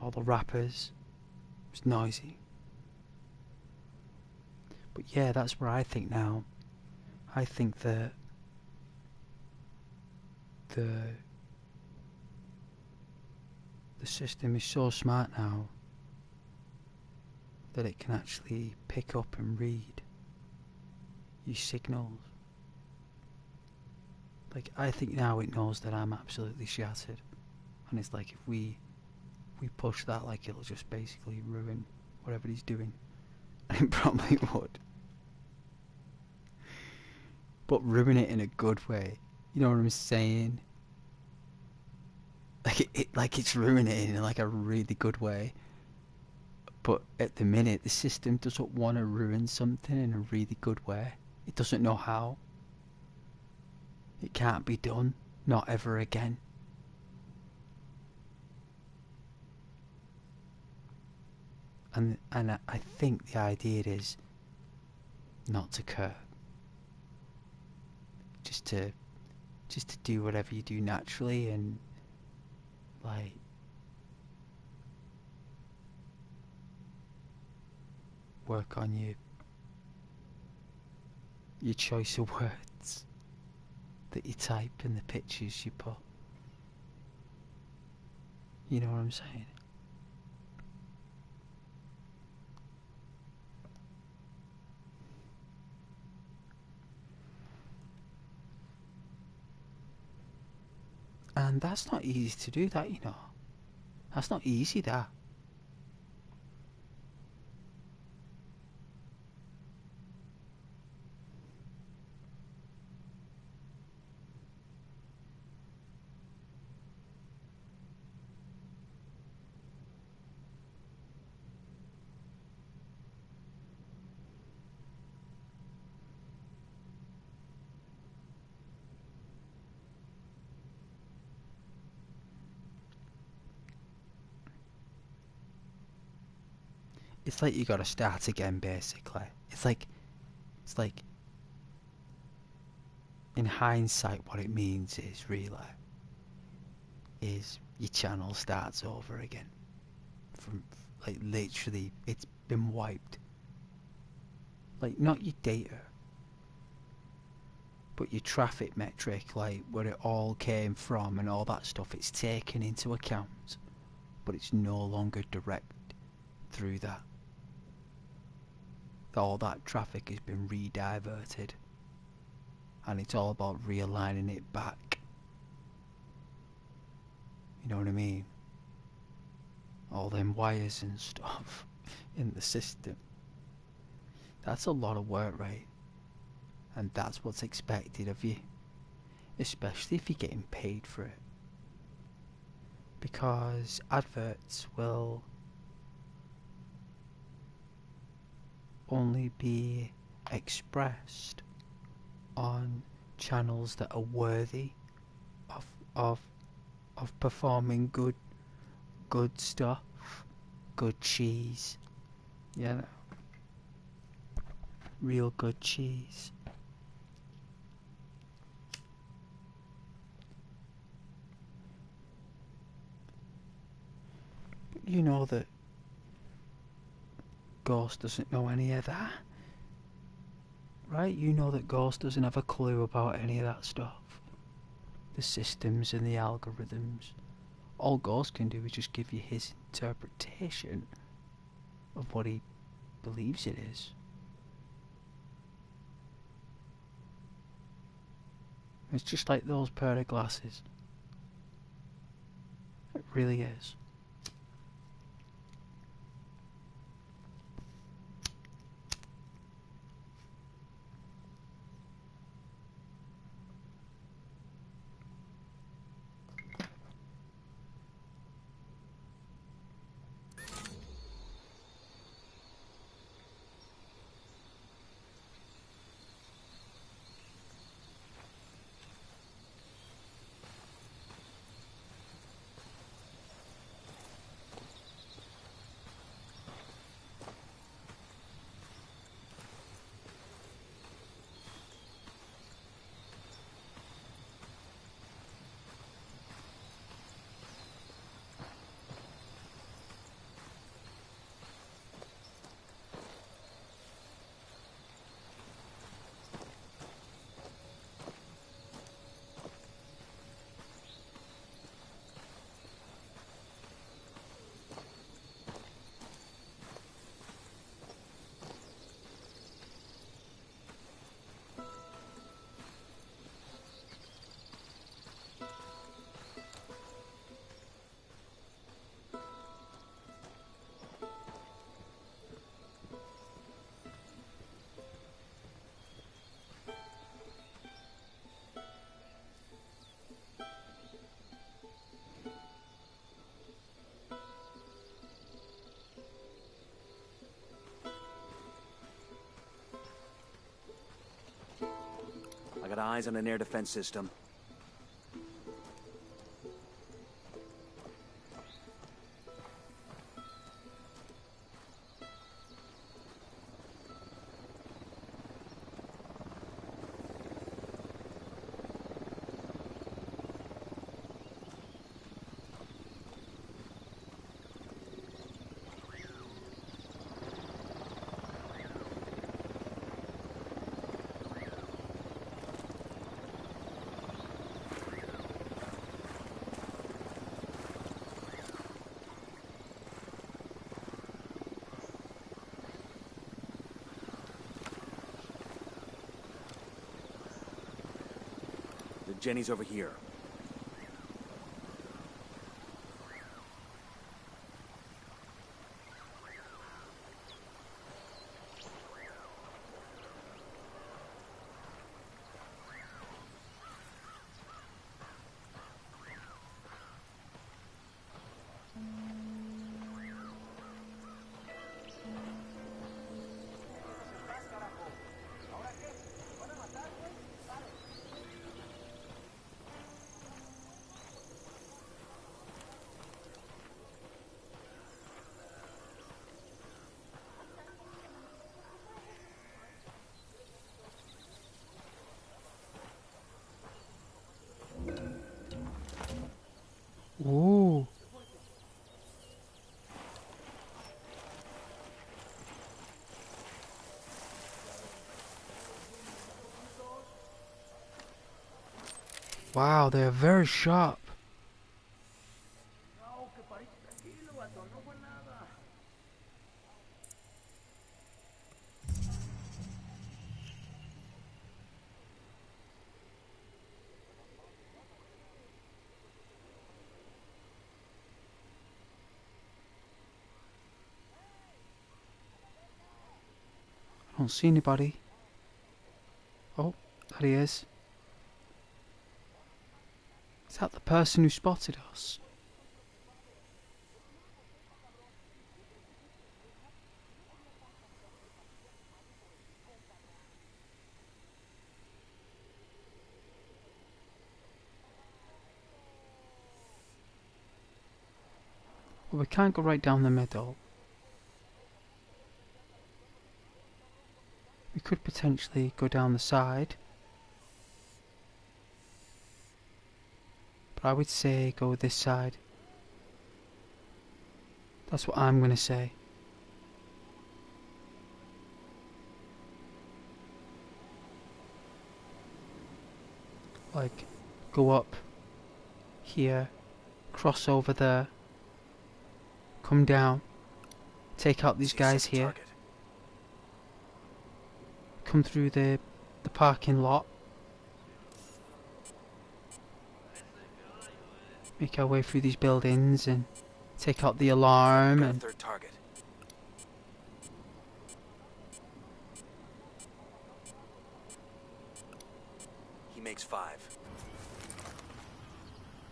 all the wrappers. It's noisy. But yeah, that's where I think now. I think that the system is so smart now that it can actually pick up and read your signals. Like, I think now it knows that I'm absolutely shattered, and it's like, if we push that, like, it'll just basically ruin whatever he's doing. And it probably would, but ruin it in a good way. You know what I'm saying? Like it's ruining it in like a really good way. But at the minute, the system doesn't want to ruin something in a really good way. It doesn't know how. It can't be done. Not ever again. And I think the idea is not to care. Just to do whatever you do naturally, and like work on your choice of words that you type and the pictures you put. You know what I'm saying? And that's not easy to do, that, you know. That's not easy, that. It's like you gotta start again, basically. It's like in hindsight, what it means is your channel starts over again. From, like, literally, it's been wiped. Like, not your data, but your traffic metric, like where it all came from and all that stuff, it's taken into account, but it's no longer direct through that. All that traffic has been rediverted, and it's all about realigning it back. You know what I mean? All them wires and stuff in the system. That's a lot of work, right? And that's what's expected of you, especially if you're getting paid for it. Because adverts will only be expressed on channels that are worthy of performing good stuff, good cheese, you know, real good cheese. But you know that Ghost doesn't know any of that, right? You know that Ghost doesn't have a clue about any of that stuff. The systems and the algorithms. All Ghost can do is just give you his interpretation of what he believes it is. It's just like those pair of glasses. It really is. got eyes on an air defense system. Jenny's over here. Ooh. Wow, they're very sharp. I don't see anybody. Oh, there he is. Is that the person who spotted us? Well, we can't go right down the middle. We could potentially go down the side. But I would say go this side. That's what I'm gonna say. Like, go up here, cross over there, come down, take out these guys here, Target. come through the parking lot, make our way through these buildings and take out the alarm Got a and third target. He makes 5.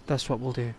that's what we'll do.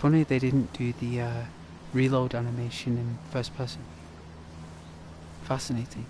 funny they didn't do the reload animation in first person. Fascinating.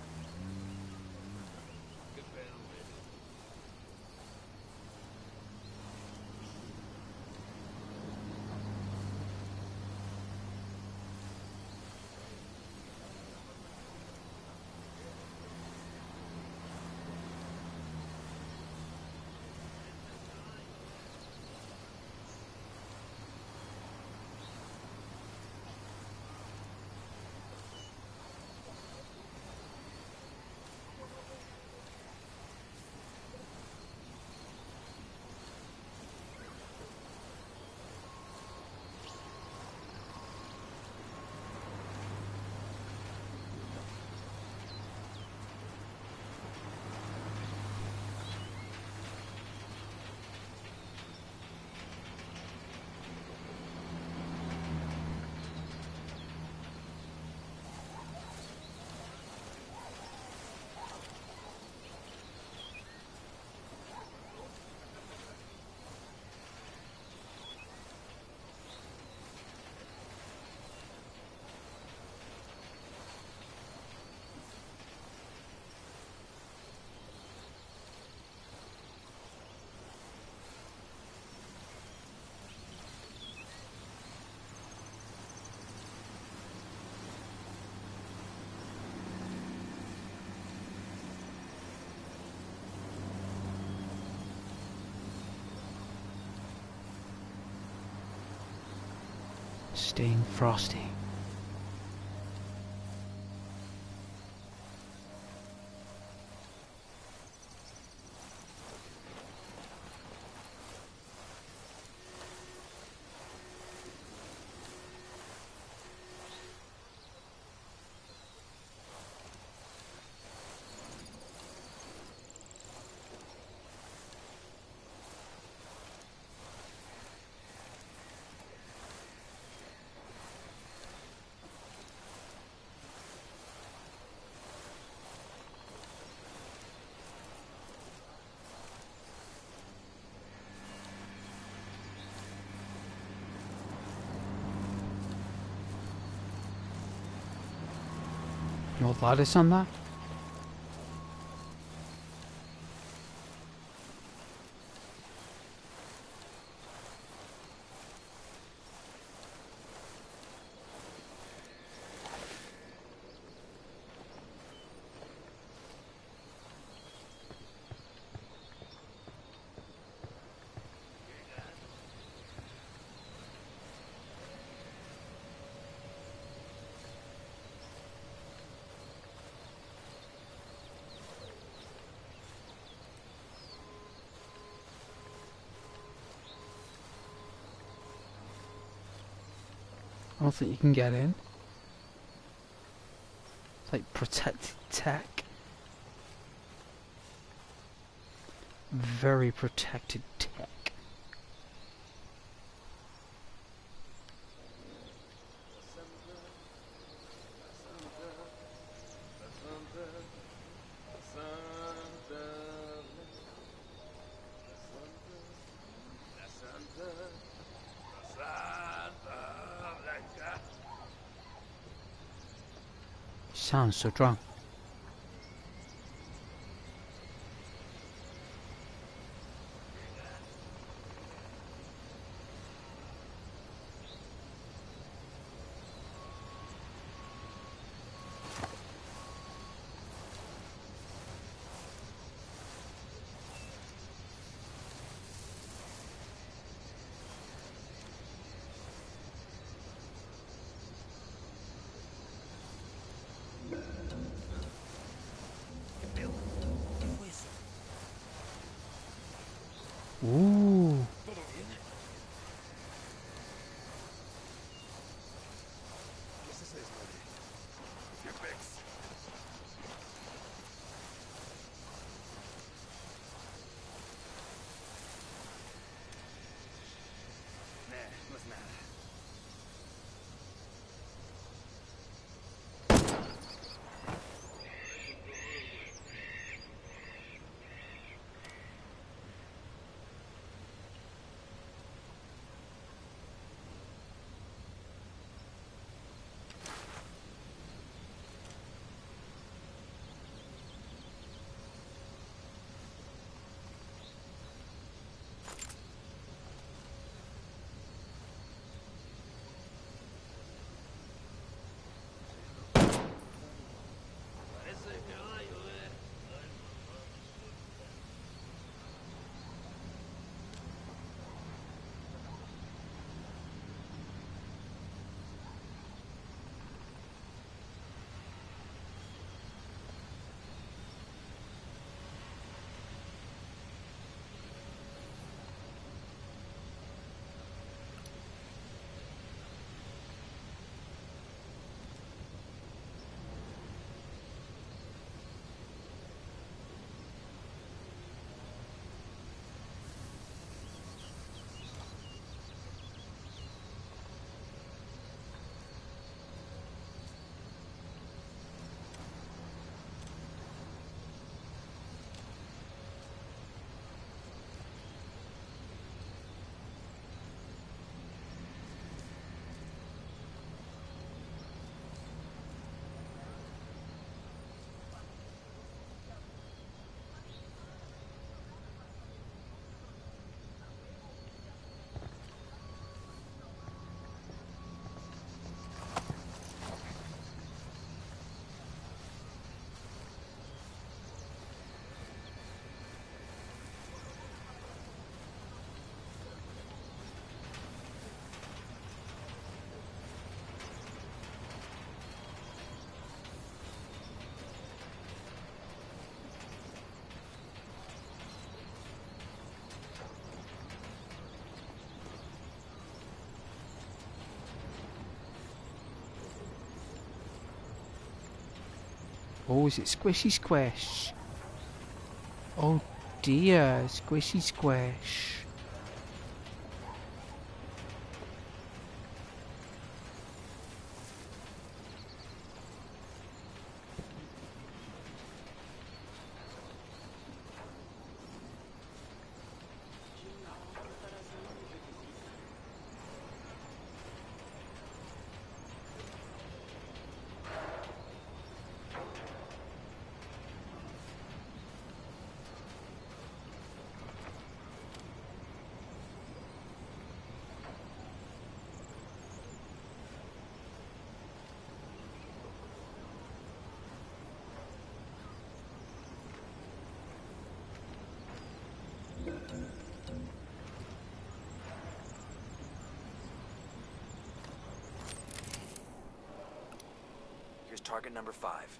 Staying frosty. No lattice on that? I don't think you can get in. It's like protected tech. Very protected tech. Sounds so drunk. Ooh. Oh, is it squishy squish? Oh dear, squishy squish. Here's target number 5.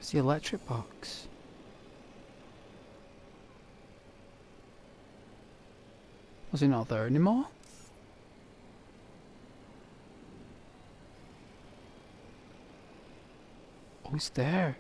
Where's the electric box? Was it not there anymore? Oh, it's there.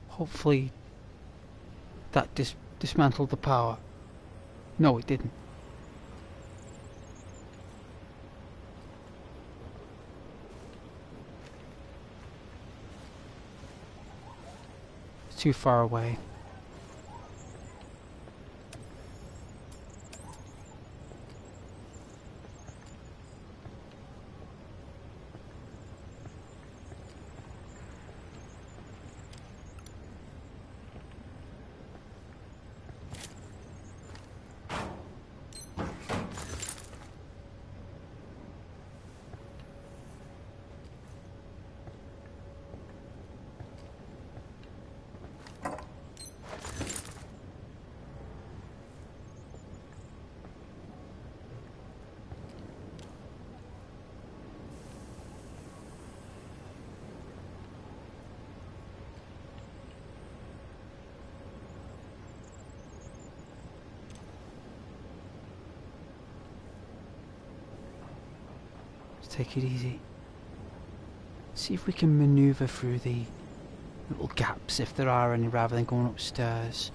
Hopefully that dismantled the power. No, it didn't. It's too far away. Take it easy. See if we can maneuver through the little gaps, if there are any, rather than going upstairs.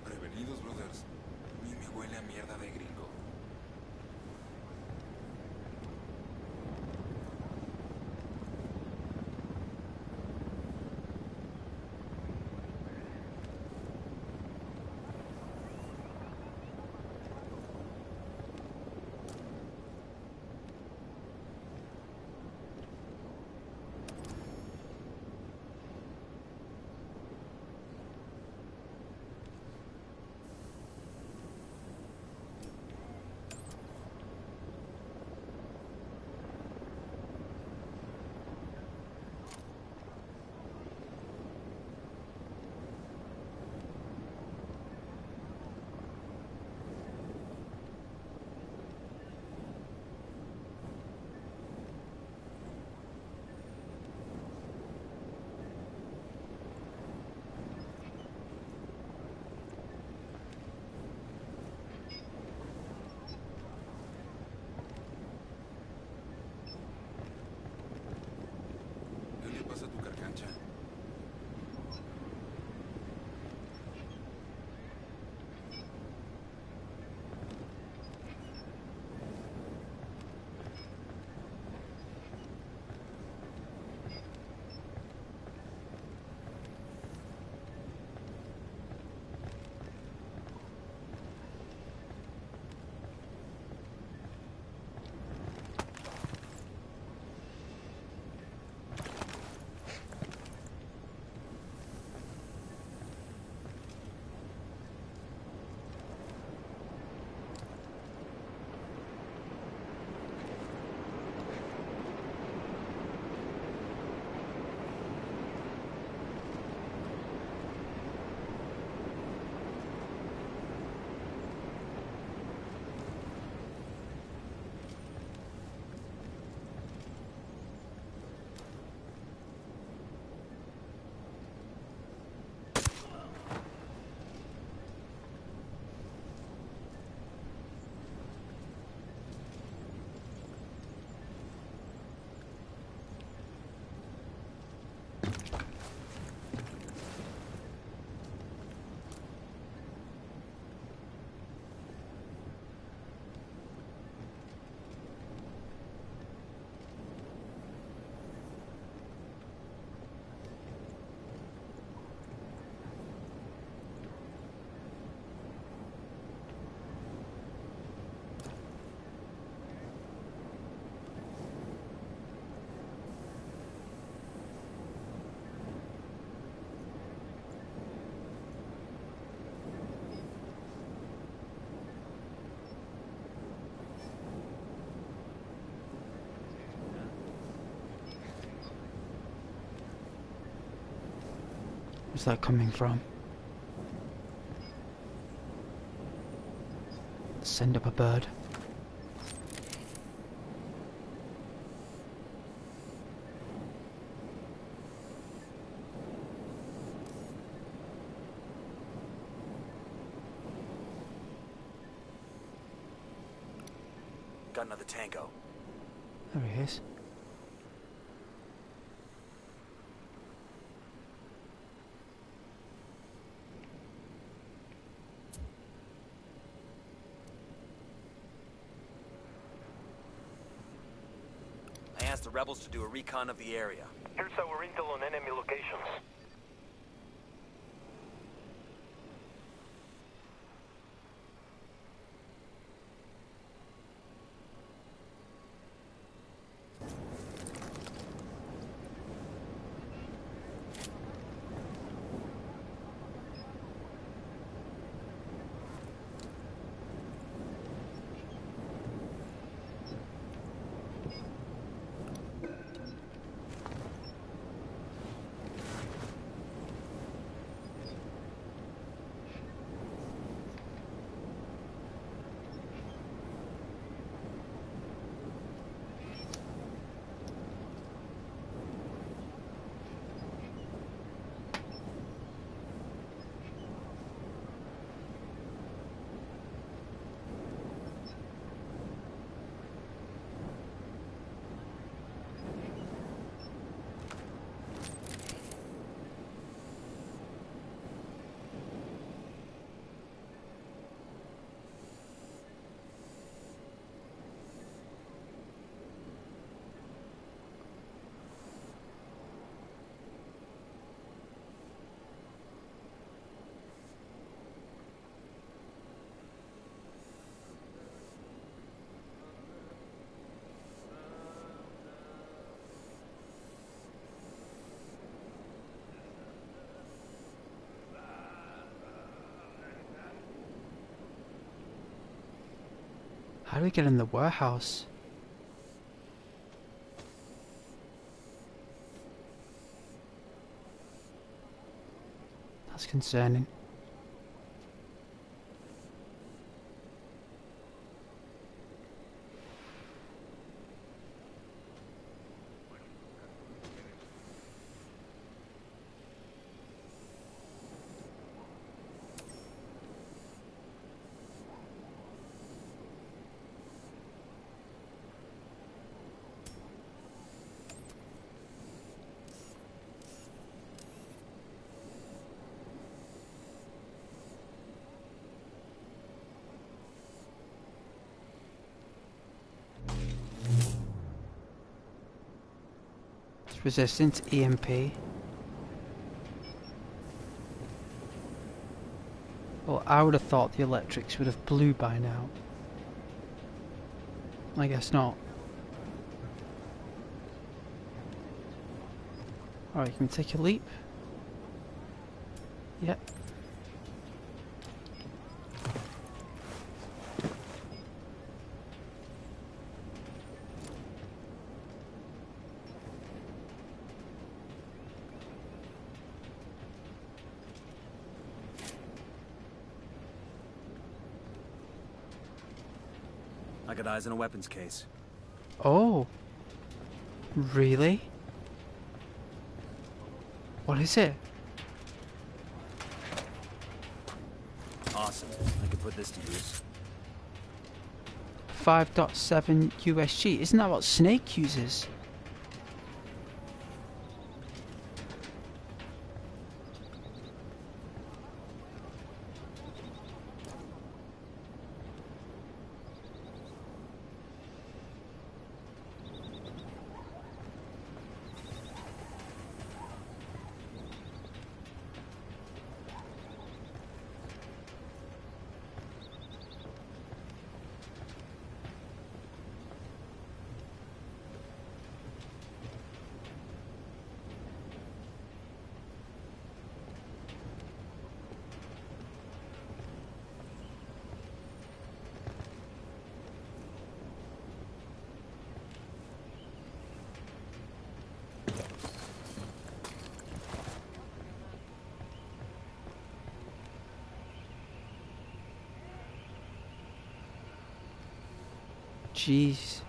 Prevenidos, brothers. A mí me huele a mierda de gringo. ¿Qué le pasa a tu carcancha? Where's that coming from? Send up a bird. Got another tango. There he is. I asked the rebels to do a recon of the area. Here's our intel on enemy locations. How do we get in the warehouse? That's concerning. Resistance, EMP. Well, I would have thought the electrics would have blew by now. I guess not. Alright, can we take a leap? Yep. I got eyes on a weapons case. Oh. Really? What is it? Awesome. I could put this to use. 5.7 USG. Isn't that what Snake uses? Jeez.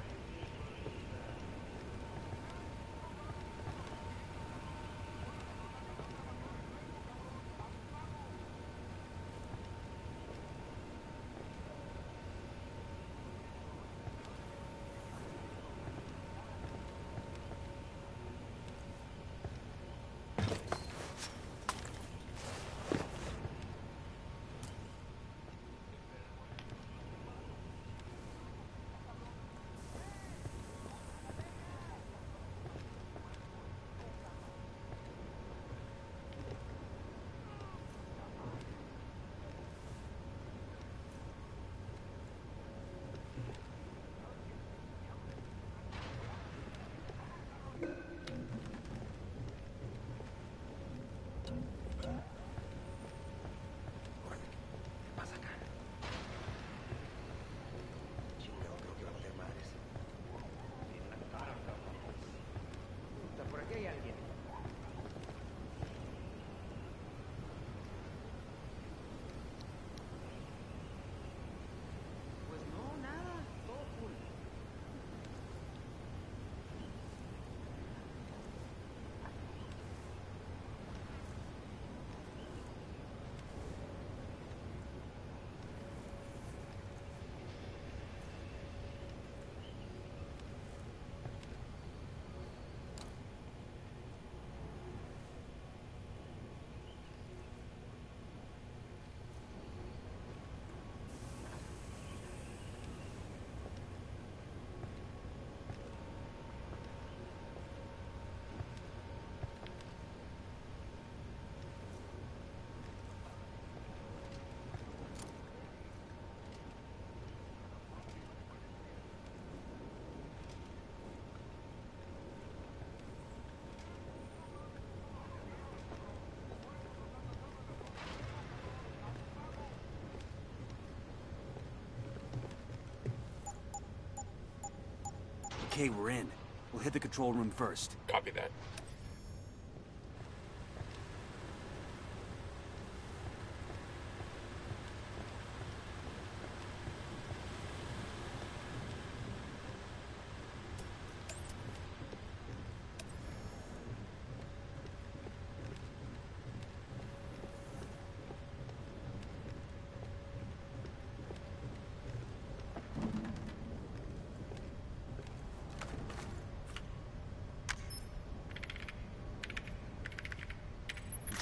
Okay, we're in. We'll hit the control room first. Copy that.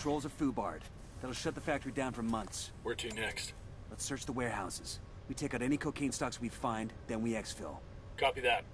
Controls are foobarred. That'll shut the factory down for months. Where to next? Let's search the warehouses. We take out any cocaine stocks we find, then we exfil. Copy that.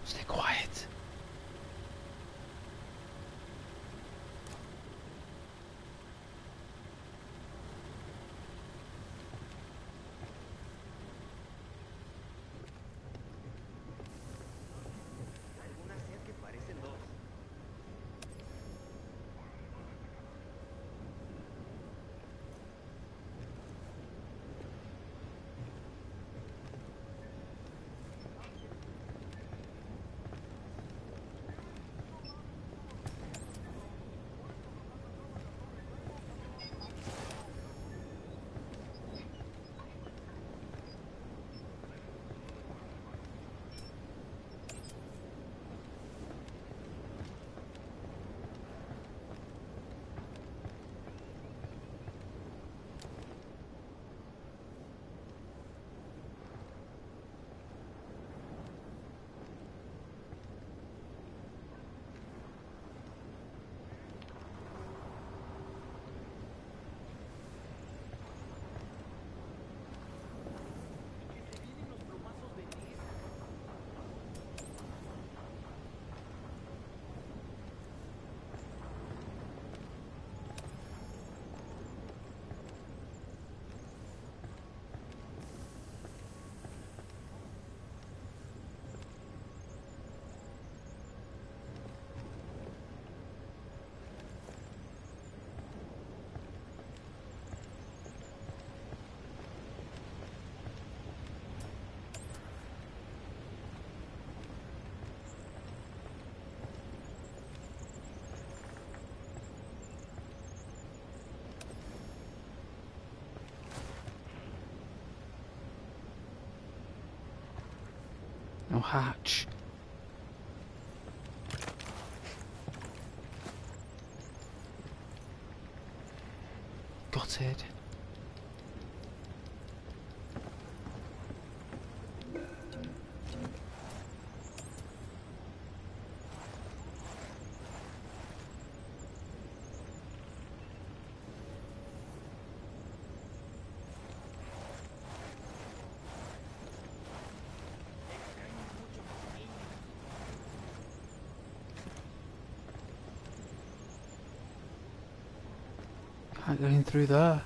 Stay quiet. No hatch. Gutted. Can't get in through there.